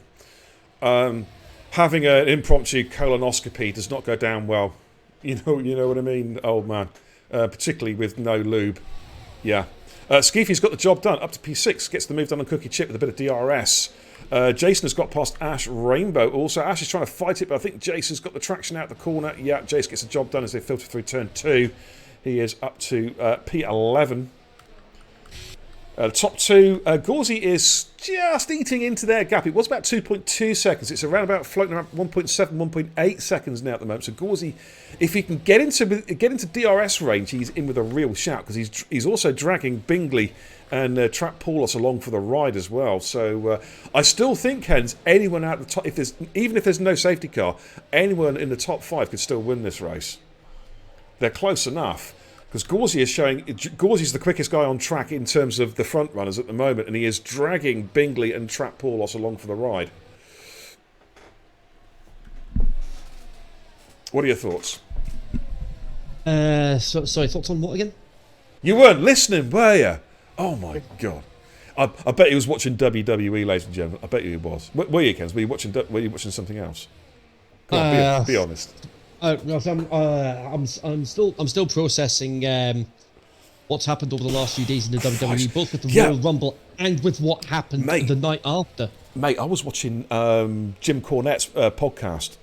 S2: Having an impromptu colonoscopy does not go down well. You know what I mean, old man. Particularly with no lube. Yeah. Skeefy's got the job done. Up to P6. Gets the move done on Cookie Chip with a bit of DRS. Jason has got past Ash Rainbow. Also, Ash is trying to fight it, but I think Jason's got the traction out the corner. Yeah, Jace gets the job done as they filter through turn 2. He is up to P11. Top 2, Gauzy is just eating into their gap. It was about 2.2 seconds. It's around about floating around 1.7, 1.8 seconds now at the moment. So Gauzy, if he can get into DRS range, he's in with a real shout because he's also dragging Bingley and Trap Paulos along for the ride as well. So I still think, Hens, anyone out the top, even if there's no safety car, anyone in the top 5 could still win this race. They're close enough. Because Gauzy's the quickest guy on track in terms of the front runners at the moment, and he is dragging Bingley and Trap Paulos along for the ride. What are your thoughts?
S1: Sorry, thoughts on what again?
S2: You weren't listening, were you? Oh my God! I bet he was watching WWE, ladies and gentlemen. I bet you he was. Were you, Ken? Were you watching something else? Go on, be honest.
S1: No, so I'm still processing what's happened over the last few days in the WWE, both with the Royal Rumble and with what happened the night after.
S2: Mate, I was watching Jim Cornette's podcast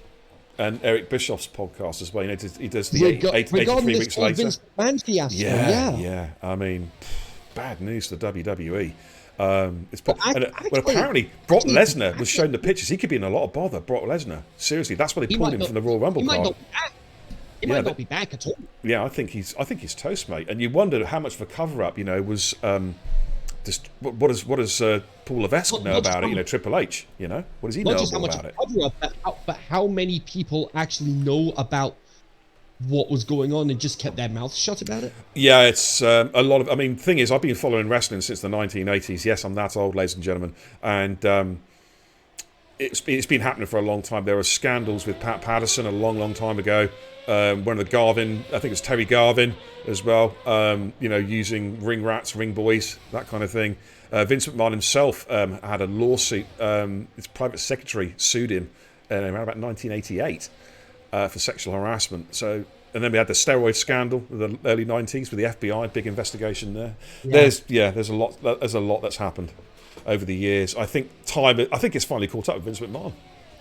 S2: and Eric Bischoff's podcast as well. You know, he does the 83 weeks later.
S1: Vince McMahon fiasco,
S2: yeah. I mean, bad news for WWE. Apparently Brock Lesnar was shown the pictures. He could be in a lot of bother. Brock Lesnar, seriously, that's why they pulled him from the Royal Rumble card.
S1: He might not be back at all.
S2: Yeah, I think he's toast, mate. And you wonder how much of a cover-up, you know, was just what does Paul Levesque know about it? You know, Triple H. You know, what does he know about it?
S1: But how many people actually know about what was going on and just kept their mouths shut about it?
S2: Yeah, it's a lot of. I mean, thing is, I've been following wrestling since the 1980s. Yes, I'm that old, ladies and gentlemen, and it's been happening for a long time. There were scandals with Pat Patterson a long time ago. One of the Garvin, I think it was Terry Garvin as well, you know, using ring rats, ring boys, that kind of thing. Vince McMahon himself had a lawsuit. His private secretary sued him around about 1988 for sexual harassment. So, and then we had the steroid scandal in the early 90s with the FBI, big investigation there. Yeah. There's a lot that's happened over the years. I think it's finally caught up with Vince McMahon,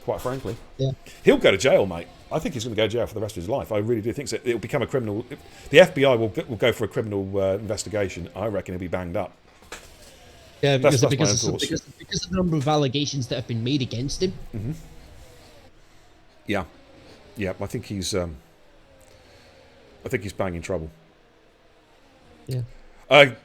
S2: quite frankly. Yeah. He'll go to jail, mate. I think he's going to go to jail for the rest of his life. I really do think so. It'll become a criminal. The FBI will go for a criminal investigation. I reckon he'll be banged up.
S1: Yeah, because of the number of allegations that have been made against him.
S2: Mm-hmm. Yeah. I think he's banging trouble.
S1: Yeah.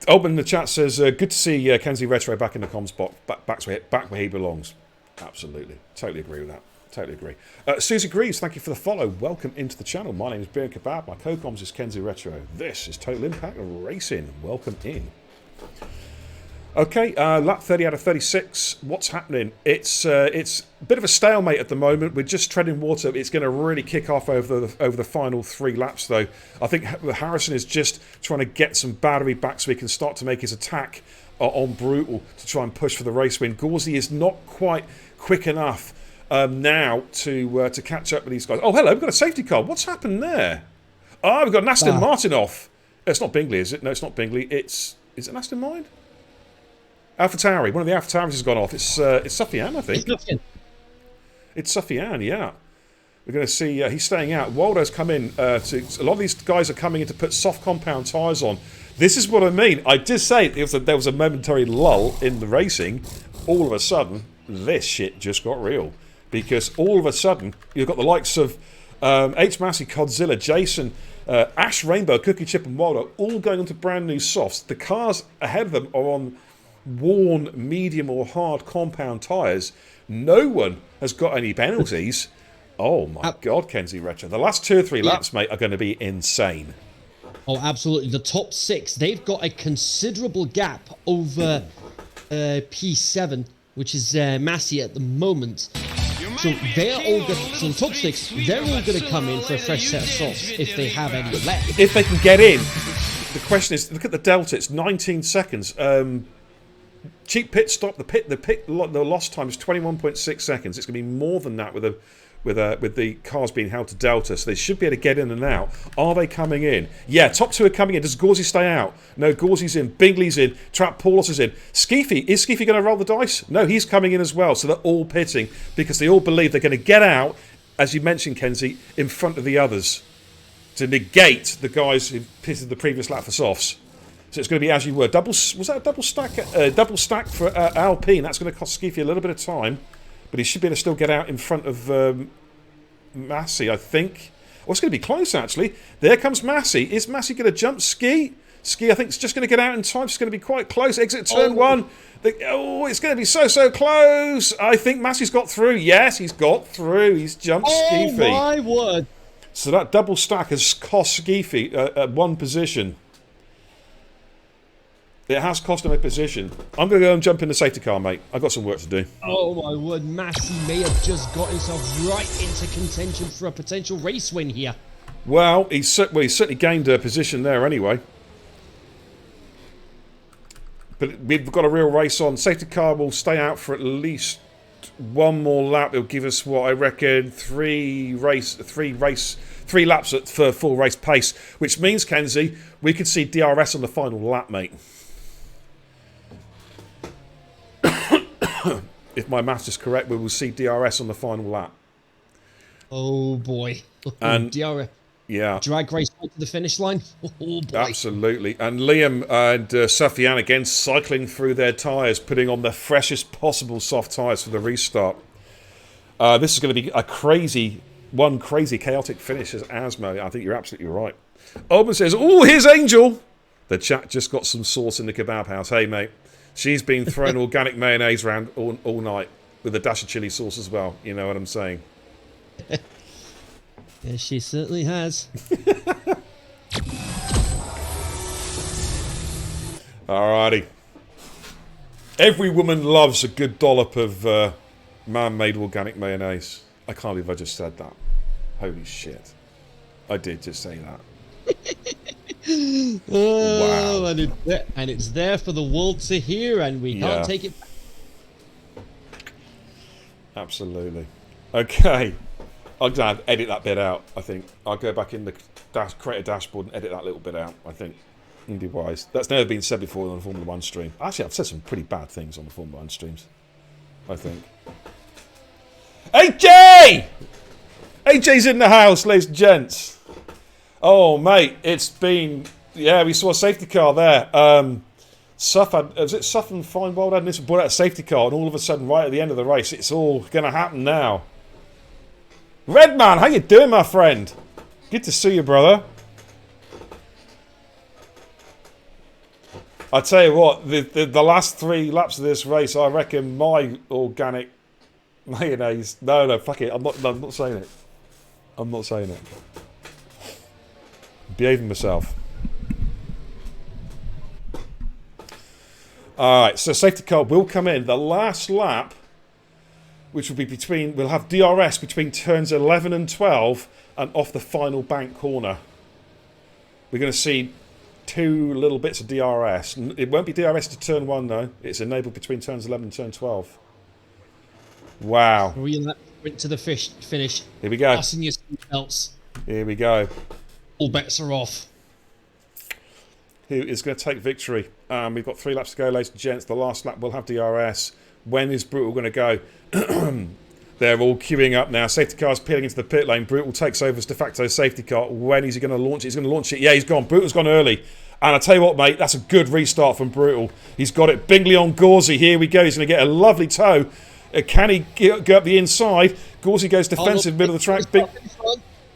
S2: Open in the chat says, "Good to see Kenzie Retro back in the comms box, back where he belongs." Absolutely, totally agree with that. Totally agree. Susie Greaves, thank you for the follow. Welcome into the channel. My name is Beer Kebab. My co-coms is Kenzie Retro. This is Total Impact Racing. Welcome in. Okay, lap 30 out of 36. What's happening? It's a bit of a stalemate at the moment. We're just treading water. It's going to really kick off over the final 3 laps, though. I think Harrison is just trying to get some battery back so he can start to make his attack on Brutal to try and push for the race win. Gauzy is not quite quick enough now to catch up with these guys. Oh, hello, we've got a safety car. What's happened there? Oh, we've got an Aston Martin off. It's not Bingley, is it? No, it's not Bingley. Is it an Aston Martin? AlphaTauri. One of the AlphaTauris has gone off. It's Sufjan, I think. It's Sufjan, yeah. We're going to see he's staying out. Waldo's come in. A lot of these guys are coming in to put soft compound tyres on. This is what I mean. I did say there was a momentary lull in the racing. All of a sudden, this shit just got real. Because all of a sudden, you've got the likes of H. Massey, Codzilla, Jason, Ash Rainbow, Cookie Chip and Waldo all going onto brand new softs. The cars ahead of them are on worn medium or hard compound tyres. No one has got any penalties. Oh my God, Kenzie Retro. The last 2 or 3 laps, mate, are going to be insane.
S1: Oh, absolutely. The top 6, they've got a considerable gap over P7, which is Massey at the moment. So they're all going. So the top 6, they're all going to come in for a fresh set of softs if they have any left.
S2: If they can get in. The question is, look at the delta. It's 19 seconds. Cheap pit stop. The lost time is 21.6 seconds. It's going to be more than that with the cars being held to delta, so they should be able to get in and out. Are they coming in? Yeah, top 2 are coming in. Does Gauzy stay out? No, Gauzy's in. Bingley's in. Trap Paulus is in. Skeefy, is Skeefy going to roll the dice? No, he's coming in as well. So they're all pitting because they all believe they're going to get out, as you mentioned, Kenzie, in front of the others to negate the guys who pitted the previous lap for softs. So it's going to be as you were. Was that a double stack? Double stack for Alpine. That's going to cost Skeefy a little bit of time. But he should be able to still get out in front of Massey, I think. Oh, it's going to be close, actually. There comes Massey. Is Massey going to jump Ski? Ski, I think, is just going to get out in time. It's going to be quite close. Exit turn 1. It's going to be so close. I think Massey's got through. Yes, he's got through. He's jumped Skeefy.
S1: Oh, my word.
S2: So that double stack has cost Skeefy at 1 position. It has cost him a position. I'm going to go and jump in the safety car, mate. I've got some work to do.
S1: Oh, my word. Massey may have just got himself right into contention for a potential race win here.
S2: Well, he's certainly gained a position there anyway. But we've got a real race on. Safety car will stay out for at least one more lap, it'll give us what I reckon three laps for full race pace, which means, Kenzie, we could see DRS on the final lap, mate. If my maths is correct, we will see DRS on the final lap.
S1: Oh boy.
S2: And
S1: DRS.
S2: Yeah.
S1: Drag race right to the finish line. Oh boy.
S2: Absolutely. And Liam and Safian again cycling through their tyres, putting on the freshest possible soft tyres for the restart. This is going to be a crazy chaotic finish as Asmo. I think you're absolutely right. Oban says, "Oh, here's Angel." The chat just got some sauce in the kebab house. Hey, mate. She's been throwing organic mayonnaise around all night with a dash of chili sauce as well. You know what I'm saying?
S1: Yes, she certainly has.
S2: Alrighty. Every woman loves a good dollop of man-made organic mayonnaise. I can't believe I just said that. Holy shit. I did just say that.
S1: Oh,
S2: wow.
S1: And it's there for the world to hear, and we can't take it back.
S2: Absolutely. Okay. I'm going to edit that bit out, I think. I'll go back in the create a dashboard and edit that little bit out, I think. And be wise. That's never been said before on the Formula 1 stream. Actually, I've said some pretty bad things on the Formula 1 streams, I think. AJ! AJ's in the house, ladies and gents. Oh, mate, it's been... Yeah, we saw a safety car there. Suff and Feinwald had this brought out a safety car, and all of a sudden, right at the end of the race, it's all going to happen now. Redman, how you doing, my friend? Good to see you, brother. I tell you what, the last 3 laps of this race, I reckon my organic mayonnaise... No, fuck it. I'm not saying it. I'm not saying it. Behaving myself. Alright, so safety car will come in. The last lap, which will be between... We'll have DRS between turns 11 and 12 and off the final bank corner. We're going to see 2 little bits of DRS. It won't be DRS to turn 1, though. It's enabled between turns 11 and turn 12. Wow.
S1: 3 laps to the finish.
S2: Here we go.
S1: Fasten your seatbelts.
S2: Here we go.
S1: All bets are off.
S2: Who is going to take victory? We've got 3 laps to go, ladies and gents. The last lap will have DRS. When is Brutal going to go? They're all queuing up now. Safety car's peeling into the pit lane. Brutal takes over as de facto safety car. When is he going to launch it? He's going to launch it. Yeah, he's gone. Brutal's gone early. And I tell you what, mate, that's a good restart from Brutal. He's got it. Bingley on Gauzy. Here we go. He's going to get a lovely toe. Can he go up the inside? Gauzy goes defensive, middle of the track.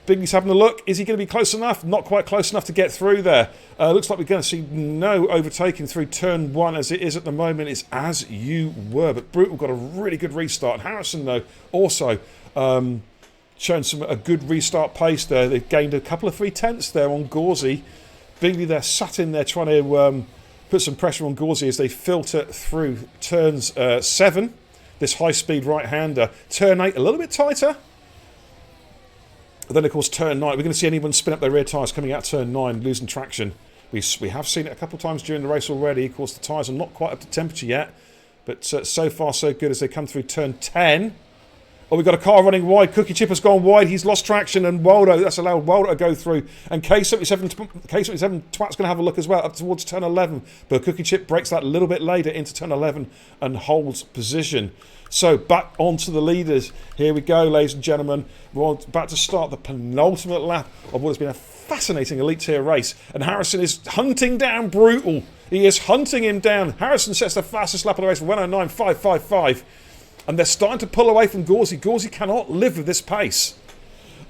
S2: Bingley's having a look. Is he going to be close enough? Not quite close enough to get through there. Looks like we're going to see no overtaking through turn 1 as it is at the moment. It's as you were. But Brutal got a really good restart. Harrison, though, also shown a good restart pace there. They've gained a couple of 3/10 there on Gauzy. Bingley there sat in there trying to put some pressure on Gauzy as they filter through turns 7. This high-speed right-hander. Turn 8 a little bit tighter. Then, of course, turn 9. We're going to see anyone spin up their rear tyres coming out turn 9, losing traction. We have seen it a couple of times during the race already. Of course, the tyres are not quite up to temperature yet. But so far, so good as they come through turn 10. Oh, we've got a car running wide. Cookie Chip has gone wide. He's lost traction. And Waldo, that's allowed Waldo to go through. And K77 Twat's going to have a look as well up towards turn 11. But Cookie Chip breaks that a little bit later into turn 11 and holds position. So back onto the leaders. Here we go, ladies and gentlemen. We're about to start the penultimate lap of what has been a fascinating elite tier race. And Harrison is hunting down Brutal. He is hunting him down. Harrison sets the fastest lap of the race for 109.555. And they're starting to pull away from Gauzy. Gauzy cannot live with this pace.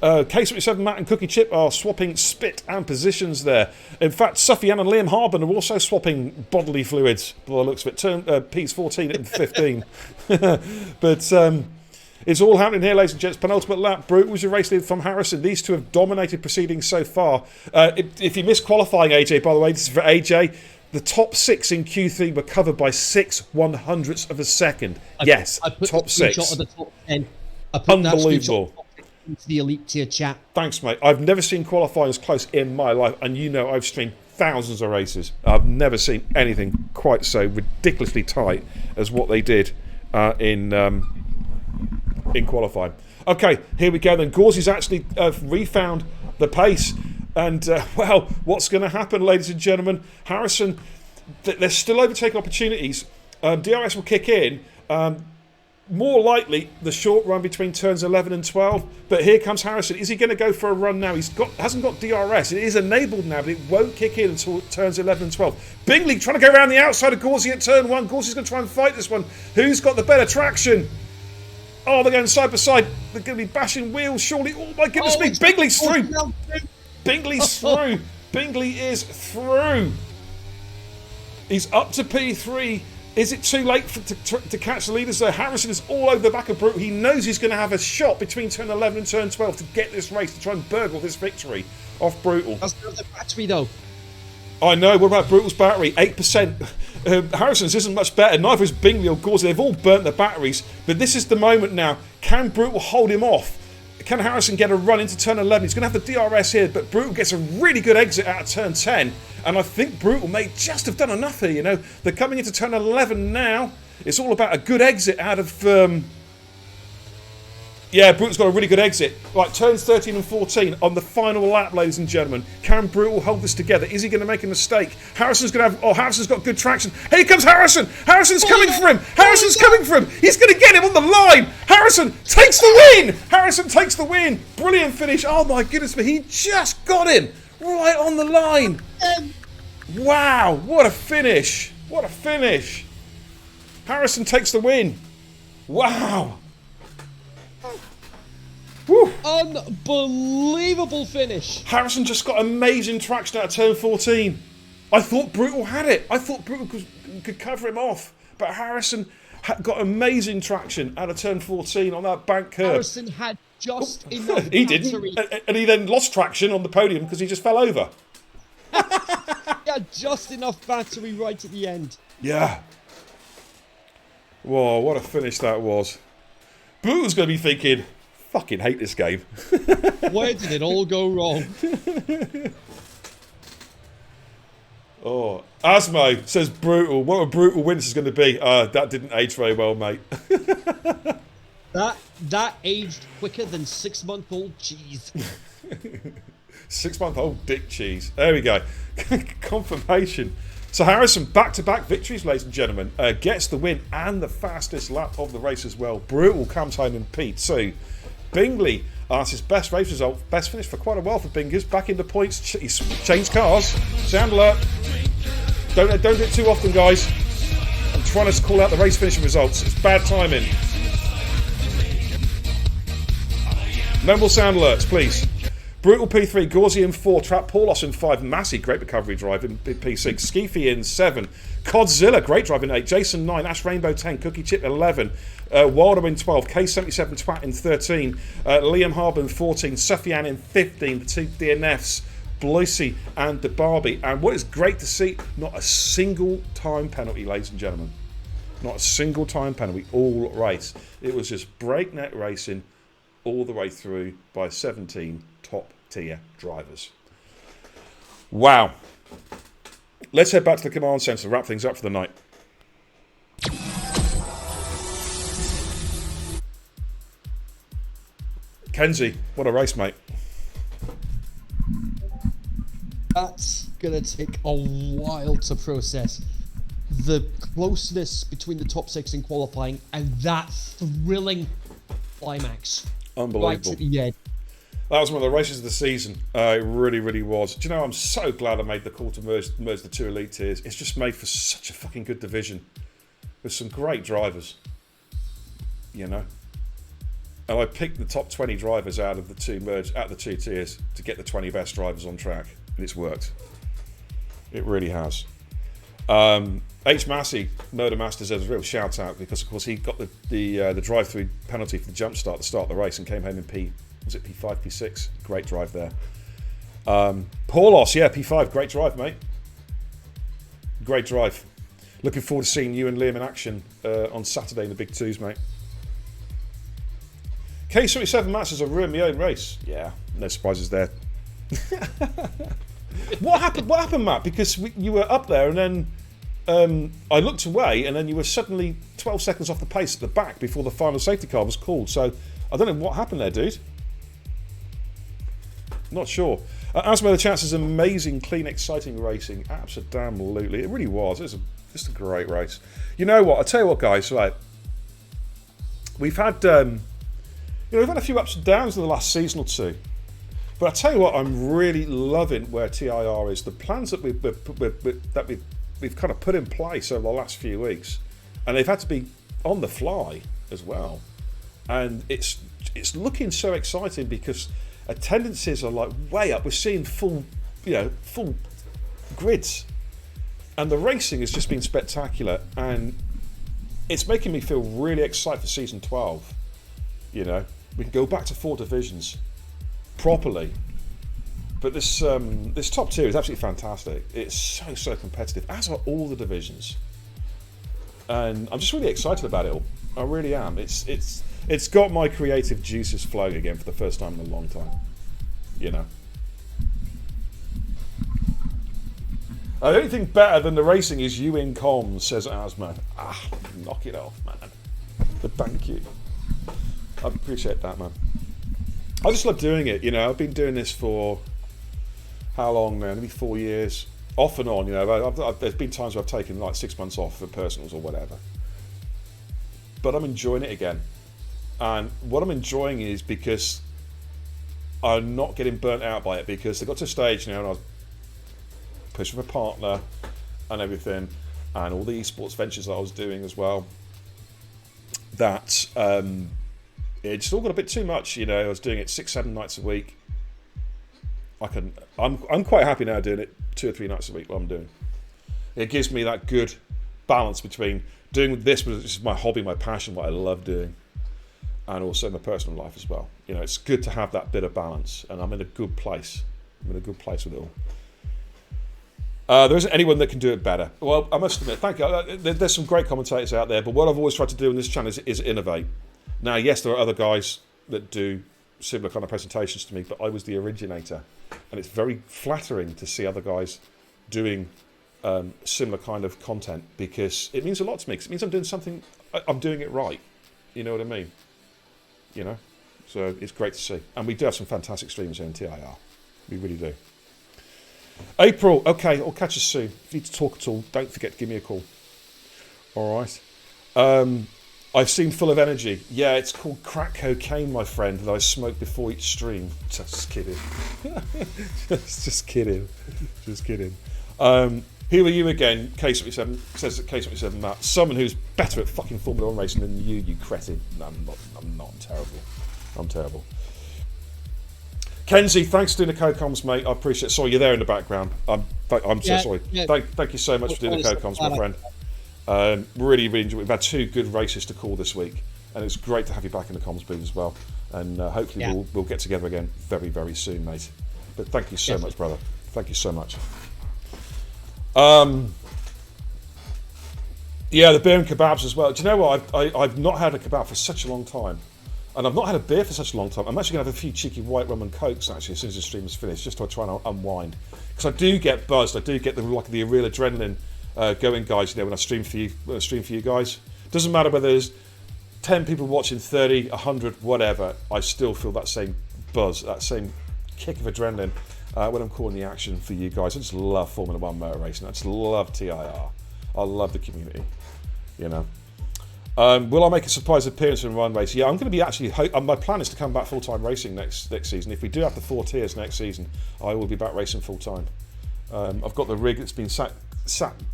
S2: K77 Matt and Cookie Chip are swapping spit and positions there. In fact, Suffian and Liam Harben are also swapping bodily fluids, by the looks of it. Turn P's 14 and 15. But it's all happening here, ladies and gents. Penultimate lap. Brutal was your race lead from Harrison. These two have dominated proceedings so far. If you missed qualifying, AJ, by the way, this is for AJ. The top 6 in Q3 were covered by 6/100ths of a second. Yes,
S1: I put
S2: top
S1: the
S2: 6.
S1: Of the top 10.
S2: Unbelievable.
S1: Into the elite tier chat.
S2: Thanks, mate. I've never seen qualifying as close in my life, and you know I've streamed thousands of races. I've never seen anything quite so ridiculously tight as what they did in in qualifying. Okay, here we go then. Gauzy's actually refound the pace. And, well, what's going to happen, ladies and gentlemen? Harrison, they're still overtaking opportunities. DRS will kick in. More likely, the short run between turns 11 and 12. But here comes Harrison. Is he going to go for a run now? Hasn't got DRS. It is enabled now, but it won't kick in until turns 11 and 12. Bingley trying to go around the outside of Gauzy at turn 1. Gauzy's going to try and fight this one. Who's got the better traction? Oh, they're going side by side. They're going to be bashing wheels, surely. Oh, my goodness me. Bingley's through. Bingley's through. Bingley is through. He's up to P3. Is it too late to catch the leaders there? Harrison is all over the back of Brutal. He knows he's going to have a shot between turn 11 and turn 12 to get this race, to try and burgle this victory off Brutal.
S1: That's not the battery, though.
S2: I know. What about Brutal's battery? 8%. Harrison's isn't much better. Neither is Bingley or Gauzy. They've all burnt the batteries. But this is the moment now. Can Brutal hold him off? Can Harrison get a run into turn 11? He's going to have the DRS here, but Brutal gets a really good exit out of turn 10. And I think Brutal may just have done enough here, you know. They're coming into turn 11 now. It's all about a good exit out of... Yeah, Brutal's got a really good exit. Right, turns 13 and 14 on the final lap, ladies and gentlemen. Can Brutal hold this together? Is he going to make a mistake? Harrison's going to have... Oh, Harrison's got good traction. Here comes Harrison! Harrison's coming for him! Harrison's coming for him! He's going to get him on the line! Harrison takes the win! Harrison takes the win! Brilliant finish. Oh, my goodness me. He just got him right on the line. Wow, what a finish. What a finish. Harrison takes the win. Wow. Woo.
S1: Unbelievable finish.
S2: Harrison just got amazing traction out of turn 14. I thought Brutal had it. I thought Brutal could cover him off. But Harrison got amazing traction out of turn 14 on that bank curve.
S1: Harrison had just enough
S2: He didn't. And he then lost traction on the podium because he just fell over.
S1: Yeah, just enough battery right at the end.
S2: Yeah. Whoa, what a finish that was. Brutal's going to be thinking... Fucking hate this game.
S1: Where did it all go wrong?
S2: Oh, Asmo says Brutal. What a Brutal win this is going to be. That didn't age very well, mate.
S1: That aged quicker than 6-month-old cheese.
S2: 6-month-old dick cheese. There we go. Confirmation. So Harrison, back-to-back victories, ladies and gentlemen. Gets the win and the fastest lap of the race as well. Brutal comes home in P2. Bingley, that's his best race result. Best finish for quite a while for Bingley's. Back into points. He's changed cars. Sound alert. Don't do it too often, guys. I'm trying to call out the race finishing results. It's bad timing. No more sound alerts, please. Brutal P3, Gauzy in 4, Trap Paulos in 5, Massey, great recovery drive in P6, Skeefy in 7, Codzilla, great drive in 8, Jason 9, Ash Rainbow 10, Cookie Chip 11, Wilder in 12, K77 Twat in 13, Liam Harbour in 14, Sufyan in 15, the two DNFs, Bloisey and the Barbie. And what is great to see, not a single time penalty, ladies and gentlemen. Not a single time penalty all race. It was just breakneck racing all the way through by 17 top tier drivers. Wow. Let's head back to the command centre and wrap things up for the night. Kenzie, what a race, mate.
S1: That's going to take a while to process. The closeness between the top 6 in qualifying and that thrilling climax.
S2: Unbelievable.
S1: Right at the end.
S2: That was one of the races of the season. It really, really was. Do you know, I'm so glad I made the call to merge the two elite tiers. It's just made for such a fucking good division. With some great drivers. You know? And I picked the top 20 drivers out of the two tiers to get the 20 best drivers on track. And it's worked. It really has. H. Massey, Murder Master, deserves a real shout out because, of course, he got the drive-through penalty for the jump start to start the race and came home in P5, P6? Great drive there. Paulos, yeah, P5, great drive, mate. Great drive. Looking forward to seeing you and Liam in action on Saturday in the Big Twos, mate. K77 Masters have ruined my own race. Yeah, no surprises there. What happened, Matt? Because you were up there and then I looked away, and then you were suddenly 12 seconds off the pace at the back before the final safety car was called. So I don't know what happened there, dude. Not sure. Asma the Chance is amazing, clean, exciting racing. Absolutely. It really was. It was just a great race. You know what? I'll tell you what, guys. Right. We've had, we've had a few ups and downs in the last season or two. But I tell you what, I'm really loving where TIR is. The plans that we've kind of put in place over the last few weeks, and they've had to be on the fly as well. And it's looking so exciting because attendances are like way up. We're seeing full grids, and the racing has just been spectacular. And it's making me feel really excited for season 12. You know, we can go back to 4 divisions properly. But this top tier is absolutely fantastic. It's so competitive, as are all the divisions. And I'm just really excited about it all. I really am. It's got my creative juices flowing again for the first time in a long time. You know. The only thing better than the racing is you in comms, says Asman. Knock it off, man. But thank you. I appreciate that, man. I just love doing it, you know. I've been doing this for how long now? Maybe 4 years, off and on. You know, there's been times where I've taken like 6 months off for personals or whatever. But I'm enjoying it again, and what I'm enjoying is because I'm not getting burnt out by it. Because I got to a stage, you know, and I was pushing for a partner and everything, and all the esports ventures that I was doing as well. That it just all got a bit too much, you know. I was doing it 6-7 nights a week. I'm quite happy now doing it 2 or 3 nights a week. What I'm doing, it gives me that good balance between doing this, which is my hobby, my passion, what I love doing, and also my personal life as well. You know, it's good to have that bit of balance, and I'm in a good place. I'm in a good place with it all. There isn't anyone that can do it better. Well, I must admit, thank you. There's some great commentators out there, but what I've always tried to do in this channel is innovate. Now, yes, there are other guys that do similar kind of presentations to me, but I was the originator, and it's very flattering to see other guys doing similar kind of content, because it means a lot to me. 'Cause it means I'm doing something, I'm doing it right. You know what I mean? You know, so it's great to see, and we do have some fantastic streamers here in TIR. We really do. April, okay, I'll catch you soon. If you need to talk at all, don't forget to give me a call. All right. I've seen Full of Energy. Yeah, it's called crack cocaine, my friend, that I smoke before each stream. Just kidding. Just kidding. Just kidding. Who are you again? K77 says that K77 Matt. Someone who's better at fucking Formula 1 racing than you cretin. No, I'm not. I'm terrible. I'm terrible. Kenzie, thanks for doing the co-coms, mate. I appreciate it. Sorry, you're there in the background. I'm so sorry. Yeah. Thank you so much for doing the co-coms, my friend. Really enjoyed it. We've had 2 good races to call this week, and it's great to have you back in the comms booth as well. And hopefully we'll get together again very, very soon, mate. But thank you so much, brother. Thank you so much. Yeah, the beer and kebabs as well. Do you know what? I've not had a kebab for such a long time. And I've not had a beer for such a long time. I'm actually going to have a few cheeky white rum and cokes actually as soon as the stream is finished, just to try and unwind. Because I do get buzzed. I do get the real adrenaline going, guys. You know, when I stream for you guys. Doesn't matter whether there's 10 people watching, 30, 100, whatever. I still feel that same buzz, that same kick of adrenaline when I'm calling the action for you guys. I just love Formula 1 motor racing. I just love TIR. I love the community. You know. Will I make a surprise appearance in Run Race? Yeah, I'm going to be actually. My plan is to come back full-time racing next season. If we do have the 4 tiers next season, I will be back racing full-time. I've got the rig that's been sat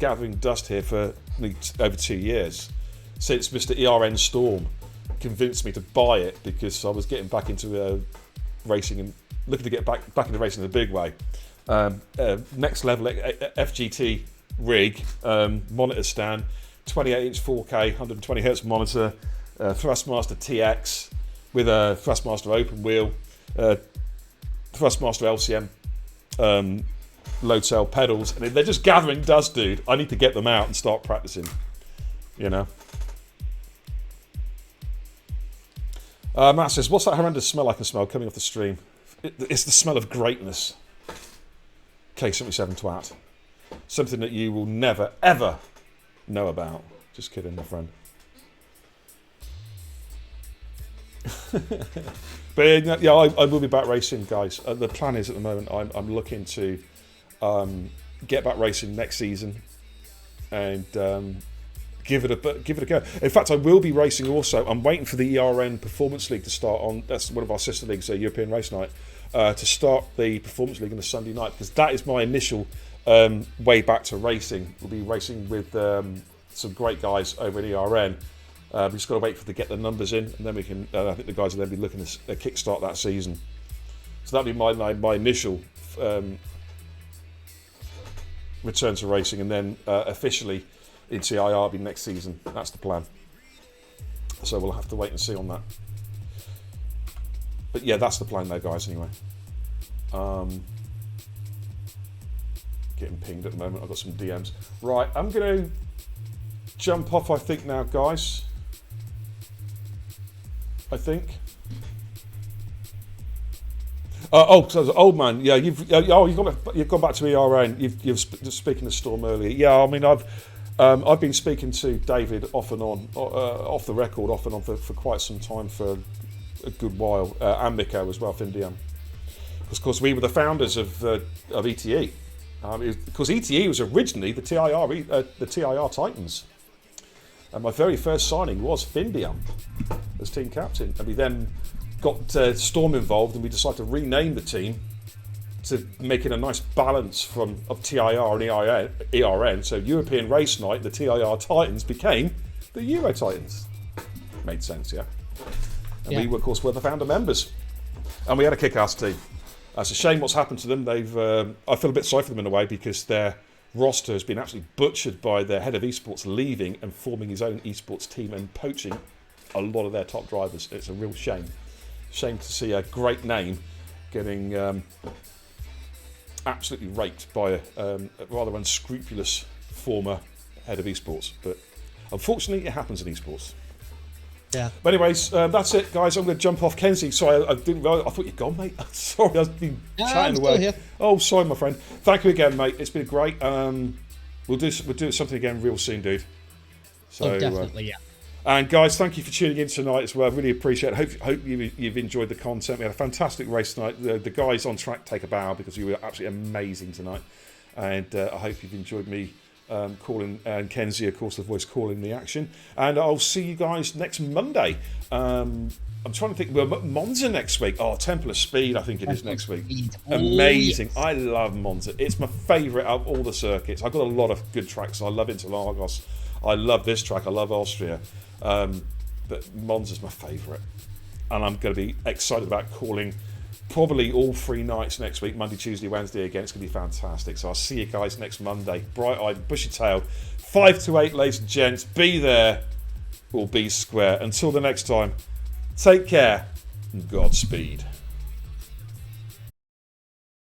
S2: gathering dust here for over 2 years, since Mr. ERN Storm convinced me to buy it because I was getting back into racing and looking to get back into racing in a big way. Next level FGT rig, monitor stand. 28-inch 4K, 120Hz monitor, Thrustmaster TX with a Thrustmaster open wheel, Thrustmaster LCM load cell pedals, and they're just gathering dust, dude. I need to get them out and start practicing, you know. Matt says, what's that horrendous smell I can smell coming off the stream? It's the smell of greatness. K77 twat. Something that you will never, ever know about. Just kidding, my friend. But yeah, I will be back racing, guys. The plan is at the moment I'm looking to get back racing next season and give it a go. In fact, I will be racing also. I'm waiting for the ERN Performance League to start on. That's one of our sister leagues, European Race Night, to start the Performance League on a Sunday night, because that is my initial way back to racing. We'll be racing with some great guys over at ERN. We've just got to wait for to get the numbers in, and then we can. I think the guys will then be looking to kickstart that season. So that'll be my initial return to racing, and then officially in TIR will be next season. That's the plan. So we'll have to wait and see on that. But yeah, that's the plan there, guys. Anyway, getting pinged at the moment. I've got some DMs. Right, I'm going to jump off, I think, now, guys. I think. So old man, yeah, you've gone back to ERN. You've speaking to Storm earlier. Yeah, I mean, I've been speaking to David off and on, off the record, off and on for quite some time, for a good while, and Miko as well, Findiam. Because, of course, we were the founders of ETE. Because ETE was originally the TIR Titans. And my very first signing was Findiam as team captain. And we then got Storm involved, and we decided to rename the team to make it a nice balance of TIR and ERN. So European Race Night, the TIR Titans became the Euro Titans. Made sense, yeah? And we, of course, were the founder members. And we had a kick-ass team. It's a shame what's happened to them. I feel a bit sorry for them in a way, because their roster has been absolutely butchered by their head of esports leaving and forming his own esports team and poaching a lot of their top drivers. It's a real shame. Shame to see a great name getting absolutely raked by a rather unscrupulous former head of esports. But unfortunately, it happens in esports.
S1: Yeah.
S2: But anyways, that's it, guys. I'm going to jump off. Kenzie, sorry, I didn't realize. I thought you'd gone, mate. Sorry, I've been chatting away.
S1: Here.
S2: Oh, sorry, my friend. Thank you again, mate. It's been great. We'll do something again real soon, dude. So,
S1: definitely, yeah.
S2: And guys, thank you for tuning in tonight as well. I really appreciate it. Hope you've enjoyed the content. We had a fantastic race tonight. The guys on track take a bow, because you were absolutely amazing tonight. And I hope you've enjoyed me calling, and Kenzie, of course, the voice calling the action. And I'll see you guys next Monday. I'm trying to think. Well, Monza next week. Oh, Temple of Speed, I think it is next week. Amazing. Yes. I love Monza. It's my favourite of all the circuits. I've got a lot of good tracks. I love Interlagos. I love this track. I love Austria. But Monza's my favourite. And I'm going to be excited about calling probably all 3 nights next week, Monday, Tuesday, Wednesday again. It's going to be fantastic. So I'll see you guys next Monday. Bright-eyed, bushy-tailed, 5 to 8, ladies and gents. Be there or be square. Until the next time, take care and Godspeed.